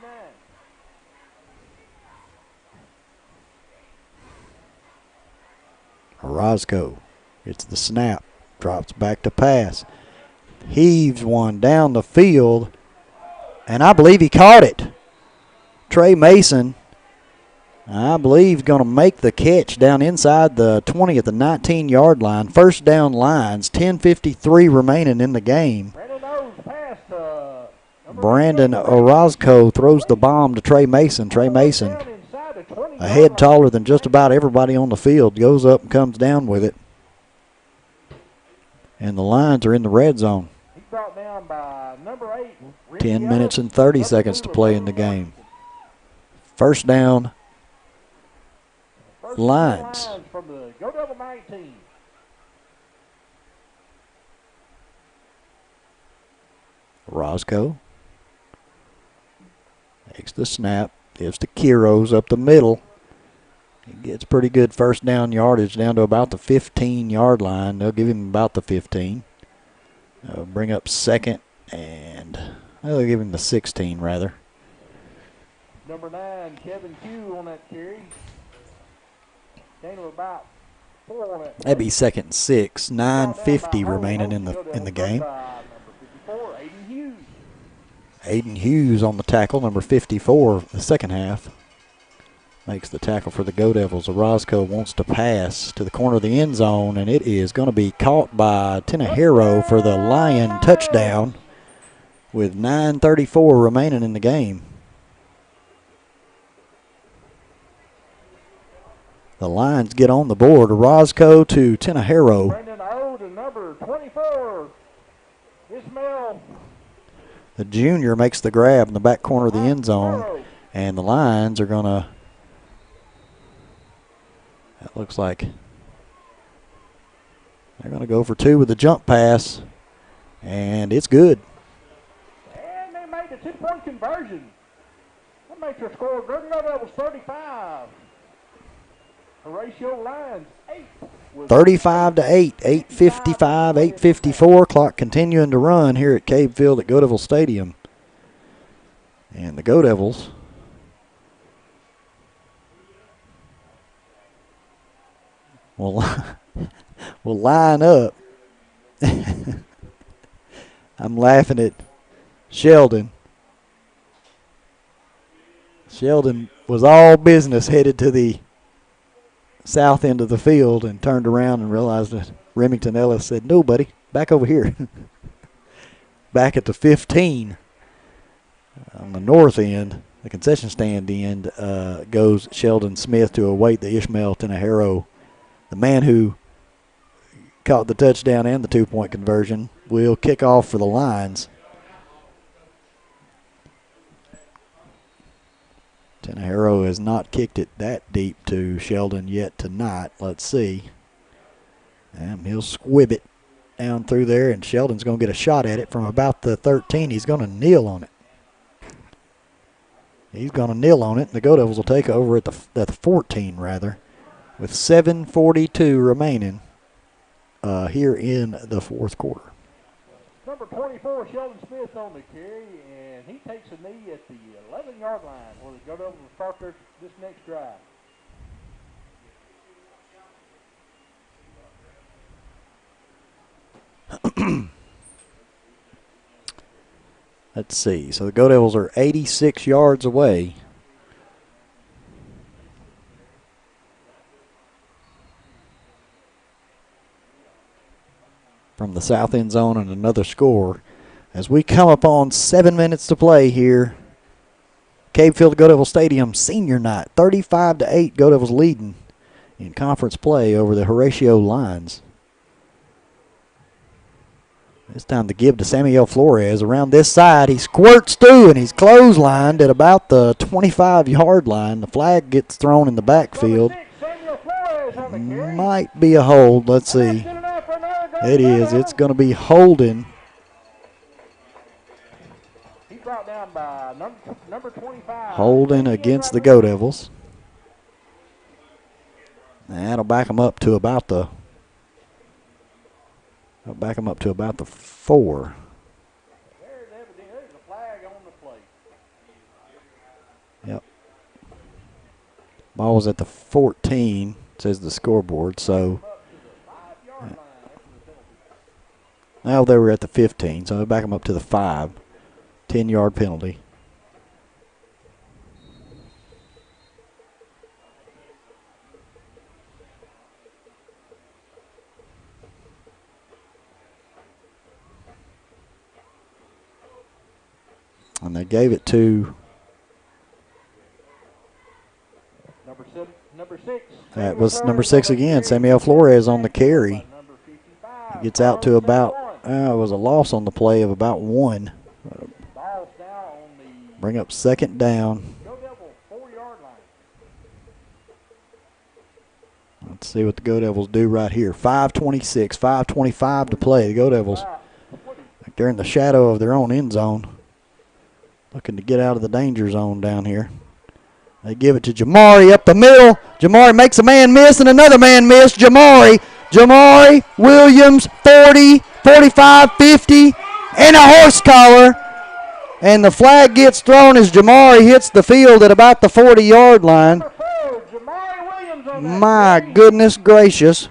Orozco gets the snap, drops back to pass, heaves one down the field, and I believe he caught it. Trey Mason, I believe, going to make the catch down inside the 20 at the 19-yard line. First down Lions, 10:53 remaining in the game. Brandon Orozco throws the bomb to Trey Mason. Trey Mason, a head taller than just about everybody on the field, goes up and comes down with it. And the Lions are in the red zone. 10 minutes and 30 seconds to play in the game. First down, Lions. From the Go Devil 19. Roscoe takes the snap, gives to Quiros up the middle. He gets pretty good first down yardage down to about the 15-yard line. They'll give him about the 15. They'll bring up second, and they'll give him the 16 rather. Number 9, Kevin Q on that carry. Gain of about 4 on that. That'd be second and 6. 9:50 remaining in the game. Number 54, Aiden Hughes. Aiden Hughes on the tackle, number 54, the second half. Makes the tackle for the Go Devils. Orozco wants to pass to the corner of the end zone, and it is going to be caught by Tenajero for the Lion touchdown with 9:34 remaining in the game. The Lions get on the board. Orozco to Tenajero. Brandon O to number 24, Ismail. The junior makes the grab in the back corner of the end zone, and the Lions are going to, that looks like they're going to go for 2 with the jump pass, and it's good. And they made the 2-point conversion. That makes their score Gurdon High School 35. Horatio Lions 8. 35-8, 8:55, 8:54. Clock continuing to run here at Cabe Field at Go Devil Stadium. And the Go Devils will line up. I'm laughing at Sheldon. Sheldon was all business headed to the south end of the field and turned around and realized that Remington Ellis said, "No, buddy, back over here." Back at the 15 on the north end, the concession stand end, goes Sheldon Smith to await the Ishmael Tenajero. The man who caught the touchdown and the 2-point conversion will kick off for the Lions. Tenajero has not kicked it that deep to Sheldon yet tonight. Let's see. And he'll squib it down through there, and Sheldon's going to get a shot at it from about the 13. He's going to kneel on it. He's going to kneel on it, and the Go Devils will take over at the 14, rather, with 7:42 remaining here in the fourth quarter. Number 24, Sheldon Smith on the carry, and he takes a knee at the 11-yard line where the Go Devils will start this next drive. Let's see. So the Go Devils are 86 yards away. From the south end zone and another score. As we come up on 7 minutes to play here, Cabe Field Go Devil Stadium senior night, 35-8, Go Devils leading in conference play over the Horatio Lions. It's time to give to Samuel Flores around this side. He squirts through and he's clotheslined at about the 25-yard line. The flag gets thrown in the backfield. Might be a hold. Let's see. It is. It's going to be holding. He's brought down by number 25. Holding against the Go Devils. That'll back them up to about the. That'll back them up to about the 4. There's a flag on the plate. Yep. Ball was at the 14, says the scoreboard. So now they were at the 15, so they'll back them up to the 5. 10-yard penalty. And they gave it to number 6. That was number 6 again, Samuel Flores on the carry. He gets out to about, it was a loss on the play of about 1. Bring up 2nd down. Let's see what the Go Devils do right here. 5:26, 5:25 to play. The Go Devils, they're in the shadow of their own end zone, looking to get out of the danger zone down here. They give it to Jamari up the middle. Jamari makes a man miss and another man miss. Jamari Williams, 40, 45, 50, and a horse collar. And the flag gets thrown as Jamari hits the field at about the 40-yard line. My goodness gracious.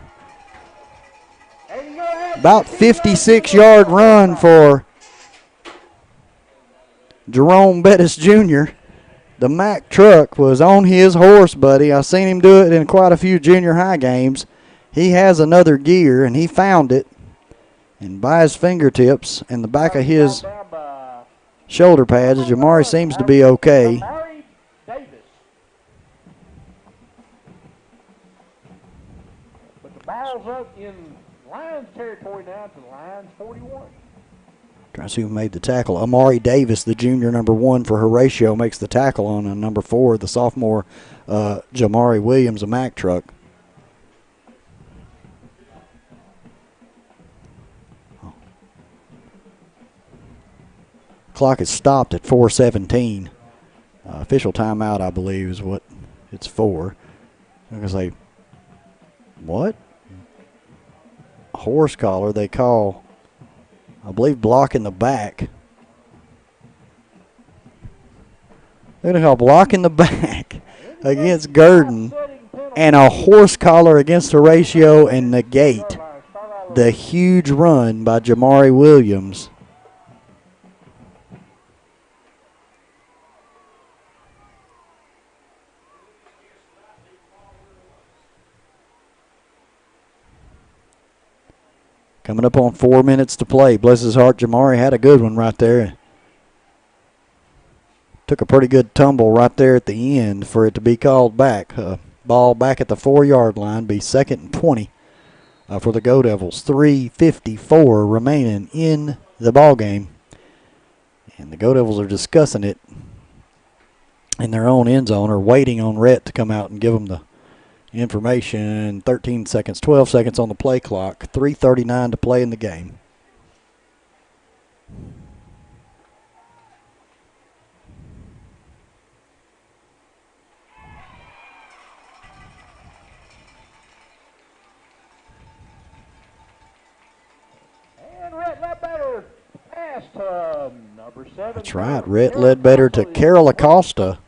About 56-yard run for Jerome Bettis Jr. The Mack truck was on his horse, buddy. I seen him do it in quite a few junior high games. He has another gear, and he found it. And by his fingertips and the back of his shoulder pads, Jamari seems to be okay. But the ball's up in Lions territory now to Lions 41. Trying to see who made the tackle. Amari Davis, the junior number 1 for Horatio, makes the tackle on number 4, the sophomore Jamari Williams, a Mack truck. Clock is stopped at 4:17. Official timeout, I believe, is what it's for. I'm going to say, what? Horse collar they call, I believe, block in the back. They're going to call block in the back against Gurdon and a horse collar against Horatio and negate the huge run by Jamari Williams. Coming up on 4 minutes to play. Bless his heart, Jamari had a good one right there. Took a pretty good tumble right there at the end for it to be called back. Ball back at the 4-yard line, be 2nd and 20 for the Go Devils. 3:54 remaining in the ball game. And the Go Devils are discussing it in their own end zone, or waiting on Rhett to come out and give them the information. 13 seconds, 12 seconds on the play clock. 3:39 to play in the game. And Rhett Ledbetter pass to number 7. That's right, Rhett Ledbetter to Carol Acosta.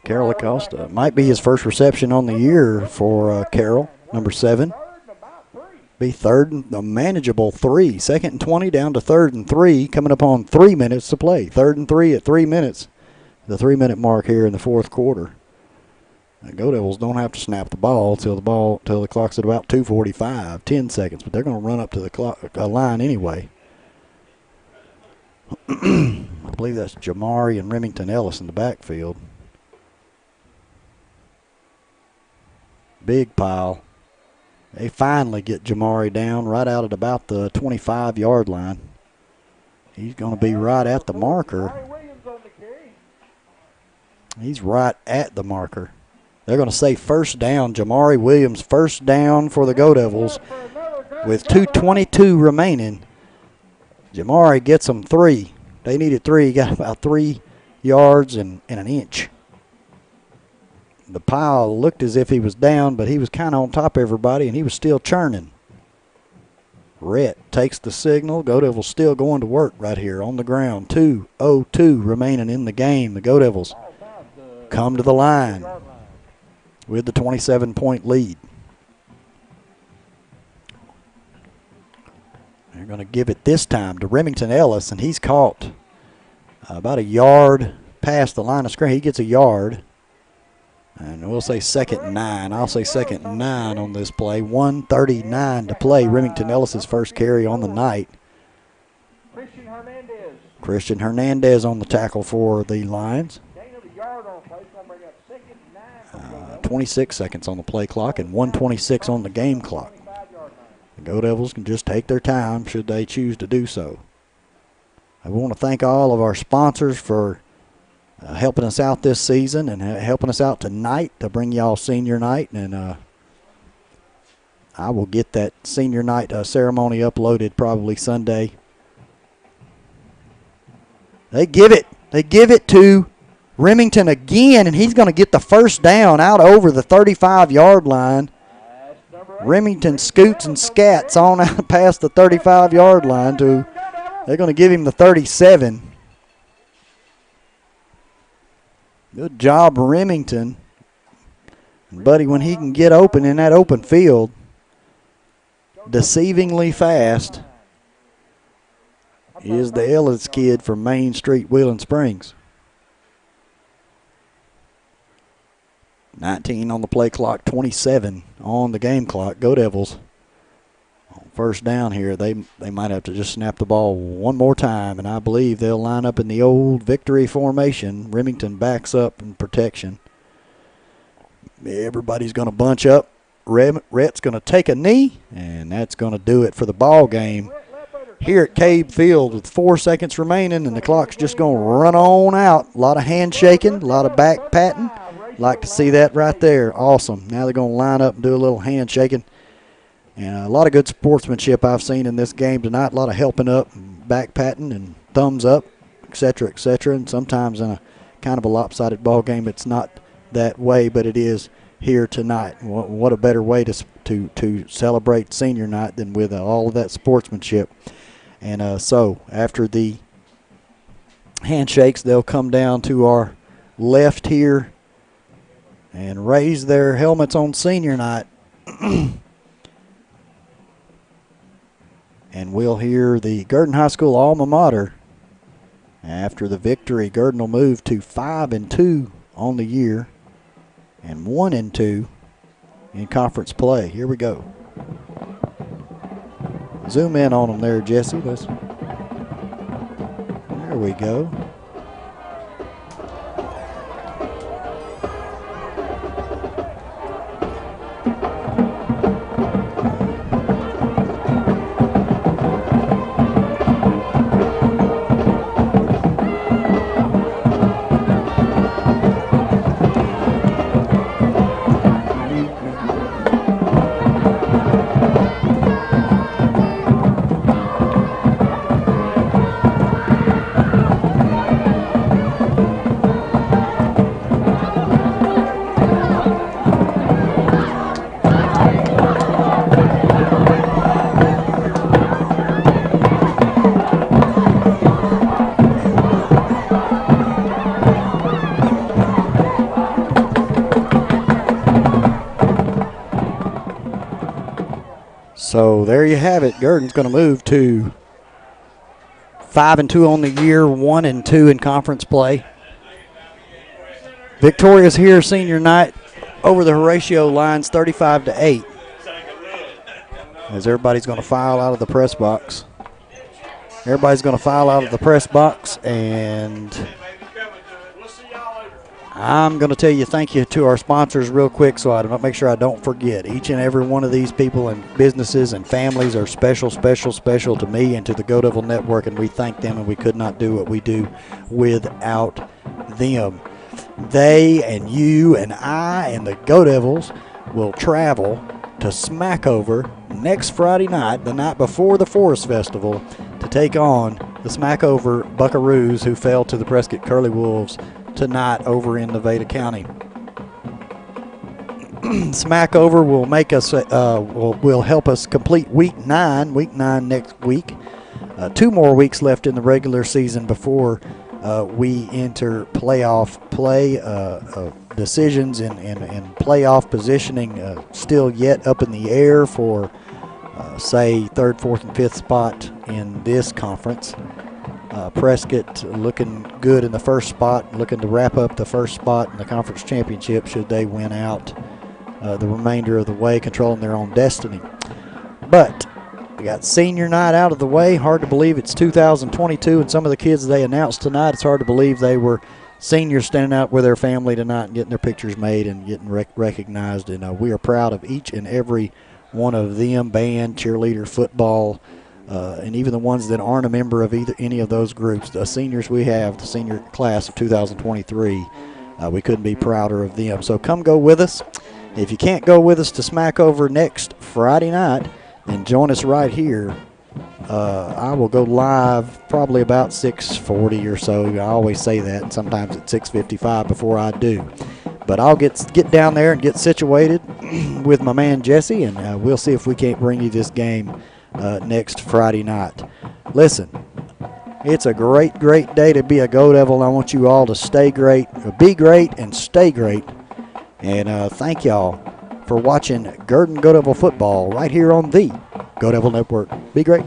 Carol Acosta. Might be his first reception on the year for Carol, number 7. Be 3rd and a manageable 3. 2nd and 20 down to 3rd and 3. Coming up on 3 minutes to play. 3rd and 3 at 3 minutes. The 3-minute mark here in the 4th quarter. The Go Devils don't have to snap the ball till the clock's at about 2:45, 10 seconds, but they're going to run up to the line anyway. I believe that's Jamari and Remington Ellis in the backfield. Big pile. They finally get Jamari down right out at about the 25-yard line. He's going to be right at the marker. He's right at the marker. They're going to say first down. Jamari Williams, first down for the Go Devils with 2:22 remaining. Jamari gets them 3. They needed 3. He got about 3 yards and an inch. The pile looked as if he was down, but he was kind of on top of everybody, and he was still churning. Rhett takes the signal. Go Devils still going to work right here on the ground. 2:02 remaining in the game. The Go Devils come to the line with the 27-point lead. They're going to give it this time to Remington Ellis, and he's caught about a yard past the line of scrimmage. He gets a yard. And we'll say 2nd and 9. I'll say 2nd and 9 on this play. 1:39 to play. Remington Ellis's first carry on the night. Christian Hernandez on the tackle for the Lions. 26 seconds on the play clock and 1:26 on the game clock. The Go Devils can just take their time should they choose to do so. I want to thank all of our sponsors for helping us out this season and helping us out tonight to bring y'all senior night. And I will get that senior night ceremony uploaded probably Sunday. They give it to Remington again, and he's going to get the first down out over the 35-yard line. Remington scoots and scats on out past the 35-yard line to, they're going to give him the 37. Good job, Remington. Buddy, when he can get open in that open field, deceivingly fast, is the Ellis kid from Main Street, Wheeling Springs. 19 on the play clock, 27 on the game clock. Go Devils. First down here, they might have to just snap the ball one more time, and I believe they'll line up in the old victory formation. Remington backs up in protection. Everybody's going to bunch up. Rhett's going to take a knee, and that's going to do it for the ball game here at Cabe Field with 4 seconds remaining, and the clock's just going to run on out. A lot of handshaking, a lot of back patting. Like to see that right there. Awesome. Now they're going to line up and do a little handshaking. And a lot of good sportsmanship I've seen in this game tonight. A lot of helping up, and back patting, and thumbs up, et cetera, et cetera. And sometimes in a kind of a lopsided ball game, it's not that way, but it is here tonight. What a better way to celebrate senior night than with all of that sportsmanship. And so after the handshakes, they'll come down to our left here and raise their helmets on senior night. And we'll hear the Gurdon High School alma mater. After the victory, Gurdon will move to 5-2 on the year and 1-2 in conference play. Here we go. Zoom in on them there, Jesse. There we go. So there you have it. Gurdon's going to move to 5-2 on the year, 1-2 in conference play. Victorious here senior night over the Horatio Lions, 35-8. As everybody's going to file out of the press box. Everybody's going to file out of the press box, and I'm going to tell you thank you to our sponsors real quick so I make sure I don't forget. Each and every one of these people and businesses and families are special, special, special to me and to the Go Devil Network, and we thank them, and we could not do what we do without them. They and you and I and the Go Devils will travel to Smackover next Friday night, the night before the Forest Festival, to take on the Smackover Buckaroos, who fell to the Prescott Curly Wolves tonight over in Nevada County. Smackover will make us will help us complete week 9 next week. 2 more weeks left in the regular season before we enter playoff play. Decisions and playoff positioning still yet up in the air for say 3rd, 4th, and 5th spot in this conference. Prescott looking good in the first spot, looking to wrap up the first spot in the conference championship should they win out the remainder of the way, controlling their own destiny. But we got senior night out of the way. Hard to believe it's 2022, and some of the kids they announced tonight, it's hard to believe they were seniors standing out with their family tonight and getting their pictures made and getting recognized. And we are proud of each and every one of them, band, cheerleader, football, and even the ones that aren't a member of any of those groups. The seniors we have, the senior class of 2023, we couldn't be prouder of them. So come go with us. If you can't go with us to Smackover next Friday night, then join us right here. I will go live probably about 6:40 or so. I always say that, and sometimes at 6:55 before I do. But I'll get down there and get situated with my man Jesse, and we'll see if we can't bring you this game next Friday night. Listen, it's a great, great day to be a Go Devil. I want you all to stay great, be great, and stay great. And thank y'all for watching Gurdon Go Devil football right here on the Go Devil Network. Be great.